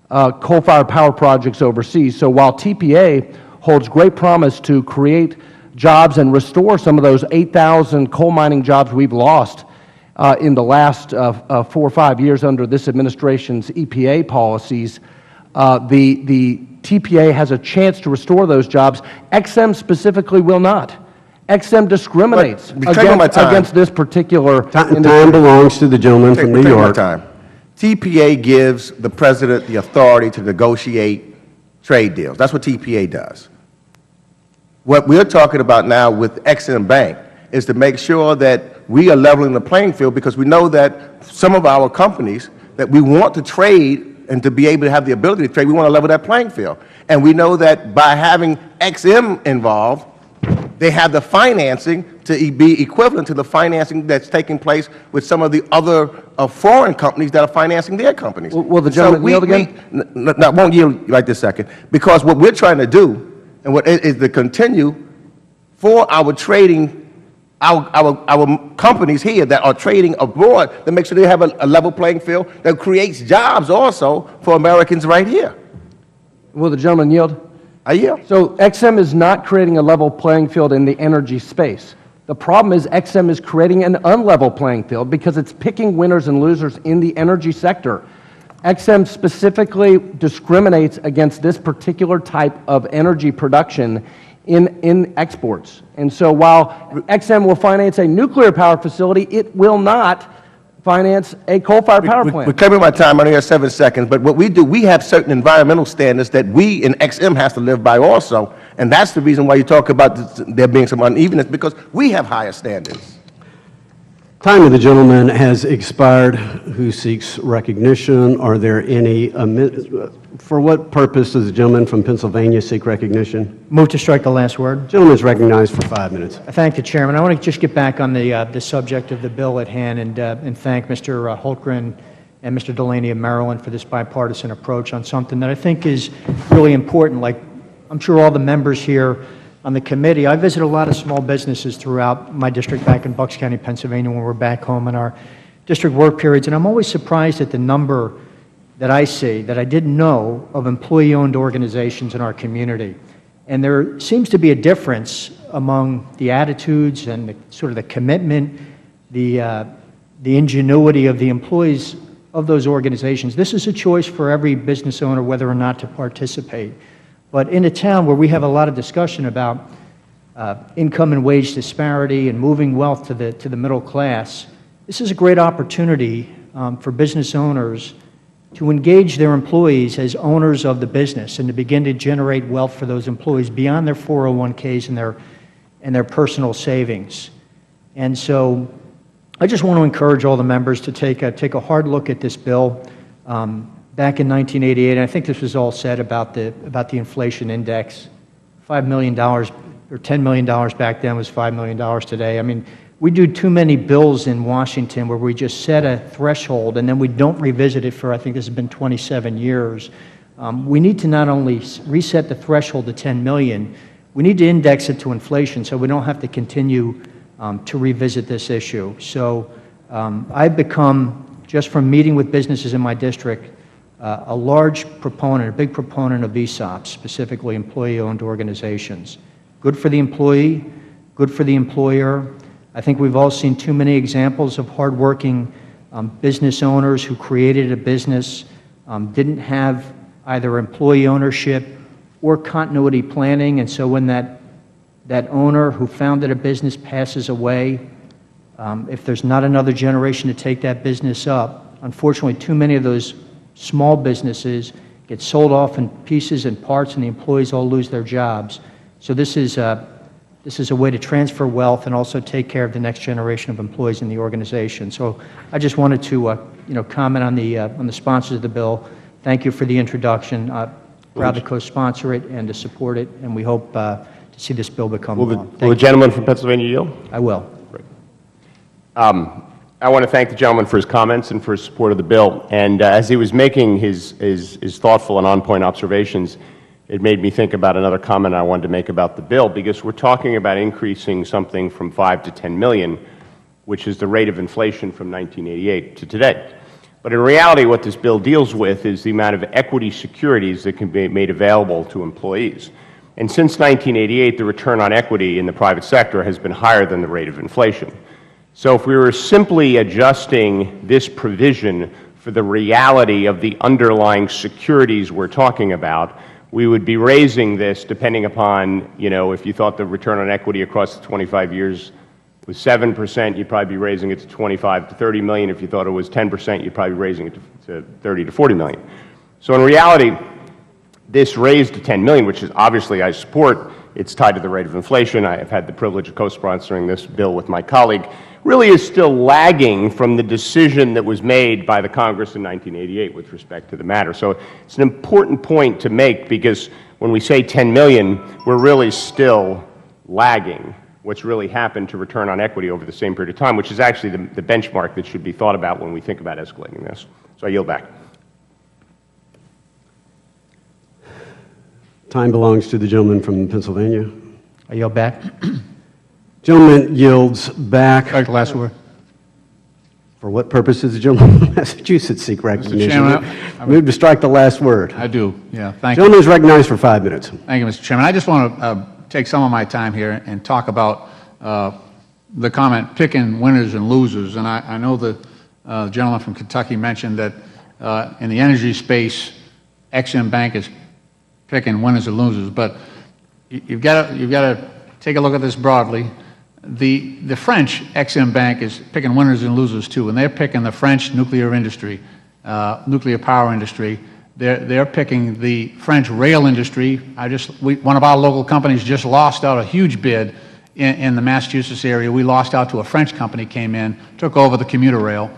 Speaker 22: coal-fired power projects overseas. So while TPA holds great promise to create jobs and restore some of those 8,000 coal mining jobs we've lost in the last 4 or 5 years under this administration's EPA policies, the TPA has a chance to restore those jobs. XM specifically will not. XM discriminates against this particular
Speaker 1: industry. Time belongs to the gentleman from New York.
Speaker 6: TPA gives the President the authority to negotiate trade deals. That's what TPA does. What we're talking about now with XM Bank is to make sure that we are leveling the playing field, because we know that some of our companies that we want to trade and to be able to have the ability to trade, we want to level that playing field. And we know that by having XM involved, they have the financing to be equivalent to the financing that's taking place with some of the other foreign companies that are financing their companies.
Speaker 22: Will the gentleman yield again?
Speaker 6: I won't yield right this second, because what we're trying to do, and what is to continue for our trading, our companies here that are trading abroad, to make sure they have a level playing field that creates jobs also for Americans right here.
Speaker 22: Will the gentleman yield?
Speaker 6: I yield.
Speaker 22: So XM is not creating a level playing field in the energy space. The problem is XM is creating an unlevel playing field because it's picking winners and losers in the energy sector. XM specifically discriminates against this particular type of energy production in exports. And so while XM will finance a nuclear power facility, it will not finance a coal-fired power plant.
Speaker 6: We're covering my time. I only have 7 seconds. But what we do, we have certain environmental standards that we in XM has to live by also. And that's the reason why you talk about there being some unevenness, because we have higher standards.
Speaker 1: Time of the gentleman has expired. Who seeks recognition? Are there any for what purpose does the gentleman from Pennsylvania seek recognition?
Speaker 7: Move to strike the last word.
Speaker 1: Gentleman is recognized for 5 minutes.
Speaker 7: I thank the Chairman. I want to just get back on the subject of the bill at hand and thank Mr. Holtgren and Mr. Delaney of Maryland for this bipartisan approach on something that I think is really important. Like I'm sure all the members here on the committee, I visit a lot of small businesses throughout my district back in Bucks County, Pennsylvania, when we're back home in our district work periods, and I'm always surprised at the number that I see, that I didn't know, of employee-owned organizations in our community. And there seems to be a difference among the attitudes and sort of the commitment, the ingenuity of the employees of those organizations. This is a choice for every business owner whether or not to participate. But in a town where we have a lot of discussion about income and wage disparity and moving wealth to the middle class, this is a great opportunity for business owners to engage their employees as owners of the business and to begin to generate wealth for those employees beyond their 401ks and their personal savings. And so I just want to encourage all the members to take a hard look at this bill. Back in 1988, and I think this was all said about the inflation index, $5 million or $10 million back then was $5 million today. I mean, we do too many bills in Washington where we just set a threshold and then we don't revisit it for, I think this has been 27 years. We need to not only reset the threshold to $10 million, we need to index it to inflation so we don't have to continue to revisit this issue. So I've become, just from meeting with businesses in my district, a large proponent, a big proponent of ESOPs, specifically employee-owned organizations. Good for the employee, good for the employer. I think we've all seen too many examples of hardworking business owners who created a business, didn't have either employee ownership or continuity planning, and so when that owner who founded a business passes away, if there's not another generation to take that business up, unfortunately too many of those small businesses get sold off in pieces and parts and the employees all lose their jobs. So this is a way to transfer wealth and also take care of the next generation of employees in the organization. So I just wanted to comment on the sponsors of the bill. Thank you for the introduction. Proud to co-sponsor it and to support it, and we hope to see this bill become law.
Speaker 21: Will the gentleman from Pennsylvania yield?
Speaker 7: I will.
Speaker 21: Great. I want to thank the gentleman for his comments and for his support of the bill. And as he was making his thoughtful and on-point observations, it made me think about another comment I wanted to make about the bill, because we're talking about increasing something from 5 to 10 million, which is the rate of inflation from 1988 to today. But in reality, what this bill deals with is the amount of equity securities that can be made available to employees. And since 1988, the return on equity in the private sector has been higher than the rate of inflation. So if we were simply adjusting this provision for the reality of the underlying securities we're talking about, we would be raising this depending upon, if you thought the return on equity across the 25 years was 7%, you'd probably be raising it to 25 to 30 million. If you thought it was 10%, you'd probably be raising it to 30 to 40 million. So in reality, this raised to 10 million, which is obviously I support. It's tied to the rate of inflation. I have had the privilege of co-sponsoring this bill with my colleague. Really is still lagging from the decision that was made by the Congress in 1988 with respect to the matter. So it's an important point to make, because when we say 10 million, we're really still lagging what's really happened to return on equity over the same period of time, which is actually the benchmark that should be thought about when we think about escalating this. So I yield back.
Speaker 1: Time belongs to the gentleman from Pennsylvania.
Speaker 7: I yield back.
Speaker 1: Gentleman yields back.
Speaker 7: Strike the last word.
Speaker 1: For what purpose does the gentleman from Massachusetts seek recognition?
Speaker 8: Chairman,
Speaker 1: Move to strike the last word.
Speaker 8: I do, yeah. Thank you.
Speaker 1: Gentleman is recognized for 5 minutes.
Speaker 8: Thank you, Mr. Chairman. I just want to take some of my time here and talk about
Speaker 4: the comment picking winners and losers, and I know the gentleman from Kentucky mentioned that in the energy space, Ex-Im Bank is picking winners and losers, but you've got to take a look at this broadly. The French Ex-Im Bank is picking winners and losers too, and they're picking the French nuclear industry, nuclear power industry. They're picking the French rail industry. One of our local companies just lost out a huge bid in the Massachusetts area. We lost out to a French company, came in, took over the commuter rail,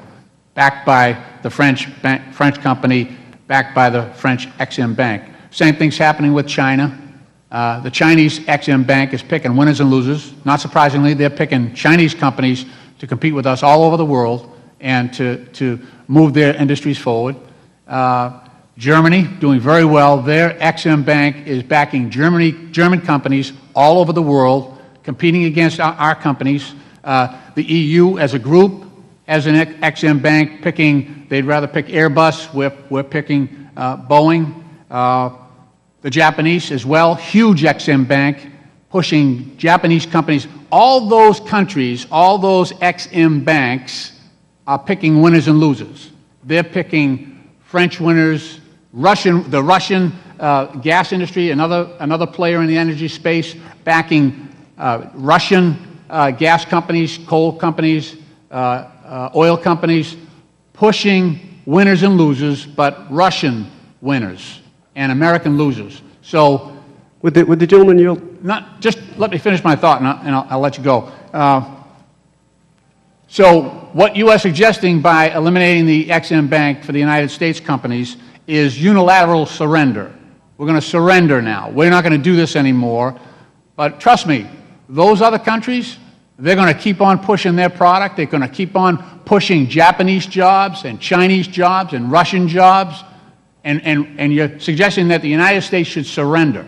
Speaker 4: backed by the French company, backed by the French Ex-Im Bank. Same thing's happening with China. The Chinese Ex-Im Bank is picking winners and losers. Not surprisingly, they're picking Chinese companies to compete with us all over the world and to move their industries forward. Germany, doing very well. Their Ex-Im Bank is backing German companies all over the world, competing against our companies. The EU as a group has an Ex-Im Bank picking, they'd rather pick Airbus. We're picking Boeing. The Japanese as well, huge Ex-Im Bank, pushing Japanese companies. All those countries, all those Ex-Im banks are picking winners and losers. They're picking French winners, the Russian gas industry, another player in the energy space, backing Russian gas companies, coal companies, oil companies, pushing winners and losers, but Russian winners and American losers. So,
Speaker 1: would the gentleman yield?
Speaker 4: Just let me finish my thought, and I'll let you go. So, what you are suggesting by eliminating the Ex-Im Bank for the United States companies is unilateral surrender. We're going to surrender now. We're not going to do this anymore. But trust me, those other countries, they're going to keep on pushing their product. They're going to keep on pushing Japanese jobs and Chinese jobs and Russian jobs. And you're suggesting that the United States should surrender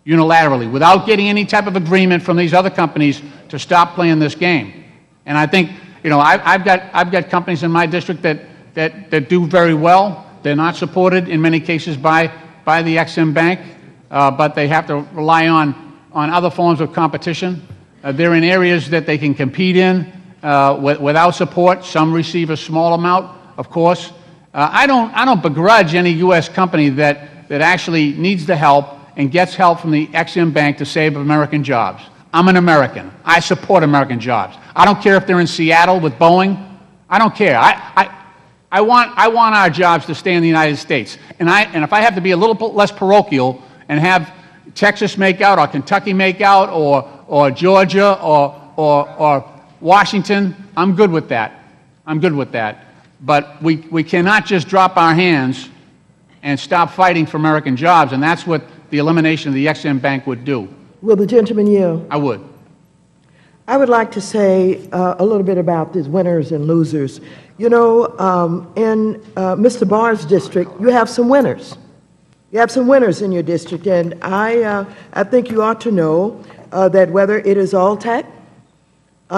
Speaker 4: unilaterally without getting any type of agreement from these other companies to stop playing this game. And I think, I've got companies in my district that do very well. They're not supported in many cases by the Ex-Im Bank, but they have to rely on other forms of competition. They're in areas that they can compete in without support. Some receive a small amount, of course. I don't begrudge any U.S. company that actually needs the help and gets help from the Ex-Im Bank to save American jobs. I'm an American. I support American jobs. I don't care if they're in Seattle with Boeing. I don't care. I want our jobs to stay in the United States. And if I have to be a little less parochial and have Texas make out or Kentucky make out or Georgia or Washington, I'm good with that. I'm good with that. But we cannot just drop our hands and stop fighting for American jobs, and that's what the elimination of the Ex-Im Bank would do.
Speaker 2: Will the gentleman yield?
Speaker 4: I would.
Speaker 2: I would like to say a little bit about these winners and losers. In Mr. Barr's district, you have some winners. You have some winners in your district, and I think you ought to know that whether it is Alltech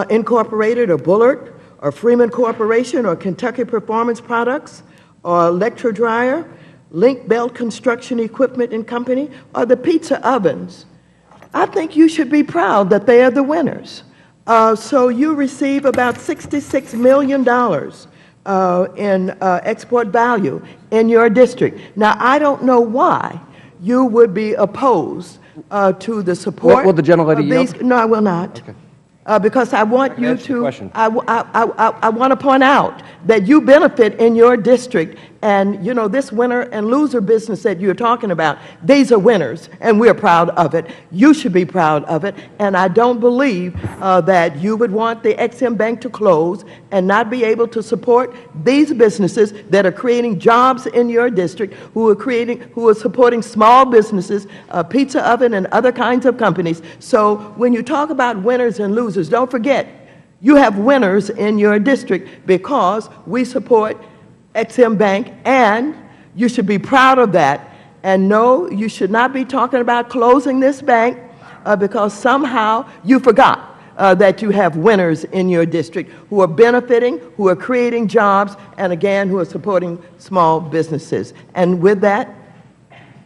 Speaker 2: Incorporated or Bullard or Freeman Corporation or Kentucky Performance Products or Electro Dryer, Link Belt Construction Equipment and Company, or the pizza ovens, I think you should be proud that they are the winners. So you receive about $66 million in export value in your district. Now, I don't know why you would be opposed to the support.
Speaker 22: Will the gentlelady yield?
Speaker 2: No, I will not. Okay. Because I want you to, I want to point out that you benefit in your district, and this winner and loser business that you're talking about, these are winners, and we're proud of it. You should be proud of it, and I don't believe that you would want the Ex-Im Bank to close and not be able to support these businesses that are creating jobs in your district, who are supporting small businesses, pizza oven and other kinds of companies. So when you talk about winners and losers, don't forget, you have winners in your district because we support Ex-Im Bank, and you should be proud of that. And no, you should not be talking about closing this bank because somehow you forgot that you have winners in your district who are benefiting, who are creating jobs, and again, who are supporting small businesses. And with that,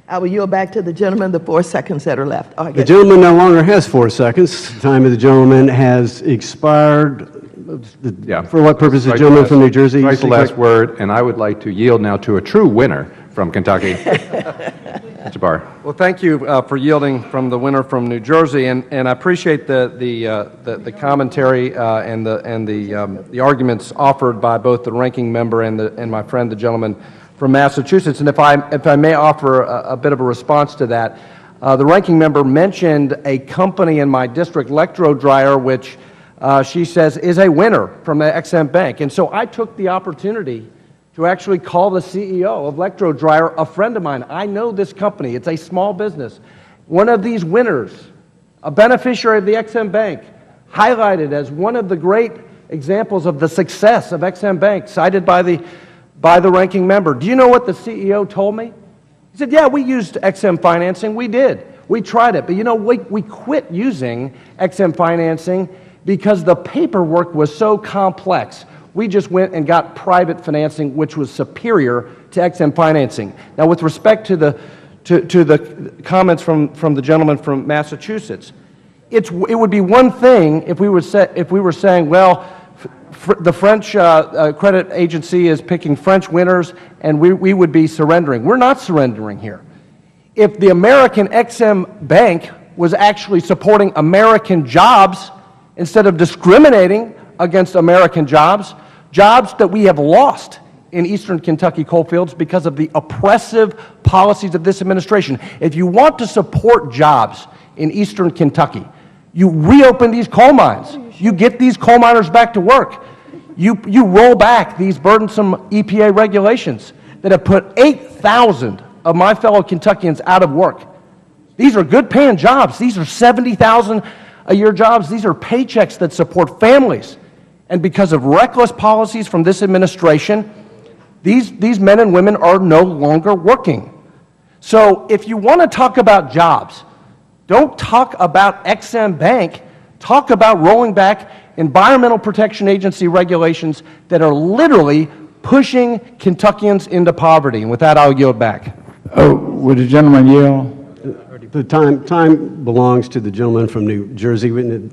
Speaker 2: I will yield back to the gentleman the 4 seconds that are left. Oh, I
Speaker 1: The
Speaker 2: guess-
Speaker 1: gentleman no longer has 4 seconds. The time of the gentleman has expired.
Speaker 13: Yeah.
Speaker 1: For what purpose, the
Speaker 13: Strike
Speaker 1: gentleman
Speaker 13: last-
Speaker 1: from New Jersey?
Speaker 13: Strike the last word, and I would like to yield now to a true winner from Kentucky. Mr. Barr.
Speaker 22: Well, thank you for yielding from the winner from New Jersey, and I appreciate the commentary and the arguments offered by both the ranking member and my friend, the gentleman from Massachusetts. And if I may offer a bit of a response to that, the ranking member mentioned a company in my district, Electro Dryer, which she says is a winner from the Ex-Im Bank. And so I took the opportunity to actually call the CEO of Electro Dryer a friend of mine. I know this company. It's a small business. One of these winners, a beneficiary of the Ex-Im Bank, highlighted as one of the great examples of the success of Ex-Im Bank, cited by the ranking member. Do you know what the CEO told me? He said, yeah, we used Ex-Im financing. We did. We tried it. But you know, we quit using Ex-Im financing because the paperwork was so complex. We just went and got private financing, which was superior to Ex-Im financing. Now, with respect to the comments from the gentleman from Massachusetts, it would be one thing if we were saying, well, the French credit agency is picking French winners, and we would be surrendering. We're not surrendering here. If the American Ex-Im Bank was actually supporting American jobs instead of discriminating against American jobs, jobs that we have lost in eastern Kentucky coalfields because of the oppressive policies of this administration. If you want to support jobs in eastern Kentucky, you reopen these coal mines. You get these coal miners back to work. You roll back these burdensome EPA regulations that have put 8,000 of my fellow Kentuckians out of work. These are good paying jobs. These are $70,000 a year jobs. These are paychecks that support families. And because of reckless policies from this administration, these men and women are no longer working. So if you want to talk about jobs, don't talk about Ex-Im Bank. Talk about rolling back Environmental Protection Agency regulations that are literally pushing Kentuckians into poverty. And with that, I'll yield back.
Speaker 17: Oh, would the gentleman yield?
Speaker 1: The time belongs to the gentleman from New Jersey. We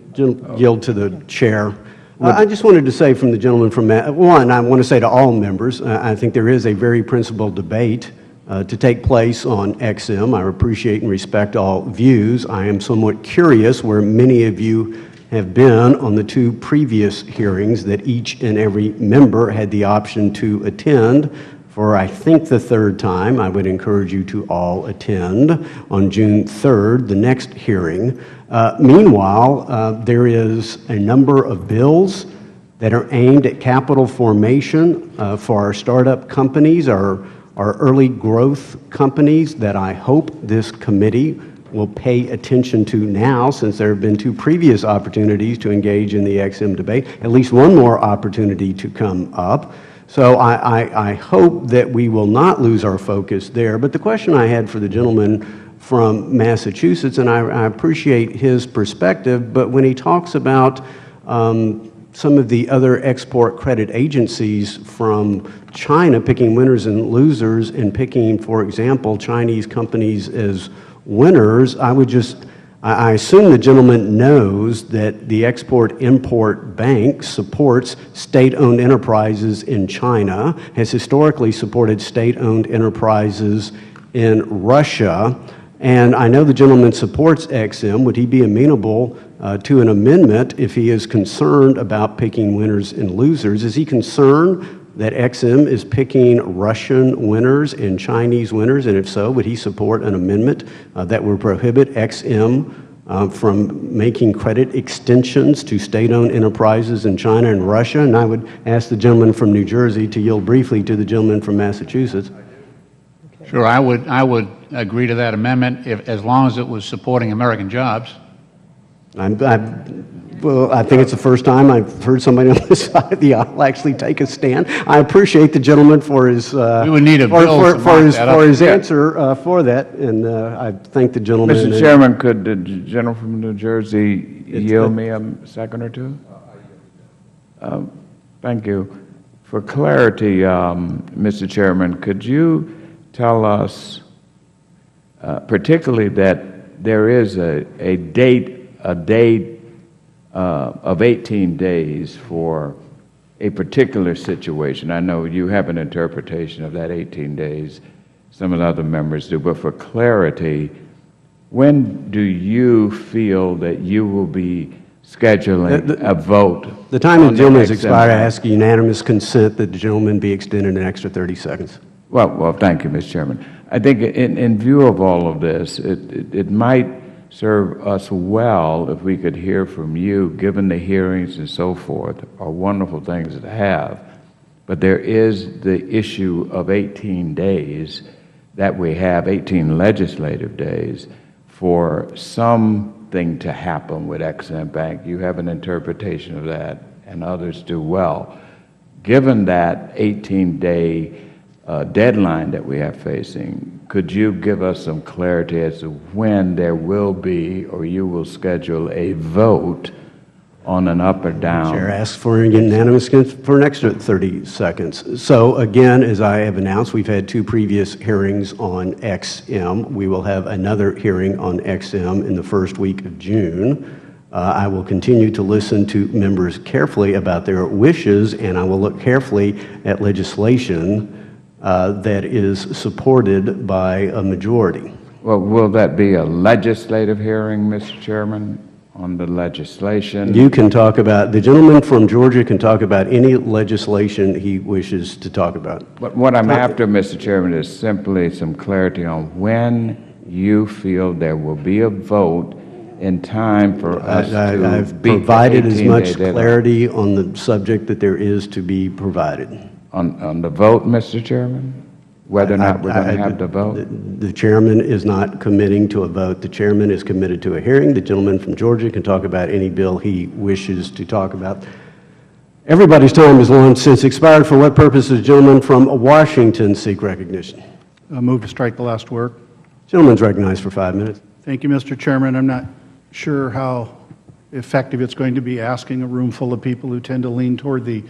Speaker 1: yield to the chair. I just wanted to say from the gentleman from, one, I want to say to all members, I think there is a very principled debate to take place on Ex-Im. I appreciate and respect all views. I am somewhat curious where many of you have been on the 2 previous hearings that each and every member had the option to attend. For, I think, the 3rd time, I would encourage you to all attend on June 3rd, the next hearing. Meanwhile, there is a number of bills that are aimed at capital formation for our startup companies, our early growth companies that I hope this committee will pay attention to now, since there have been 2 previous opportunities to engage in the Ex-Im debate, at least one more opportunity to come up. So I hope that we will not lose our focus there. But the question I had for the gentleman from Massachusetts, and I appreciate his perspective, but when he talks about some of the other export credit agencies from China picking winners and losers and picking, for example, Chinese companies as winners, I assume the gentleman knows that the Export-Import Bank supports state-owned enterprises in China, has historically supported state-owned enterprises in Russia, and I know the gentleman supports Ex-Im. Would he be amenable to an amendment if he is concerned about picking winners and losers? Is he concerned that Ex-Im is picking Russian winners and Chinese winners, and if so, would he support an amendment that would prohibit Ex-Im from making credit extensions to state-owned enterprises in China and Russia? And I would ask the gentleman from New Jersey to yield briefly to the gentleman from Massachusetts.
Speaker 4: Sure, I would agree to that amendment as long as it was supporting American jobs.
Speaker 1: Well, I think it's the first time I've heard somebody on this side of the aisle actually take a stand. I appreciate the gentleman for his
Speaker 4: we would need a bill to
Speaker 1: for his
Speaker 4: mark that up.
Speaker 1: answer for that, and I thank the gentleman.
Speaker 17: Mr. Chairman, could the gentleman from New Jersey yield me a second or two? Thank you. For clarity, Mr. Chairman, could you tell us particularly that there is a date of 18 days for a particular situation. I know you have an interpretation of that 18 days, some of the other members do, but for clarity, when do you feel that you will be scheduling a vote?
Speaker 1: The time of the gentleman's
Speaker 17: next
Speaker 1: expired. I
Speaker 17: impact?
Speaker 1: ask unanimous consent that the gentleman be extended an extra 30 seconds.
Speaker 17: Well, thank you, Mr. Chairman. I think in view of all of this, it might serve us well if we could hear from you, given the hearings and so forth are wonderful things to have. But there is the issue of 18 days that we have, 18 legislative days, for something to happen with Ex-Im Bank. You have an interpretation of that, and others do well. Given that 18-day deadline that we have facing, could you give us some clarity as to when there will be, or you will schedule a vote on an up or down?
Speaker 1: Chair asks for unanimous consent for an extra 30 seconds. So again, as I have announced, we've had 2 previous hearings on Ex-Im. We will have another hearing on Ex-Im in the first week of June. I will continue to listen to members carefully about their wishes, and I will look carefully at legislation that is supported by a majority.
Speaker 17: Well, will that be a legislative hearing, Mr. Chairman, on the legislation?
Speaker 1: You can talk about, the gentleman from Georgia can talk about any legislation he wishes to talk about.
Speaker 17: But what I'm after, Mr. Chairman, is simply some clarity on when you feel there will be a vote in time for us to
Speaker 1: I've
Speaker 17: beat the
Speaker 1: provided as
Speaker 17: 18-day
Speaker 1: much
Speaker 17: deadline.
Speaker 1: clarity on the subject that there is to be provided.
Speaker 17: On the vote, Mr. Chairman? Whether or not we're going to have the vote?
Speaker 1: The chairman is not committing to a vote. The chairman is committed to a hearing. The gentleman from Georgia can talk about any bill he wishes to talk about. Everybody's time has long since expired. For what purpose does the gentleman from Washington seek recognition?
Speaker 8: Move to strike the last word.
Speaker 1: Gentleman's recognized for 5 minutes.
Speaker 8: Thank you, Mr. Chairman. I'm not sure how effective it's going to be asking a room full of people who tend to lean toward the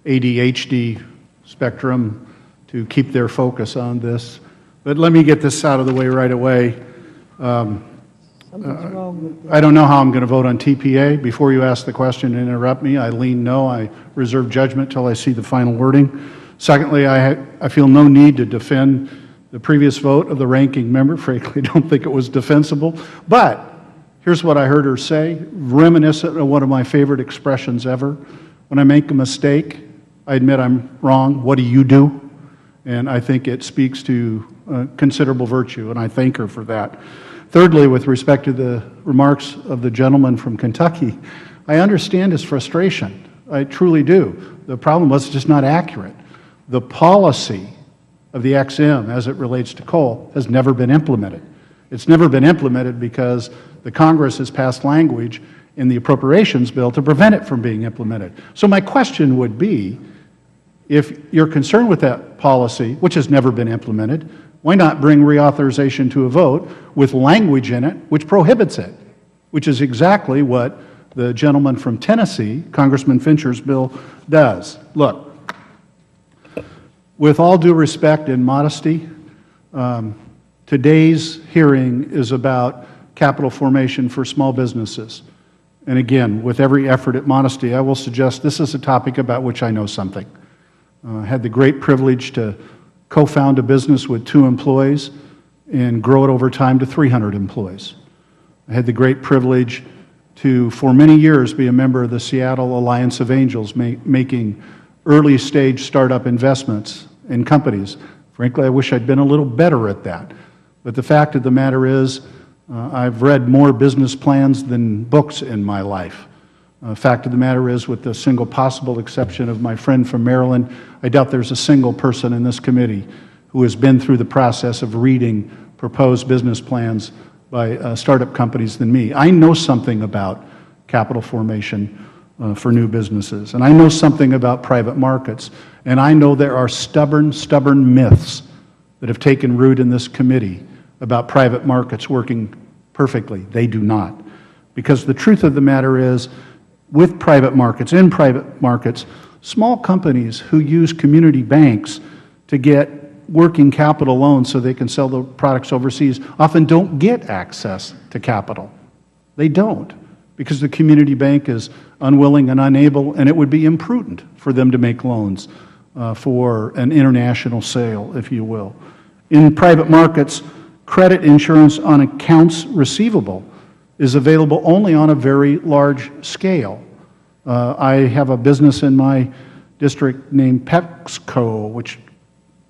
Speaker 8: ADHD spectrum to keep their focus on this. But let me get this out of the way right away. I don't know how I'm going to vote on TPA. Before you ask the question and interrupt me, I lean no. I reserve judgment till I see the final wording. Secondly, I feel no need to defend the previous vote of the ranking member. Frankly, I don't think it was defensible. But here's what I heard her say, reminiscent of one of my favorite expressions ever. When I make a mistake, I admit I'm wrong. What do you do? And I think it speaks to considerable virtue, and I thank her for that. Thirdly, with respect to the remarks of the gentleman from Kentucky, I understand his frustration. I truly do. The problem was just not accurate. The policy of the Ex-Im as it relates to coal has never been implemented. It's never been implemented because the Congress has passed language in the appropriations bill to prevent it from being implemented. So my question would be, if you're concerned with that policy, which has never been implemented, why not bring reauthorization to a vote with language in it which prohibits it, which is exactly what the gentleman from Tennessee, Congressman Fincher's bill, does. Look, with all due respect and modesty, today's hearing is about capital formation for small businesses. And again, with every effort at modesty, I will suggest this is a topic about which I know something. I had the great privilege to co-found a business with 2 employees and grow it over time to 300 employees. I had the great privilege to, for many years, be a member of the Seattle Alliance of Angels, making early-stage startup investments in companies. Frankly, I wish I'd been a little better at that. But the fact of the matter is, I've read more business plans than books in my life. Fact of the matter is, with the single possible exception of my friend from Maryland, I doubt there's a single person in this committee who has been through the process of reading proposed business plans by startup companies than me. I know something about capital formation for new businesses, and I know something about private markets, and I know there are stubborn myths that have taken root in this committee about private markets working perfectly. They do not. Because the truth of the matter is, with private markets, small companies who use community banks to get working capital loans so they can sell the products overseas often don't get access to capital. They don't, because the community bank is unwilling and unable, and it would be imprudent for them to make loans for an international sale, if you will. In private markets, credit insurance on accounts receivable is available only on a very large scale. I have a business in my district named PepsiCo, which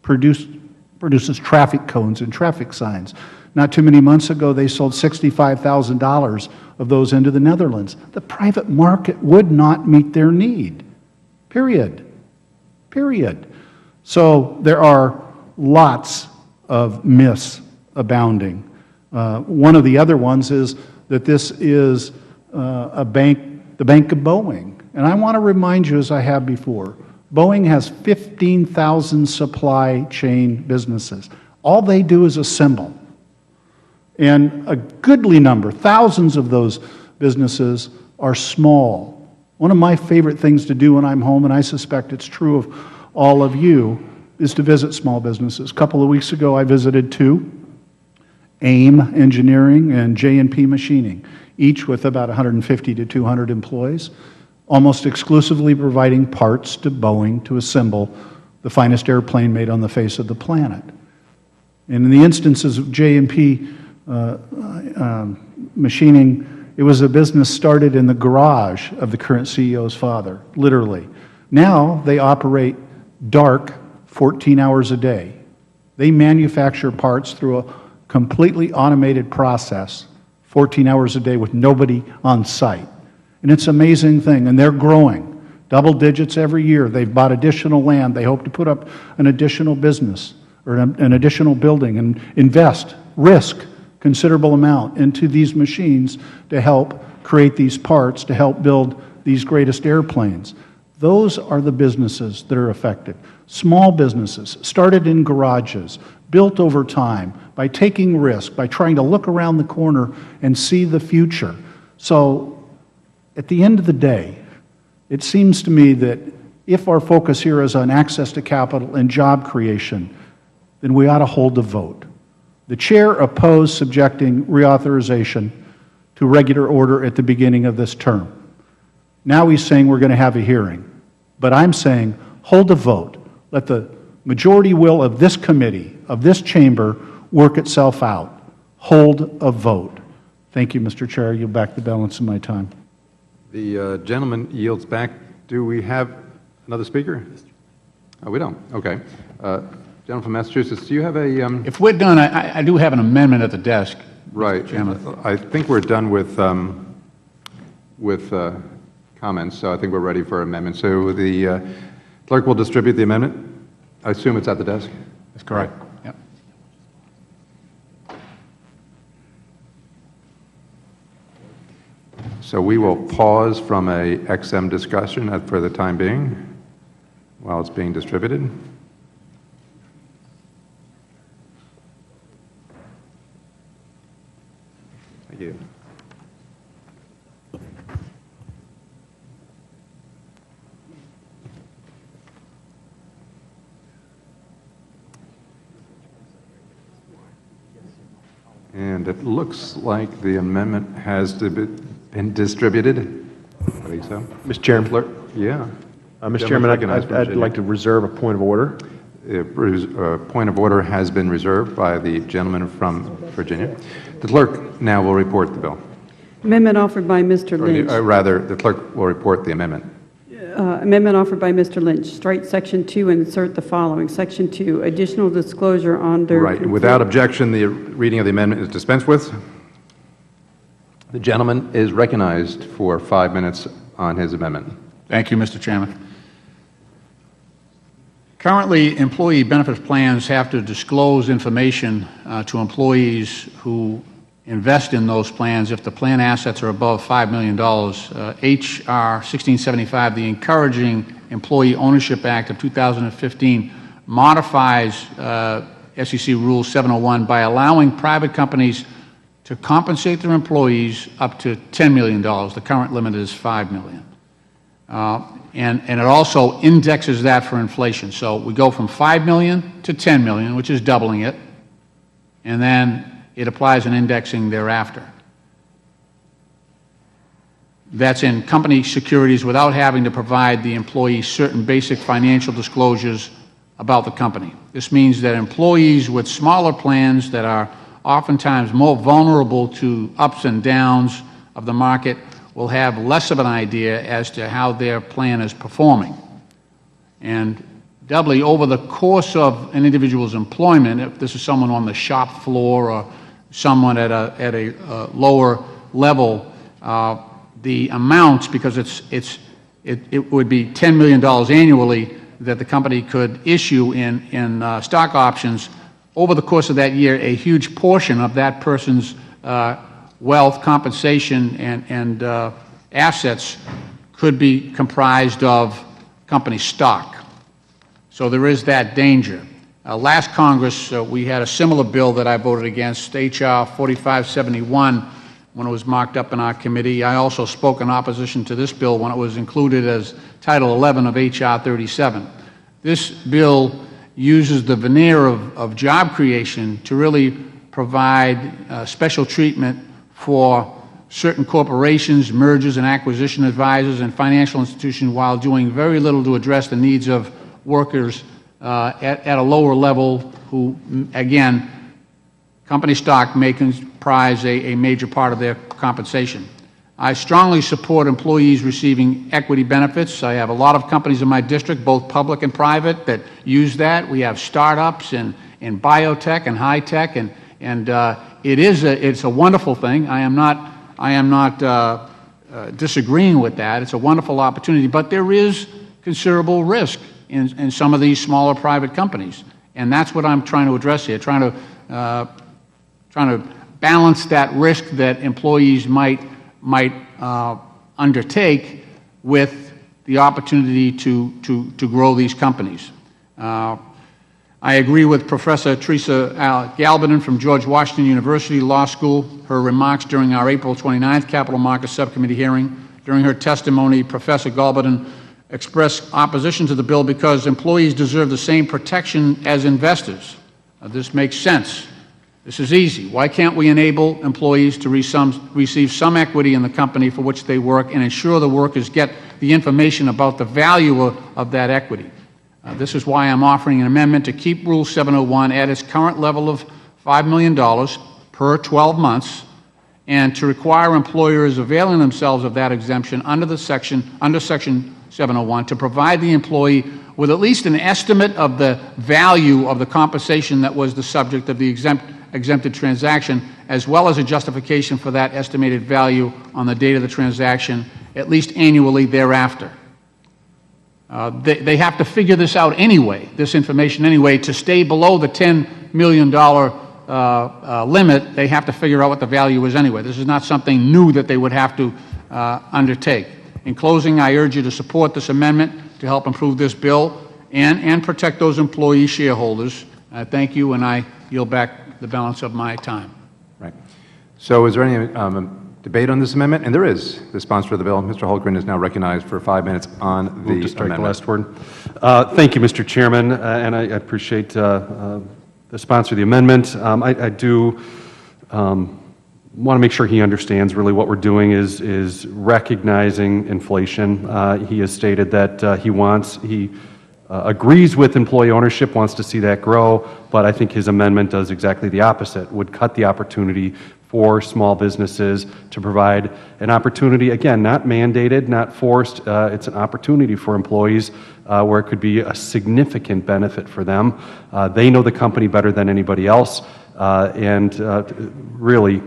Speaker 8: produces traffic cones and traffic signs. Not too many months ago, they sold $65,000 of those into the Netherlands. The private market would not meet their need, period. Period. So there are lots of myths abounding. One of the other ones is that this is the Bank of Boeing. And I want to remind you, as I have before, Boeing has 15,000 supply chain businesses. All they do is assemble. And a goodly number, thousands of those businesses are small. One of my favorite things to do when I'm home, and I suspect it's true of all of you, is to visit small businesses. A couple of weeks ago, I visited two, AIM Engineering and J&P Machining, each with about 150 to 200 employees, almost exclusively providing parts to Boeing to assemble the finest airplane made on the face of the planet. And in the instances of J&P Machining, it was a business started in the garage of the current CEO's father, literally. Now they operate dark 14 hours a day. They manufacture parts through a completely automated process 14 hours a day with nobody on site. And it's an amazing thing, and they're growing. Double digits every year. They've bought additional land. They hope to put up an additional business or an additional building and invest, risk considerable amount into these machines to help create these parts, to help build these greatest airplanes. Those are the businesses that are affected. Small businesses started in garages, built over time by taking risk, by trying to look around the corner and see the future. So at the end of the day, it seems to me that if our focus here is on access to capital and job creation, then we ought to hold a vote. The Chair opposed subjecting reauthorization to regular order at the beginning of this term. Now he's saying we're going to have a hearing. But I'm saying hold a vote. Let the majority will of this committee, of this chamber, work itself out. Hold a vote. Thank you, Mr. Chair. I yield back the balance of my time.
Speaker 13: The gentleman yields back. Do we have another speaker? Oh, we don't. Okay. Gentleman from Massachusetts, do you have a...
Speaker 4: If we're done, I do have an amendment at the desk.
Speaker 13: Right.
Speaker 4: Chairman.
Speaker 13: I think we're done with comments, so I think we're ready for amendments. So the clerk will distribute the amendment. I assume it's at the desk?
Speaker 4: That's correct. Yep.
Speaker 13: So we will pause from a XM discussion for the time being while it's being distributed. Thank you. And it looks like the amendment has been distributed. I think so.
Speaker 9: Mr. Chairman.
Speaker 13: Clerk? Yeah.
Speaker 9: Mr. Chairman, I'd like to reserve a point of order.
Speaker 13: A point of order has been reserved by the gentleman from Virginia. The clerk now will report the bill.
Speaker 3: Amendment offered by Mr. Lynch.
Speaker 13: Rather, the clerk will report the amendment.
Speaker 3: Amendment offered by Mr. Lynch. Strike Section 2 and insert the following. Section 2, additional disclosure on their...
Speaker 13: Right. Without objection, the reading of the amendment is dispensed with. The gentleman is recognized for 5 minutes on his amendment.
Speaker 4: Thank you, Mr. Chairman. Currently, employee benefits plans have to disclose information to employees who invest in those plans if the plan assets are above $5 million. H.R. 1675, the Encouraging Employee Ownership Act of 2015, modifies SEC Rule 701 by allowing private companies to compensate their employees up to $10 million. The current limit is $5 million. and it also indexes that for inflation. So we go from $5 million to $10 million, which is doubling it, and then it applies an indexing thereafter. That's in company securities without having to provide the employee certain basic financial disclosures about the company. This means that employees with smaller plans that are oftentimes more vulnerable to ups and downs of the market will have less of an idea as to how their plan is performing. And doubly, over the course of an individual's employment, if this is someone on the shop floor or someone at a lower level, the amounts, because it would be $10 million annually that the company could issue in stock options, over the course of that year, a huge portion of that person's wealth, compensation, and assets could be comprised of company stock. So there is that danger. Last Congress, we had a similar bill that I voted against, H.R. 4571, when it was marked up in our committee. I also spoke in opposition to this bill when it was included as Title 11 of H.R. 37. This bill uses the veneer of job creation to really provide special treatment for certain corporations, mergers and acquisition advisors, and financial institutions, while doing very little to address the needs of workers at a lower level who, again, company stock may comprise a major part of their compensation. I strongly support employees receiving equity benefits. I have a lot of companies in my district, both public and private, that use that. We have startups in biotech and high tech, and it's a wonderful thing. I am not disagreeing with that. It's a wonderful opportunity, but there is considerable risk in some of these smaller private companies, and that's what I'm trying to address here, trying to balance that risk that employees might undertake with the opportunity to grow these companies. I agree with Professor Teresa Galbanon from George Washington University Law School, her remarks during our April 29th Capital Markets Subcommittee hearing. During her testimony, Professor Galbanon expressed opposition to the bill because employees deserve the same protection as investors. This makes sense. This is easy. Why can't we enable employees to receive some equity in the company for which they work and ensure the workers get the information about the value of that equity? This is why I'm offering an amendment to keep Rule 701 at its current level of $5 million per 12 months and to require employers availing themselves of that exemption under Section 701 to provide the employee with at least an estimate of the value of the compensation that was the subject of the exempted transaction, as well as a justification for that estimated value on the date of the transaction, at least annually thereafter. They have to figure this out anyway, this information anyway. To stay below the $10 million limit, they have to figure out what the value is anyway. This is not something new that they would have to undertake. In closing, I urge you to support this amendment to help improve this bill and protect those employee shareholders. Thank you, and I yield back the balance of my time.
Speaker 13: Right. So is there any debate on this amendment? And there is. The sponsor of the bill, Mr. Holgren, is now recognized for 5 minutes on the
Speaker 20: Move to strike
Speaker 13: amendment.
Speaker 20: the last word. Thank you, Mr. Chairman, and I appreciate the sponsor of the amendment. I do want to make sure he understands really what we're doing is recognizing inflation. He has stated that he agrees with employee ownership, wants to see that grow, but I think his amendment does exactly the opposite, would cut the opportunity for small businesses to provide an opportunity, again, not mandated, not forced, it's an opportunity for employees where it could be a significant benefit for them. They know the company better than anybody else, and really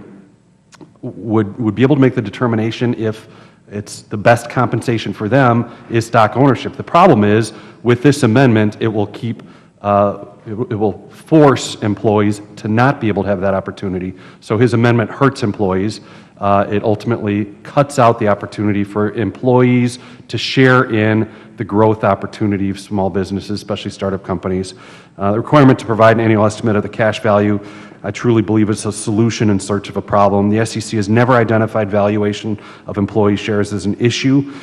Speaker 20: would be able to make the determination if it's the best compensation for them is stock ownership. The problem is, with this amendment, it will keep, it will force employees to not be able to have that opportunity. So his amendment hurts employees, It ultimately cuts out the opportunity for employees to share in the growth opportunity of small businesses, especially startup companies. The requirement to provide an annual estimate of the cash value, I truly believe it's a solution in search of a problem. The SEC has never identified valuation of employee shares as an issue.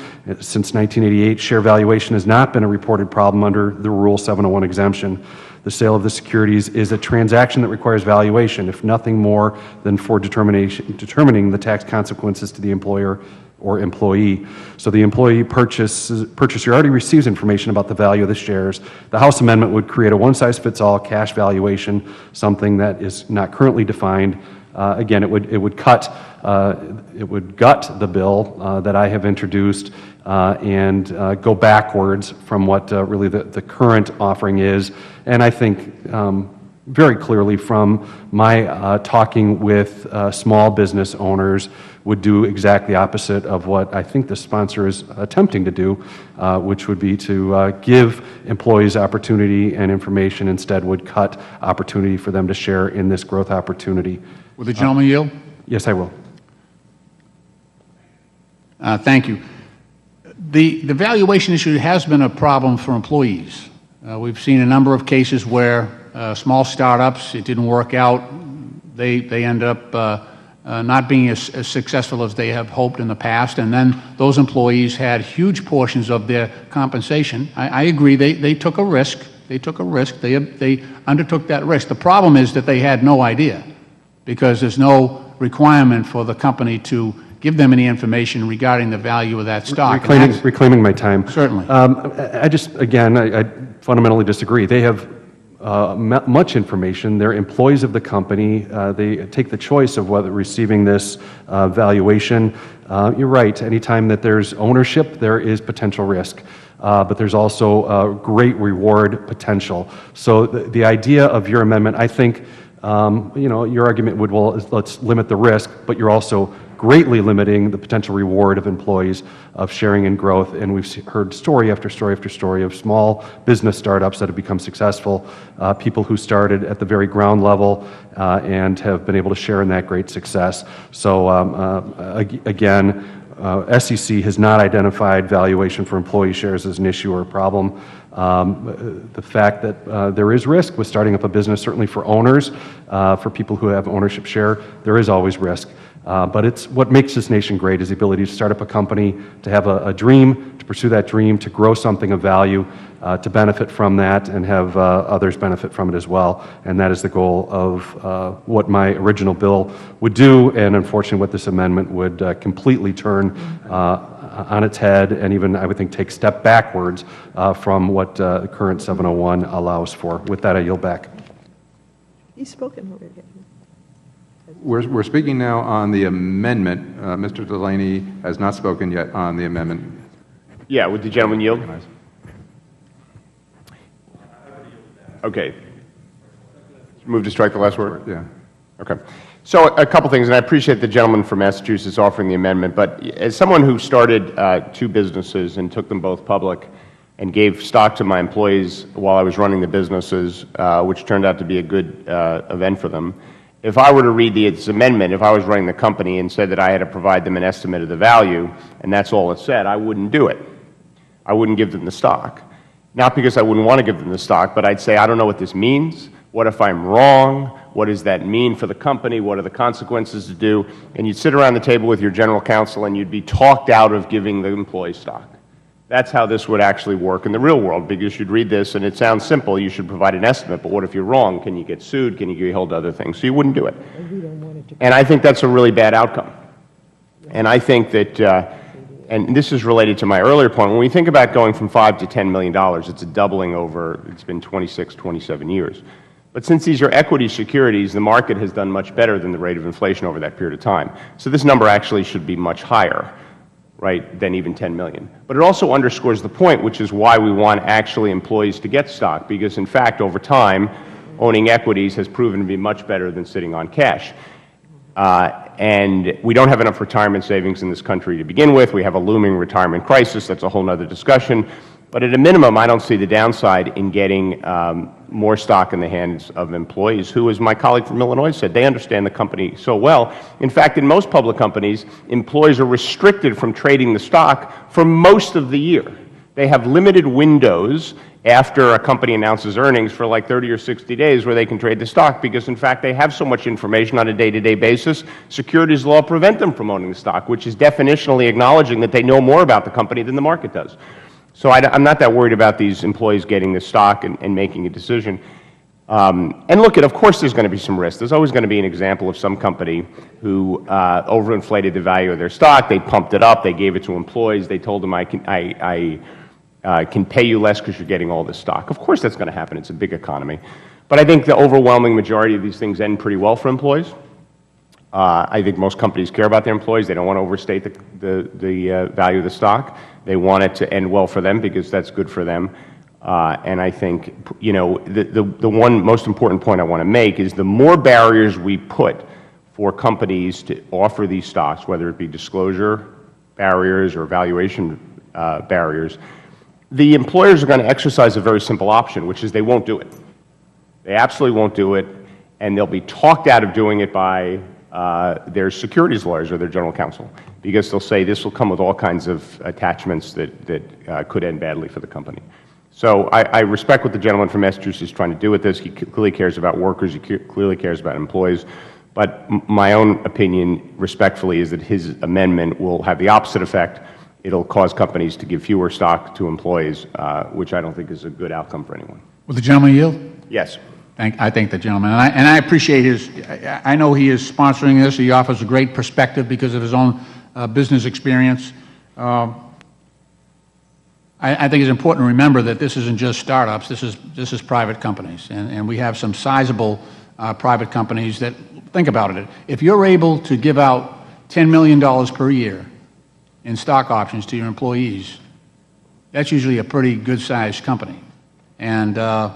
Speaker 20: Since 1988, share valuation has not been a reported problem under the Rule 701 exemption. The sale of the securities is a transaction that requires valuation, if nothing more than for determining the tax consequences to the employer or employee. So the employee purchaser already receives information about the value of the shares. The House amendment would create a one-size-fits-all cash valuation, something that is not currently defined. Again, it would gut the bill that I have introduced and go backwards from what really the current offering is. And I think very clearly from my talking with small business owners would do exactly opposite of what I think the sponsor is attempting to do, which would be to give employees opportunity and information, instead would cut opportunity for them to share in this growth opportunity.
Speaker 4: Will the gentleman yield?
Speaker 20: Yes, I will.
Speaker 4: Thank you. The valuation issue has been a problem for employees. We've seen a number of cases where small startups, it didn't work out. They end up not being as successful as they have hoped in the past, and then those employees had huge portions of their compensation. I agree, they took a risk. They took a risk. They undertook that risk. The problem is that they had no idea, because there's no requirement for the company to give them any information regarding the value of that stock.
Speaker 20: Reclaiming my time.
Speaker 4: Certainly.
Speaker 20: I fundamentally disagree. They have much information. They're employees of the company. They take the choice of whether receiving this valuation. You're right. Anytime that there's ownership, there is potential risk. But there's also great reward potential. So the idea of your amendment, I think, your argument would, well, let's limit the risk, but you're also greatly limiting the potential reward of employees of sharing in growth. And we've heard story after story after story of small business startups that have become successful, people who started at the very ground level and have been able to share in that great success. So again, SEC has not identified valuation for employee shares as an issue or a problem. The fact that there is risk with starting up a business, certainly for owners, for people who have ownership share, there is always risk. But it's what makes this nation great is the ability to start up a company, to have a dream, to pursue that dream, to grow something of value, to benefit from that and have others benefit from it as well. And that is the goal of what my original bill would do, and unfortunately what this amendment would completely turn on its head, and even, I would think, take a step backwards from what the current 701 allows for. With that, I yield back.
Speaker 2: He's spoken already.
Speaker 13: We're speaking now on the amendment. Mr. Delaney has not spoken yet on the amendment.
Speaker 21: Yeah, would the gentleman yield? Okay. Move to strike the last word?
Speaker 13: Yeah.
Speaker 21: Okay. So a couple things, and I appreciate the gentleman from Massachusetts offering the amendment, but as someone who started two businesses and took them both public and gave stock to my employees while I was running the businesses, which turned out to be a good event for them, if I were to read this amendment, if I was running the company and said that I had to provide them an estimate of the value, and that's all it said, I wouldn't do it. I wouldn't give them the stock. Not because I wouldn't want to give them the stock, but I'd say, I don't know what this means. What if I'm wrong? What does that mean for the company? What are the consequences to do? And you'd sit around the table with your general counsel and you'd be talked out of giving the employee stock. That's how this would actually work in the real world, because you'd read this and it sounds simple, you should provide an estimate, but what if you're wrong? Can you get sued? Can you get held to other things? So you wouldn't do it. And I think that's a really bad outcome. And I think that, and this is related to my earlier point, when we think about going from $5 to $10 million, it's a doubling over, it's been 26, 27 years. But since these are equity securities, the market has done much better than the rate of inflation over that period of time. So this number actually should be much higher, right, than even 10 million. But it also underscores the point, which is why we want actually employees to get stock, because in fact, over time, owning equities has proven to be much better than sitting on cash. And we don't have enough retirement savings in this country to begin with. We have a looming retirement crisis. That's a whole other discussion. But at a minimum, I don't see the downside in getting more stock in the hands of employees who, as my colleague from Illinois said, they understand the company so well. In fact, in most public companies, employees are restricted from trading the stock for most of the year. They have limited windows after a company announces earnings for like 30 or 60 days where they can trade the stock because, in fact, they have so much information on a day-to-day basis. Securities law prevent them from owning the stock, which is definitionally acknowledging that they know more about the company than the market does. So I'm not that worried about these employees getting the stock and making a decision. And look, of course there's going to be some risk. There's always going to be an example of some company who overinflated the value of their stock. They pumped it up. They gave it to employees. They told them, I can pay you less because you're getting all this stock. Of course that's going to happen. It's a big economy. But I think the overwhelming majority of these things end pretty well for employees. I think most companies care about their employees. They don't want to overstate the value of the stock. They want it to end well for them because that's good for them. And I think, the one most important point I want to make is the more barriers we put for companies to offer these stocks, whether it be disclosure barriers or valuation barriers, the employers are going to exercise a very simple option, which is they won't do it. They absolutely won't do it, and they'll be talked out of doing it by their securities lawyers or their general counsel, because they'll say this will come with all kinds of attachments that could end badly for the company. So I respect what the gentleman from Massachusetts is trying to do with this. He clearly cares about workers. He clearly cares about employees. But my own opinion, respectfully, is that his amendment will have the opposite effect. It'll cause companies to give fewer stock to employees, which I don't think is a good outcome for anyone.
Speaker 4: Will the gentleman yield?
Speaker 21: Yes.
Speaker 4: I thank the gentleman. And I appreciate his, I know he is sponsoring this. He offers a great perspective because of his own business experience. I think it's important to remember that this isn't just startups. This is private companies. And we have some sizable private companies that, think about it, if you're able to give out $10 million per year in stock options to your employees, that's usually a pretty good-sized company. And as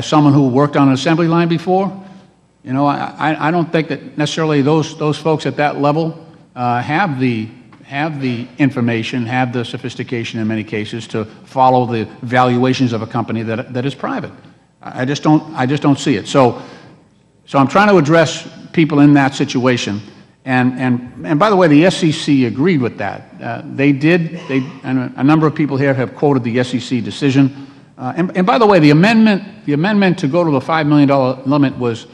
Speaker 4: someone who worked on an assembly line before, I don't think that necessarily those folks at that level have the information, have the sophistication in many cases to follow the valuations of a company that is private. I just don't see it. So I'm trying to address people in that situation. And by the way, the SEC agreed with that. They did. And a number of people here have quoted the SEC decision. And by the way, the amendment to go to the $5 million limit was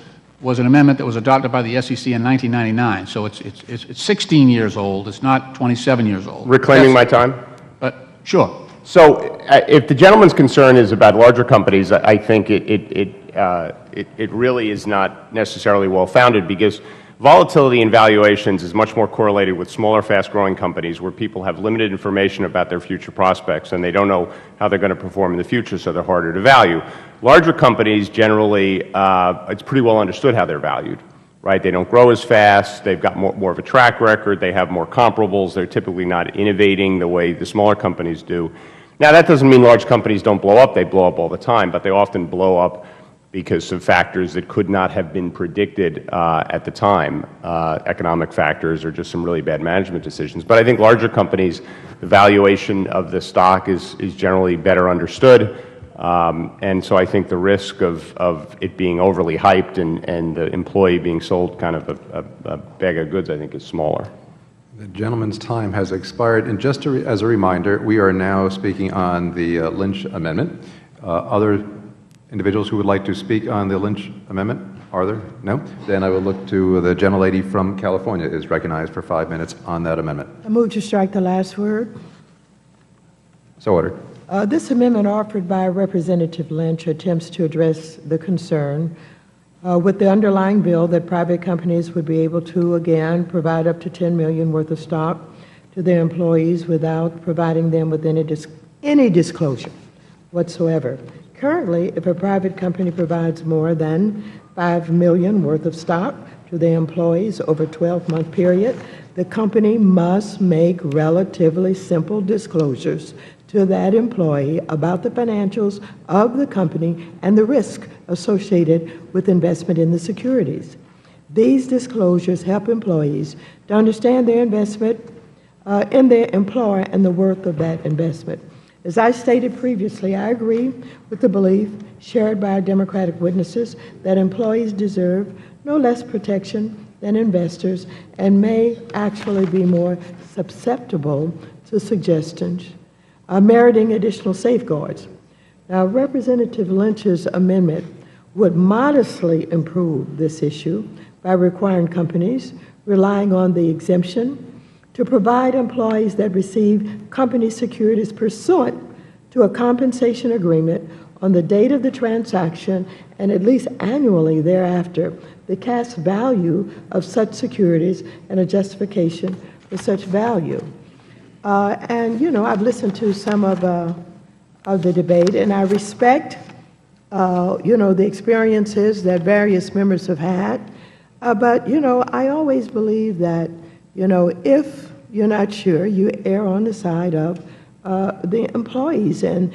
Speaker 4: an amendment that was adopted by the SEC in 1999. So it's 16 years old. It's not 27 years old.
Speaker 21: Reclaiming my time?
Speaker 4: Sure.
Speaker 21: So if the gentleman's concern is about larger companies, I think it really is not necessarily well-founded, because volatility in valuations is much more correlated with smaller, fast-growing companies where people have limited information about their future prospects and they don't know how they're going to perform in the future, so they're harder to value. Larger companies generally, it's pretty well understood how they're valued, right? They don't grow as fast, they've got more of a track record, they have more comparables, they're typically not innovating the way the smaller companies do. Now, that doesn't mean large companies don't blow up. They blow up all the time, but they often blow up because of factors that could not have been predicted at the time, economic factors or just some really bad management decisions. But I think larger companies, the valuation of the stock is generally better understood. And so I think the risk of it being overly hyped and the employee being sold kind of a bag of goods, I think, is smaller.
Speaker 13: The gentleman's time has expired. And just as a reminder, we are now speaking on the Lynch Amendment. Other individuals who would like to speak on the Lynch Amendment? Are there? No? Then I will look to the gentlelady from California is recognized for 5 minutes on that amendment.
Speaker 2: I move to strike the last word.
Speaker 13: So ordered.
Speaker 2: This amendment offered by Representative Lynch attempts to address the concern with the underlying bill that private companies would be able to, again, provide up to $10 million worth of stock to their employees without providing them with any disclosure whatsoever. Currently, if a private company provides more than $5 million worth of stock to their employees over a 12-month period, the company must make relatively simple disclosures to that employee about the financials of the company and the risk associated with investment in the securities. These disclosures help employees to understand their investment in their employer and the worth of that investment. As I stated previously, I agree with the belief shared by our Democratic witnesses that employees deserve no less protection than investors and may actually be more susceptible to suggestions meriting additional safeguards. Now, Representative Lynch's amendment would modestly improve this issue by requiring companies relying on the exemption to provide employees that receive company securities pursuant to a compensation agreement on the date of the transaction and at least annually thereafter, the cash value of such securities and a justification for such value. And, you know, I've listened to some of the debate, and I respect, you know, the experiences that various members have had. But, you know, I always believe that, you know, if you're not sure, you err on the side of the employees and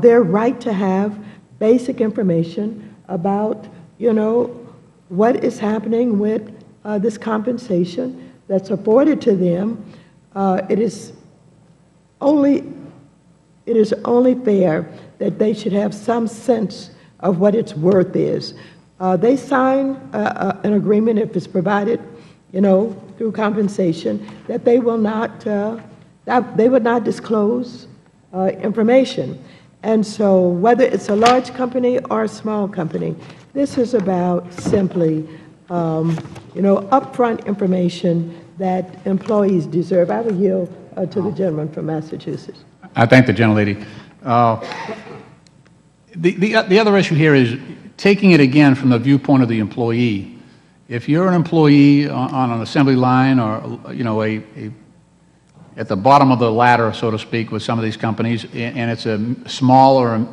Speaker 2: their right to have basic information about, you know, what is happening with this compensation that's afforded to them. It is only fair that they should have some sense of what its worth is. They sign an agreement if it's provided, you know, through compensation, that they will not, they would not disclose information. And so whether it's a large company or a small company, this is about simply, you know, upfront information that employees deserve. I will yield to the gentleman from Massachusetts.
Speaker 4: I thank the gentlelady. The other issue here is taking it again from the viewpoint of the employee. If you're an employee on an assembly line or, you know, at the bottom of the ladder, so to speak, with some of these companies, and it's a small or,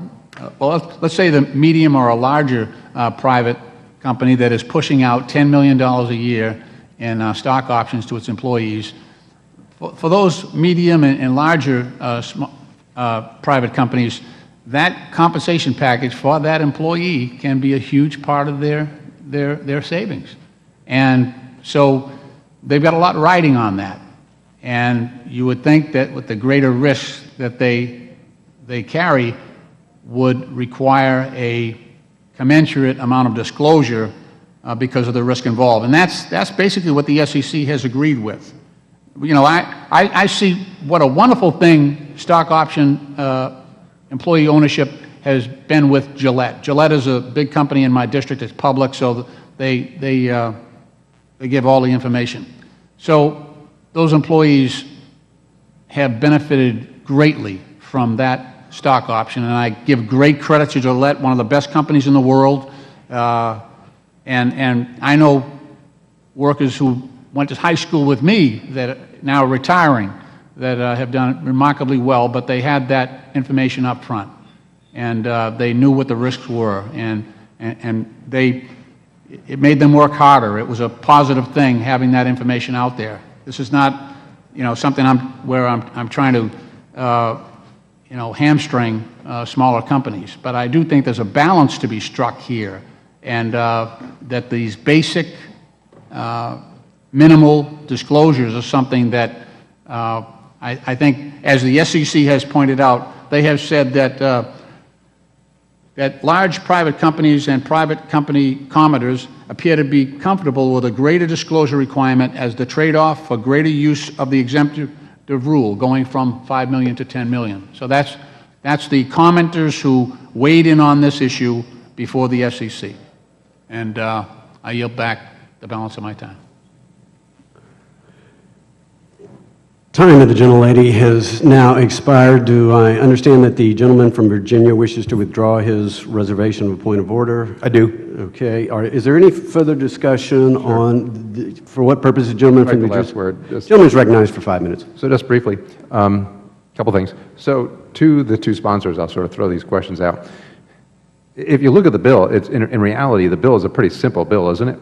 Speaker 4: well, let's say the medium or a larger private company that is pushing out $10 million a year in stock options to its employees, for those medium and larger private companies, that compensation package for that employee can be a huge part of their savings. And so they've got a lot riding on that. And you would think that with the greater risks that they carry would require a commensurate amount of disclosure because of the risk involved. And that's basically what the SEC has agreed with. You know, I see what a wonderful thing stock option employee ownership has been with Gillette. Gillette is a big company in my district. It's public, so they give all the information. So those employees have benefited greatly from that stock option, and I give great credit to Gillette, one of the best companies in the world. And I know workers who went to high school with me that are now retiring that have done remarkably well, but they had that information up front, and they knew what the risks were, and it made them work harder. It was a positive thing having that information out there. This is not, you know, something where I'm trying to, you know, hamstring smaller companies. But I do think there's a balance to be struck here, and that these basic minimal disclosures are something that I think, as the SEC has pointed out, they have said that that large private companies and private company commodores appear to be comfortable with a greater disclosure requirement as the trade-off for greater use of the exemptive rule, going from $5 million to $10 million. So that's the commenters who weighed in on this issue before the SEC. And I yield back the balance of my time.
Speaker 1: Time of the gentlelady has now expired. Do I understand that the gentleman from Virginia wishes to withdraw his reservation of a point of order?
Speaker 6: I do.
Speaker 1: Okay. Is there any further discussion on, for what purpose the gentleman from Virginia?
Speaker 13: Last word.
Speaker 1: The gentleman is recognized for 5 minutes.
Speaker 13: So just briefly, a couple things. So to the two sponsors, I'll sort of throw these questions out. If you look at the bill, it's in reality, the bill is a pretty simple bill, isn't it?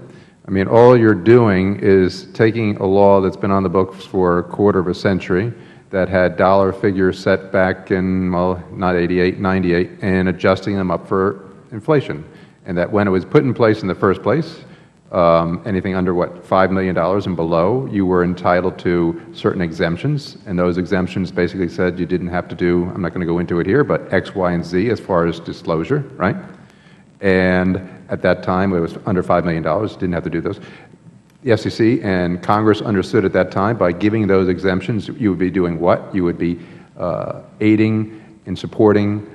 Speaker 13: I mean, all you're doing is taking a law that's been on the books for a quarter of a century that had dollar figures set back in, well, not 88, 98, and adjusting them up for inflation. And that when it was put in place in the first place, anything under, what, $5 million and below, you were entitled to certain exemptions, and those exemptions basically said you didn't have to do, I'm not going to go into it here, but X, Y, and Z as far as disclosure, right? And at that time, it was under $5 million, didn't have to do those. The FCC and Congress understood at that time by giving those exemptions, you would be doing what? You would be aiding and supporting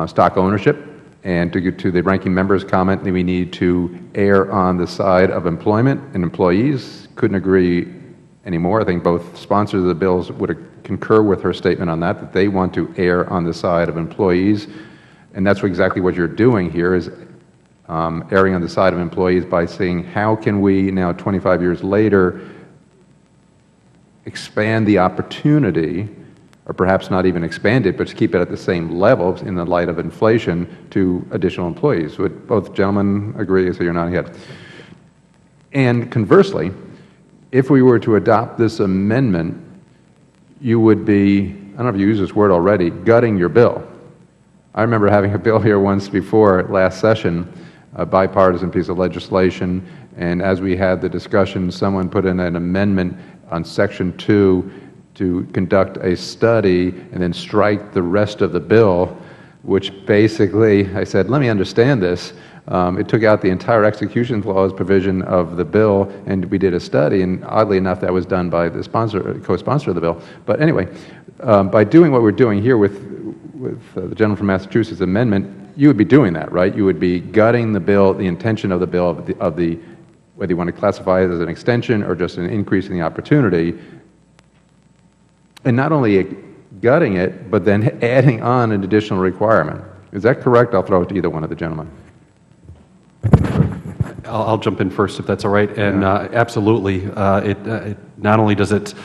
Speaker 13: stock ownership. And to get to the ranking member's comment that we need to err on the side of employment and employees, couldn't agree anymore. I think both sponsors of the bills would concur with her statement on that they want to err on the side of employees. And that's exactly what you're doing here is erring on the side of employees by saying, how can we now 25 years later expand the opportunity, or perhaps not even expand it, but to keep it at the same level in the light of inflation to additional employees. Would both gentlemen agree? So you're nodding your head. And conversely, if we were to adopt this amendment, you would be, I don't know if you used this word already, gutting your bill. I remember having a bill here once before last session, a bipartisan piece of legislation, and as we had the discussion, someone put in an amendment on Section 2 to conduct a study and then strike the rest of the bill, which basically, I said, let me understand this. It took out the entire execution clause provision of the bill, and we did a study, and oddly enough, that was done by the co-sponsor of the bill. But anyway, by doing what we're doing here with the gentleman from Massachusetts amendment, you would be doing that, right? You would be gutting the bill, the intention of the bill, whether you want to classify it as an extension or just an increase in the opportunity, and not only gutting it, but then adding on an additional requirement. Is that correct? I'll throw it to either one of the gentlemen.
Speaker 20: I'll jump in first if that's all right. And absolutely, it not only does it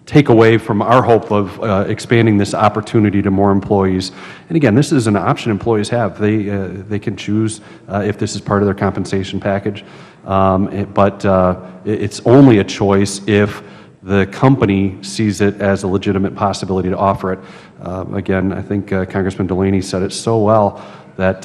Speaker 20: take away from our hope of expanding this opportunity to more employees. And again, this is an option employees have. They can choose if this is part of their compensation package. But it's only a choice if the company sees it as a legitimate possibility to offer it. Again, I think Congressman Delaney said it so well that,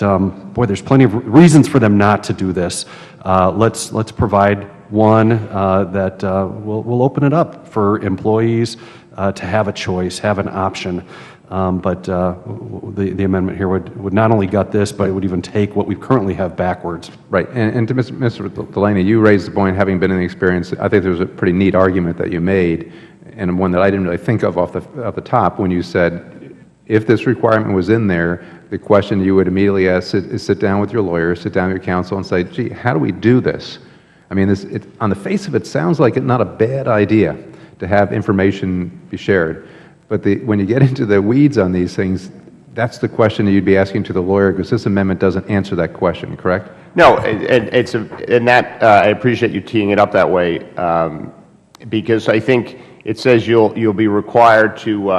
Speaker 20: boy, there's plenty of reasons for them not to do this. Let's provide one that will open it up for employees to have a choice, have an option. But the amendment here would not only gut this, but it would even take what we currently have backwards.
Speaker 13: Right. And to Mr. Delaney, you raised the point, having been in the experience, I think there was a pretty neat argument that you made, and one that I didn't really think of off the top when you said, if this requirement was in there, the question you would immediately ask is sit down with your lawyer, sit down with your counsel, and say, gee, how do we do this? I mean, on the face of it, sounds like it's not a bad idea to have information be shared. But when you get into the weeds on these things, that's the question that you'd be asking to the lawyer, because this amendment doesn't answer that question, correct?
Speaker 21: No, I appreciate you teeing it up that way, because I think it says you'll be required to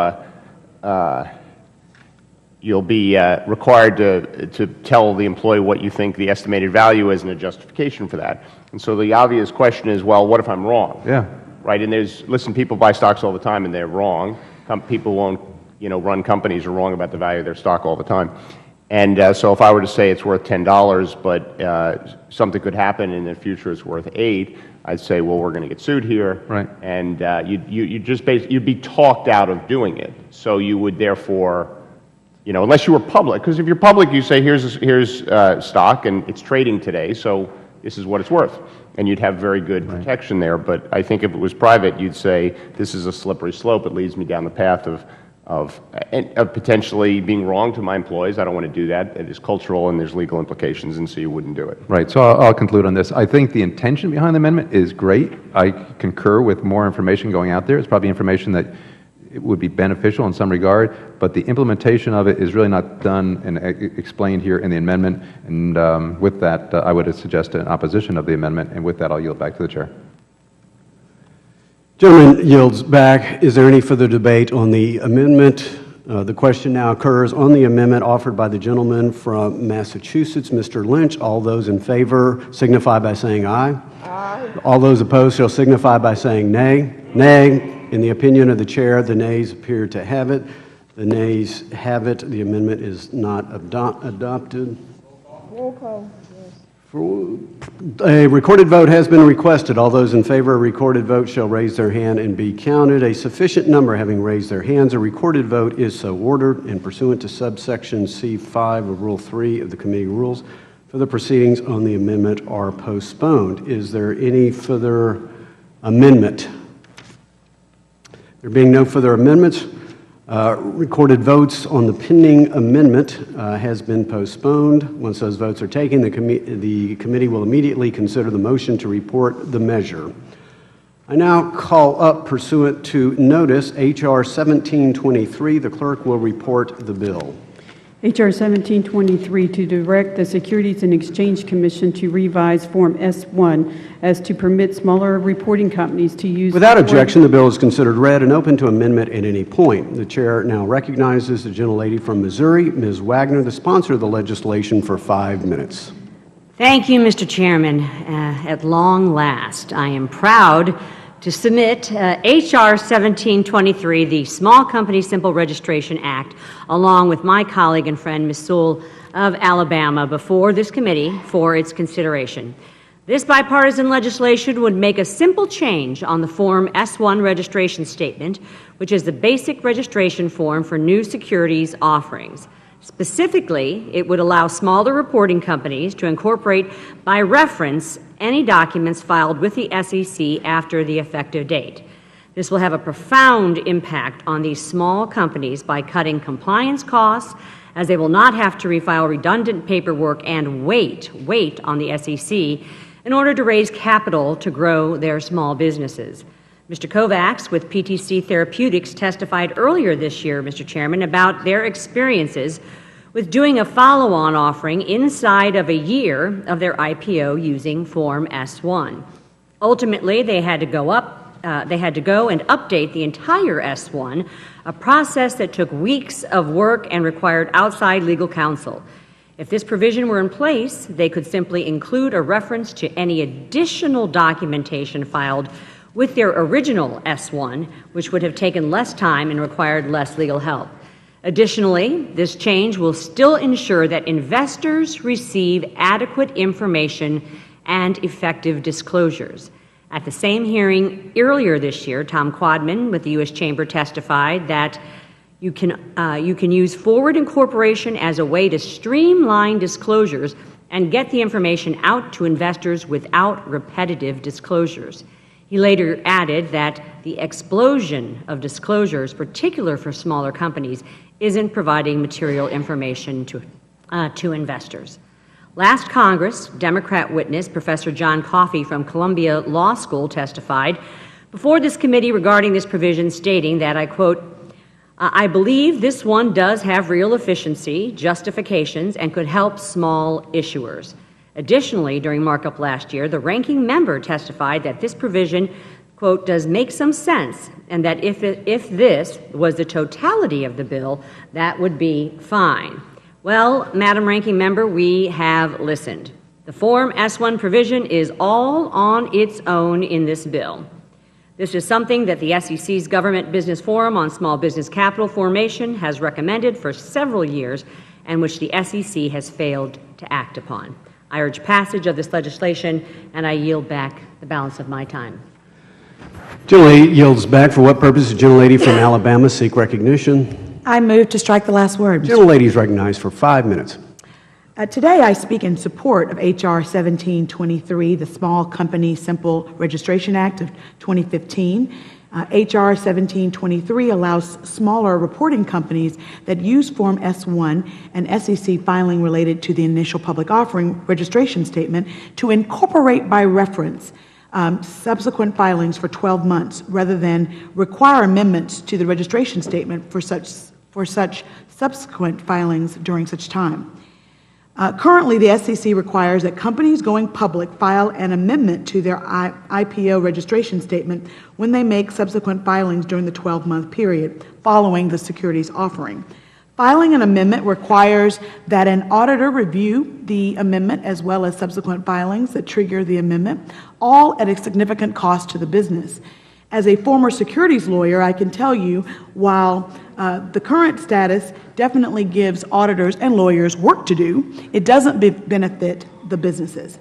Speaker 21: to tell the employee what you think the estimated value is and a justification for that. And so the obvious question is, well, what if I'm wrong?
Speaker 13: Yeah.
Speaker 21: Right. And listen, people buy stocks all the time and they're wrong. People won't, run companies are wrong about the value of their stock all the time. And so if I were to say it's worth $10, but something could happen in the future it's worth $8, I'd say, well, we're going to get sued here. Right. And you'd be talked out of doing it. So you would therefore, unless you were public, because if you're public, you say, here's stock and it's trading today, so this is what it's worth. And you'd have very good protection there. But I think if it was private, you'd say, this is a slippery slope. It leads me down the path of potentially being wrong to my employees. I don't want to do that. It is cultural and there's legal implications, and so you wouldn't do it.
Speaker 13: Right. So I'll conclude on this. I think the intention behind the amendment is great. I concur with more information going out there. It's probably information that it would be beneficial in some regard, but the implementation of it is really not done and explained here in the amendment. And with that, I would suggest an opposition of the amendment. And with that, I'll yield back to the chair.
Speaker 1: Gentleman yields back. Is there any further debate on the amendment? The question now occurs on the amendment offered by the gentleman from Massachusetts, Mr. Lynch. All those in favor signify by saying aye. Aye. All those opposed shall signify by saying nay. Nay. In the opinion of the chair, the nays appear to have it. The nays have it. The amendment is not adopted.
Speaker 2: Roll call. Yes.
Speaker 1: A recorded vote has been requested. All those in favor of a recorded vote shall raise their hand and be counted. A sufficient number having raised their hands, a recorded vote is so ordered, and pursuant to subsection C5 of Rule 3 of the committee rules, further proceedings on the amendment are postponed. Is there any further amendment? There being no further amendments, recorded votes on the pending amendment has been postponed. Once those votes are taken, the committee will immediately consider the motion to report the measure. I now call up, pursuant to notice, H.R. 1723. The clerk will report the bill.
Speaker 3: H.R. 1723, to direct the Securities and Exchange Commission to revise Form S-1 as to permit smaller reporting companies to use...
Speaker 1: Without objection, the bill is considered read and open to amendment at any point. The chair now recognizes the gentlelady from Missouri, Ms. Wagner, the sponsor of the legislation, for 5 minutes.
Speaker 15: Thank you, Mr. Chairman. At long last, I am proud to submit H.R. 1723, the Small Company Simple Registration Act, along with my colleague and friend, Ms. Sewell of Alabama, before this committee for its consideration. This bipartisan legislation would make a simple change on the Form S-1 registration statement, which is the basic registration form for new securities offerings. Specifically, it would allow smaller reporting companies to incorporate by reference any documents filed with the SEC after the effective date. This will have a profound impact on these small companies by cutting compliance costs, as they will not have to refile redundant paperwork and wait on the SEC in order to raise capital to grow their small businesses. Mr. Kovacs with PTC Therapeutics testified earlier this year, Mr. Chairman, about their experiences with doing a follow-on offering inside of a year of their IPO using Form S-1. Ultimately, they had to go and update the entire S-1, a process that took weeks of work and required outside legal counsel. If this provision were in place, they could simply include a reference to any additional documentation filed with their original S-1, which would have taken less time and required less legal help. Additionally, this change will still ensure that investors receive adequate information and effective disclosures. At the same hearing earlier this year, Tom Quadman with the U.S. Chamber testified that you can use forward incorporation as a way to streamline disclosures and get the information out to investors without repetitive disclosures. He later added that the explosion of disclosures, particularly for smaller companies, isn't providing material information to investors. Last Congress, Democrat witness Professor John Coffey from Columbia Law School testified before this committee regarding this provision, stating that, I quote, "I believe this one does have real efficiency, justifications, and could help small issuers." Additionally, during markup last year, the ranking member testified that this provision, quote, "does make some sense, and that if this was the totality of the bill, that would be fine." Well, Madam Ranking Member, we have listened. The Form S-1 provision is all on its own in this bill. This is something that the SEC's Government Business Forum on Small Business Capital Formation has recommended for several years, and which the SEC has failed to act upon. I urge passage of this legislation, and I yield back the balance of my time.
Speaker 1: Gentlelady yields back. For what purpose does the gentlelady from Alabama seek recognition?
Speaker 10: I move to strike the last word.
Speaker 1: Gentlelady is recognized for 5 minutes.
Speaker 10: Today I speak in support of H.R. 1723, the Small Company Simple Registration Act of 2015. H.R. 1723 allows smaller reporting companies that use Form S-1 and SEC filing related to the initial public offering registration statement to incorporate by reference subsequent filings for 12 months, rather than require amendments to the registration statement for such subsequent filings during such time. Currently, the SEC requires that companies going public file an amendment to their IPO registration statement when they make subsequent filings during the 12-month period following the securities offering. Filing an amendment requires that an auditor review the amendment as well as subsequent filings that trigger the amendment, all at a significant cost to the business. As a former securities lawyer, I can tell you, while the current status definitely gives auditors and lawyers work to do, it doesn't benefit the businesses.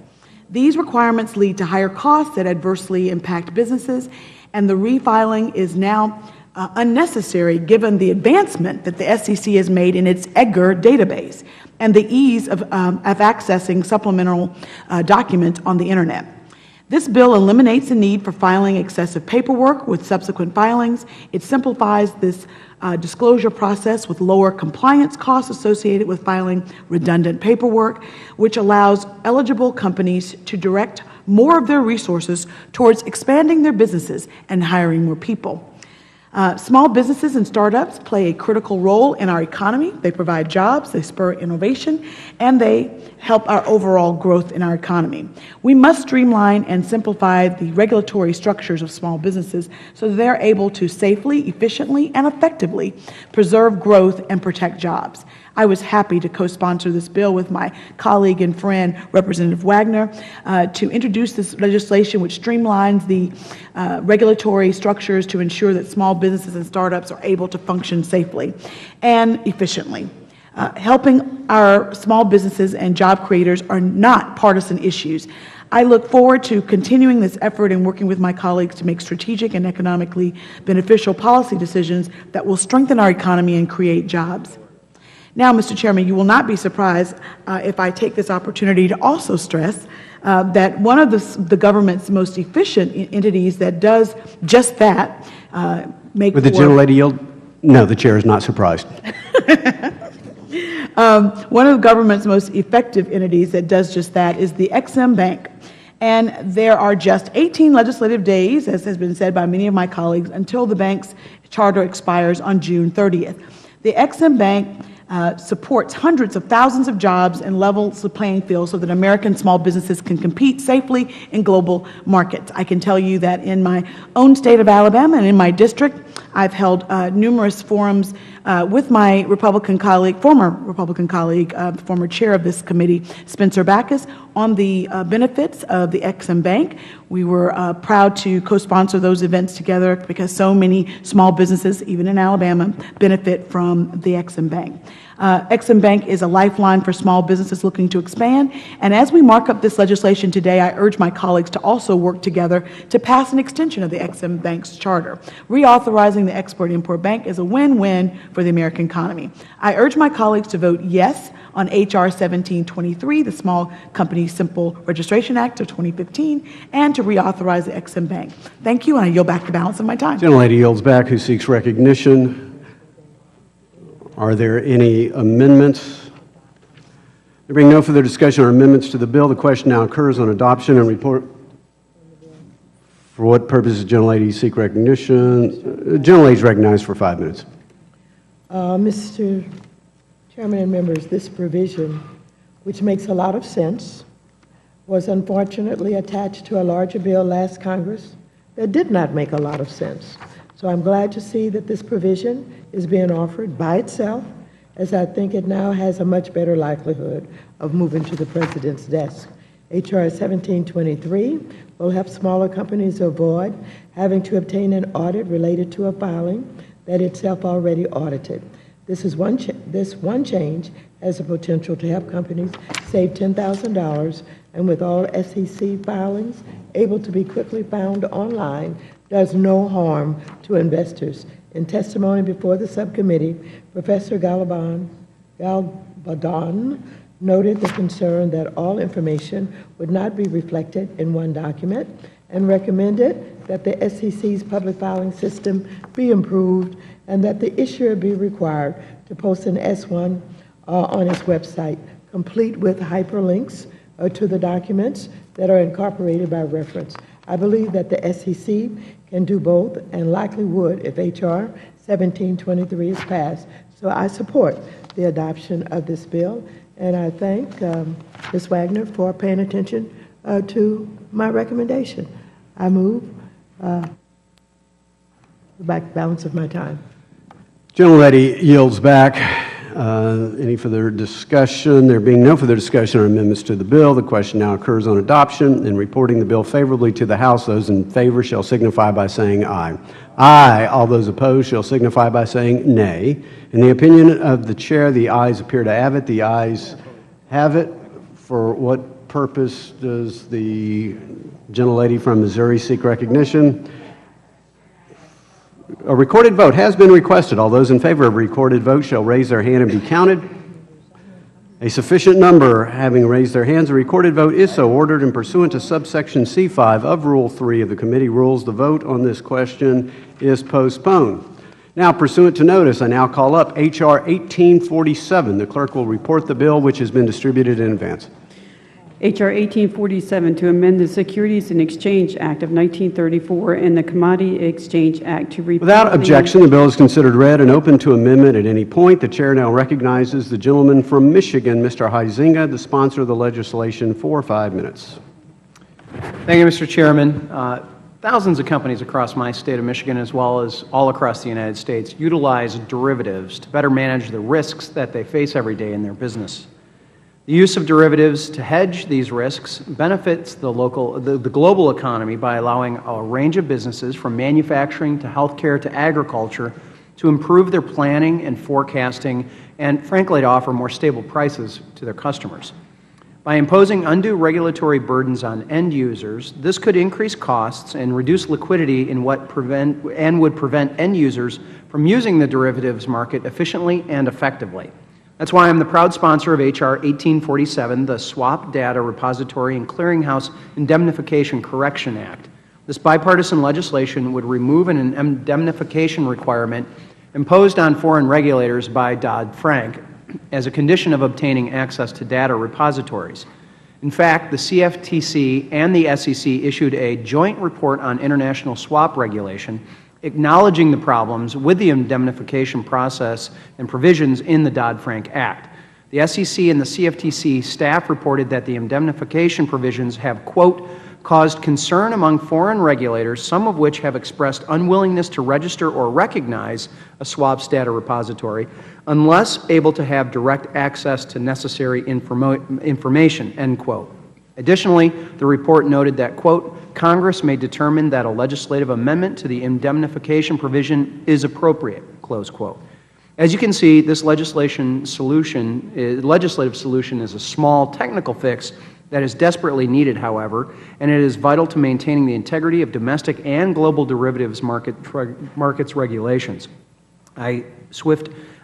Speaker 10: These requirements lead to higher costs that adversely impact businesses, and the refiling is now unnecessary given the advancement that the SEC has made in its EDGAR database and the ease of accessing supplemental documents on the Internet. This bill eliminates the need for filing excessive paperwork with subsequent filings. It simplifies this disclosure process with lower compliance costs associated with filing redundant paperwork, which allows eligible companies to direct more of their resources towards expanding their businesses and hiring more people. Small businesses and startups play a critical role in our economy. They provide jobs, they spur innovation, and they help our overall growth in our economy. We must streamline and simplify the regulatory structures of small businesses so that they're able to safely, efficiently, and effectively preserve growth and protect jobs. I was happy to co-sponsor this bill with my colleague and friend, Representative Wagner, to introduce this legislation which streamlines the regulatory structures to ensure that small businesses and startups are able to function safely and efficiently. Helping our small businesses and job creators are not partisan issues. I look forward to continuing this effort and working with my colleagues to make strategic and economically beneficial policy decisions that will strengthen our economy and create jobs. Now, Mr. Chairman, you will not be surprised if I take this opportunity to also stress that one of the government's most efficient entities that does just that make
Speaker 1: Would the gentlelady yield? No, the chair is not surprised.
Speaker 10: One of the government's most effective entities that does just that is the Ex-Im Bank. And there are just 18 legislative days, as has been said by many of my colleagues, until the bank's charter expires on June 30th. The Ex-Im Bank supports hundreds of thousands of jobs and levels the playing field so that American small businesses can compete safely in global markets. I can tell you that in my own state of Alabama and in my district, I've held numerous forums with my Republican colleague, former chair of this committee, Spencer Backus, on the benefits of the Ex-Im Bank. We were proud to co-sponsor those events together because so many small businesses, even in Alabama, benefit from the Ex-Im Bank. Ex-Im Bank is a lifeline for small businesses looking to expand, and as we mark up this legislation today, I urge my colleagues to also work together to pass an extension of the Ex-Im Bank's charter. Reauthorizing the Export-Import Bank is a win-win for the American economy. I urge my colleagues to vote yes on H.R. 1723, the Small Companies Simple Registration Act of 2015, and to reauthorize the Ex-Im Bank. Thank you, and I yield back the balance of my time.
Speaker 1: Gentlelady yields back, who seeks recognition. Are there any amendments? There being no further discussion or amendments to the bill, the question now occurs on adoption and report. For what purpose does the gentlelady seek recognition? Gentlelady is recognized for 5 minutes.
Speaker 2: Mr. Chairman and members, this provision, which makes a lot of sense, was unfortunately attached to a larger bill last Congress that did not make a lot of sense. So I'm glad to see that this provision is being offered by itself, as I think it now has a much better likelihood of moving to the President's desk. H.R. 1723 will help smaller companies avoid having to obtain an audit related to a filing that itself already audited. This one change has the potential to help companies save $10,000, and with all SEC filings able to be quickly found online, does no harm to investors. In testimony before the subcommittee, Professor Galvadon noted the concern that all information would not be reflected in one document and recommended that the SEC's public filing system be improved and that the issuer be required to post an S1 on its website, complete with hyperlinks to the documents that are incorporated by reference. I believe that the SEC can do both and likely would if H.R. 1723 is passed. So I support the adoption of this bill, and I thank Ms. Wagner for paying attention to my recommendation. I move back the balance of my time.
Speaker 1: Gentlelady yields back. Any further discussion? There being no further discussion or amendments to the bill, the question now occurs on adoption. In reporting the bill favorably to the House, those in favor shall signify by saying aye. Aye. All those opposed shall signify by saying nay. In the opinion of the chair, the ayes appear to have it. The ayes have it. For what purpose does the gentlelady from Missouri seek recognition? A recorded vote has been requested. All those in favor of a recorded vote shall raise their hand and be counted. A sufficient number having raised their hands, a recorded vote is so ordered, and pursuant to subsection C5 of Rule 3 of the committee rules, the vote on this question is postponed. Now, pursuant to notice, I now call up H.R. 1847. The clerk will report the bill, which has been distributed in advance.
Speaker 3: H.R. 1847 to amend the Securities and Exchange Act of 1934 and the Commodity Exchange Act to repeal
Speaker 1: Without objection, the bill is considered read and open to amendment at any point. The chair now recognizes the gentleman from Michigan, Mr. Huizenga, the sponsor of the legislation, for 5 minutes.
Speaker 12: Thank you, Mr. Chairman. Thousands of companies across my state of Michigan, as well as all across the United States, utilize derivatives to better manage the risks that they face every day in their business. The use of derivatives to hedge these risks benefits the global economy by allowing a range of businesses, from manufacturing to healthcare to agriculture, to improve their planning and forecasting and, frankly, to offer more stable prices to their customers. By imposing undue regulatory burdens on end users, this could increase costs and reduce liquidity in would prevent end users from using the derivatives market efficiently and effectively. That's why I'm the proud sponsor of H.R. 1847, the Swap Data Repository and Clearinghouse Indemnification Correction Act. This bipartisan legislation would remove an indemnification requirement imposed on foreign regulators by Dodd-Frank as a condition of obtaining access to data repositories. In fact, the CFTC and the SEC issued a joint report on international swap regulation acknowledging the problems with the indemnification process and provisions in the Dodd-Frank Act. The SEC and the CFTC staff reported that the indemnification provisions have, quote, caused concern among foreign regulators, some of which have expressed unwillingness to register or recognize a swaps data repository unless able to have direct access to necessary information, end quote. Additionally, the report noted that, quote, Congress may determine that a legislative amendment to the indemnification provision is appropriate, close quote. As you can see, this legislative solution is a small technical fix that is desperately needed, however, and it is vital to maintaining the integrity of domestic and global derivatives markets regulations. I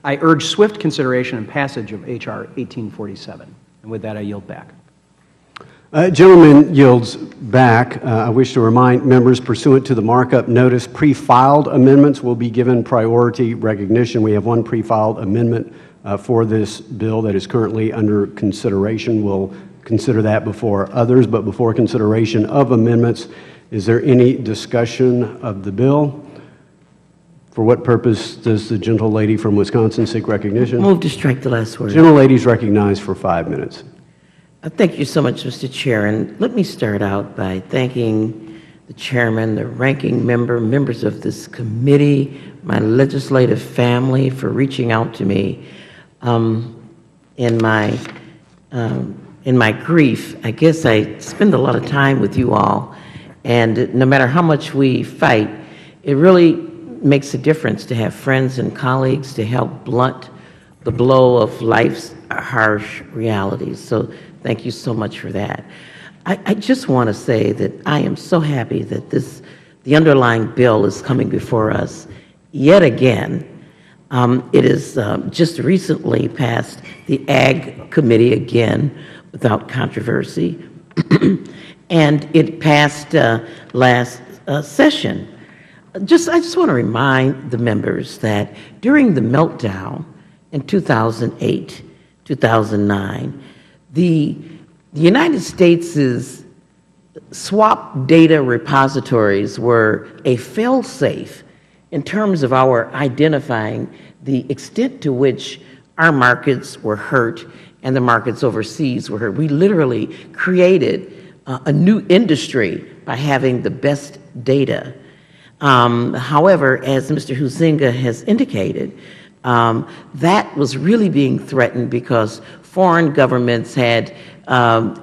Speaker 12: urge swift consideration and passage of H.R. 1847. And with that, I yield back.
Speaker 1: Gentleman yields back. I wish to remind members, pursuant to the markup notice, pre-filed amendments will be given priority recognition. We have one pre-filed amendment for this bill that is currently under consideration. We'll consider that before others, but before consideration of amendments, is there any discussion of the bill? For what purpose does the gentlelady from Wisconsin seek recognition?
Speaker 14: Move to strike the last word.
Speaker 1: Gentlelady is recognized for 5 minutes.
Speaker 14: Thank you so much, Mr. Chair. And let me start out by thanking the chairman, the ranking member, members of this committee, my legislative family for reaching out to me in my grief. I guess I spend a lot of time with you all, and no matter how much we fight, it really makes a difference to have friends and colleagues to help blunt the blow of life's harsh realities. So thank you so much for that. I just want to say that I am so happy that the underlying bill is coming before us yet again. It is just recently passed the Ag Committee again without controversy, and it passed last session. I just want to remind the members that during the meltdown in 2008, 2009, the United States' swap data repositories were a fail-safe in terms of our identifying the extent to which our markets were hurt and the markets overseas were hurt. We literally created a new industry by having the best data. However, as Mr. Huizenga has indicated, That was really being threatened because foreign governments had an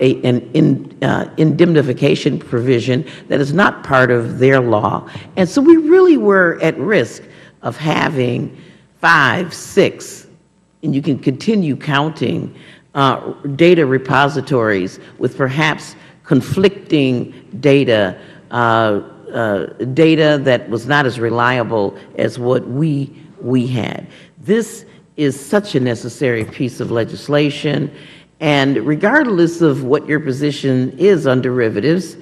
Speaker 14: indemnification provision that is not part of their law. And so we really were at risk of having 5, 6, and you can continue counting, data repositories with perhaps conflicting data, data that was not as reliable as what we had. This is such a necessary piece of legislation, and regardless of what your position is on derivatives,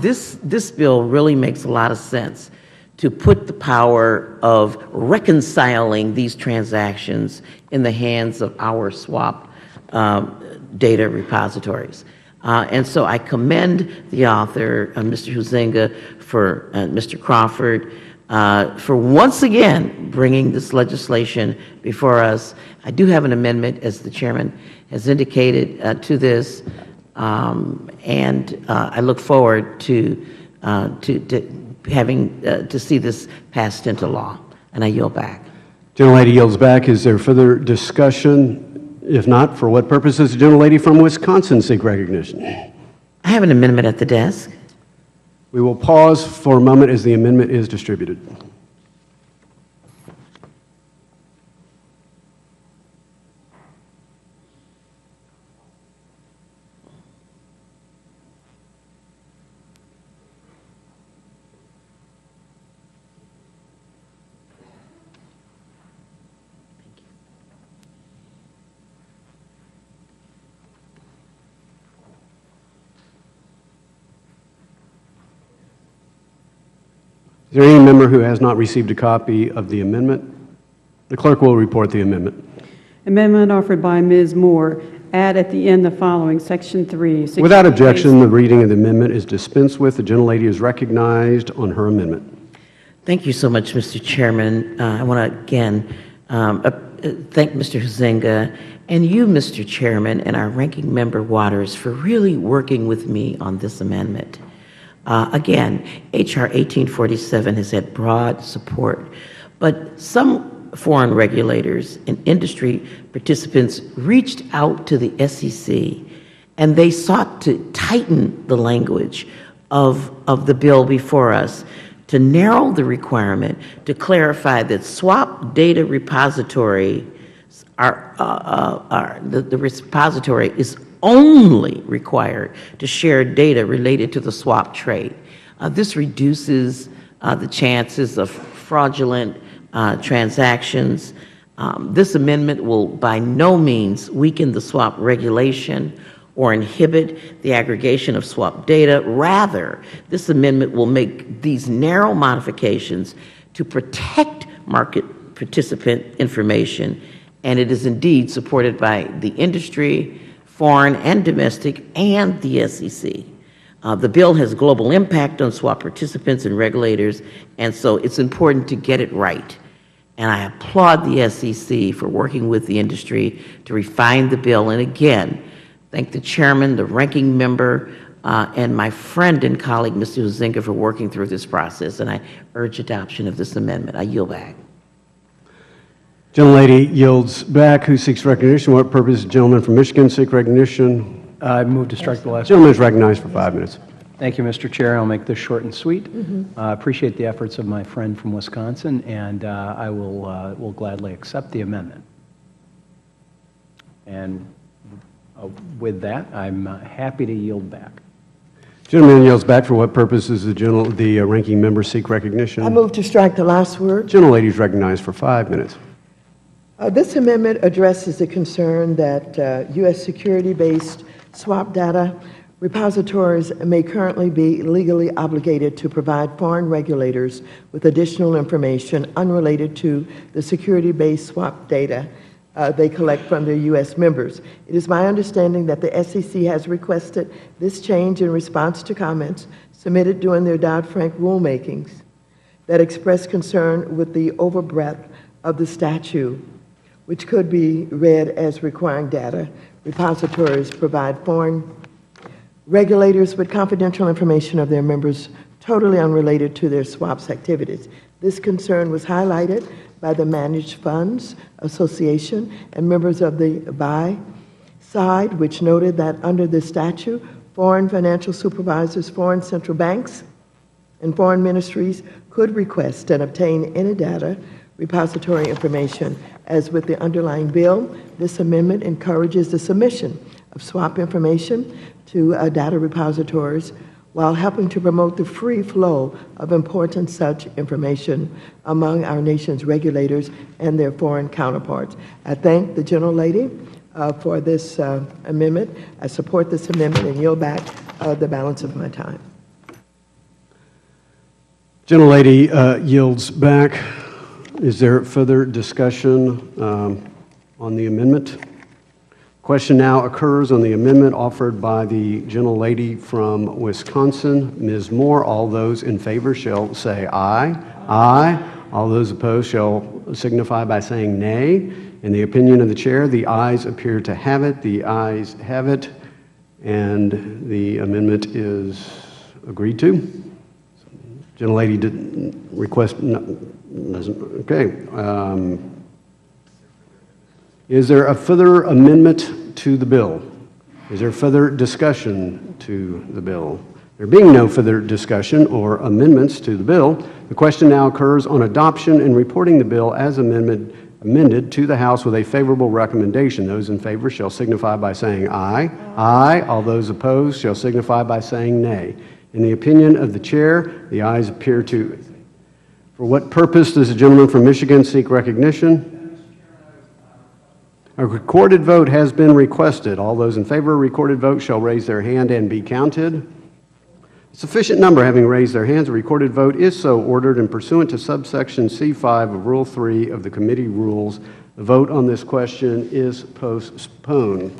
Speaker 14: this bill really makes a lot of sense to put the power of reconciling these transactions in the hands of our swap data repositories. And so I commend the author, Mr. Huizenga, for Mr. Crawford, for once again bringing this legislation before us. I do have an amendment, as the chairman has indicated, to this, and I look forward to having to see this passed into law. And I yield back.
Speaker 1: Gentlelady yields back. Is there further discussion? If not, for what purpose does the gentlelady from Wisconsin seek recognition?
Speaker 14: I have an amendment at the desk.
Speaker 1: We will pause for a moment as the amendment is distributed. Is there any member who has not received a copy of the amendment? The clerk will report the amendment.
Speaker 3: Amendment offered by Ms. Moore. Add at the end the following, Section 3.
Speaker 1: Without objection, the reading of the amendment is dispensed with. The gentlelady is recognized on her amendment.
Speaker 14: Thank you so much, Mr. Chairman. I want to again thank Mr. Huizenga and you, Mr. Chairman, and our ranking member Waters for really working with me on this amendment. Again, H.R. 1847 has had broad support, but some foreign regulators and industry participants reached out to the SEC, and they sought to tighten the language of the bill before us to narrow the requirement, to clarify that swap data repository the repository is only required to share data related to the swap trade. This reduces the chances of fraudulent transactions. This amendment will by no means weaken the swap regulation or inhibit the aggregation of swap data. Rather, this amendment will make these narrow modifications to protect market participant information, and it is indeed supported by the industry, foreign and domestic, and the SEC. The bill has global impact on swap participants and regulators, and so it's important to get it right. And I applaud the SEC for working with the industry to refine the bill. And again, thank the chairman, the ranking member, and my friend and colleague, Mr. Huizenga, for working through this process. And I urge adoption of this amendment. I yield back.
Speaker 1: Gentlelady yields back. Who seeks recognition? What purpose does the gentleman from Michigan seek recognition?
Speaker 12: I move to strike the last.
Speaker 1: The gentleman is recognized for 5 minutes.
Speaker 12: Thank you, Mr. Chair. I'll make this short and sweet. I appreciate the efforts of my friend from Wisconsin, and I will gladly accept the amendment. And with that, I'm happy to yield back.
Speaker 1: Gentleman yields back. For what purpose does the ranking member seek recognition?
Speaker 2: I move to strike the last word.
Speaker 1: Gentlelady is recognized for 5 minutes.
Speaker 2: This amendment addresses the concern that U.S. security-based swap data repositories may currently be legally obligated to provide foreign regulators with additional information unrelated to the security-based swap data they collect from their U.S. members. It is my understanding that the SEC has requested this change in response to comments submitted during their Dodd-Frank rulemakings that express concern with the overbreadth of the statute, which could be read as requiring data repositories provide foreign regulators with confidential information of their members totally unrelated to their swaps activities. This concern was highlighted by the Managed Funds Association and members of the buy side, which noted that under this statute, foreign financial supervisors, foreign central banks, and foreign ministries could request and obtain any data repository information. As with the underlying bill, this amendment encourages the submission of swap information to data repositories while helping to promote the free flow of important such information among our nation's regulators and their foreign counterparts. I thank the gentlelady for this amendment. I support this amendment and yield back the balance of my time.
Speaker 1: Gentlelady yields back. Is there further discussion on the amendment? Question now occurs on the amendment offered by the gentlelady from Wisconsin, Ms. Moore. All those in favor shall say aye. Aye. All those opposed shall signify by saying nay. In the opinion of the chair, the ayes appear to have it. The ayes have it, and the amendment is agreed to. Gentlelady didn't request, okay. Is there a further amendment to the bill? Is there further discussion to the bill? There being no further discussion or amendments to the bill, the question now occurs on adoption and reporting the bill as amended to the House with a favorable recommendation. Those in favor shall signify by saying aye. Aye. All those opposed shall signify by saying nay. In the opinion of the chair, the ayes appear to. For what purpose does the gentleman from Michigan seek recognition? A recorded vote has been requested. All those in favor of a recorded vote shall raise their hand and be counted. A sufficient number having raised their hands, a recorded vote is so ordered, and pursuant to subsection C5 of Rule 3 of the committee rules, the vote on this question is postponed.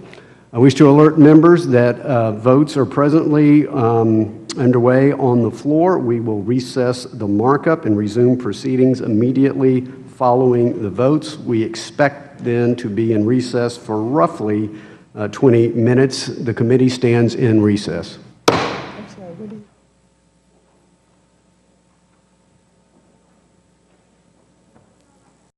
Speaker 1: I wish to alert members that votes are presently underway on the floor. We will recess the markup and resume proceedings immediately following the votes. We expect then to be in recess for roughly 20 minutes. The committee stands in recess.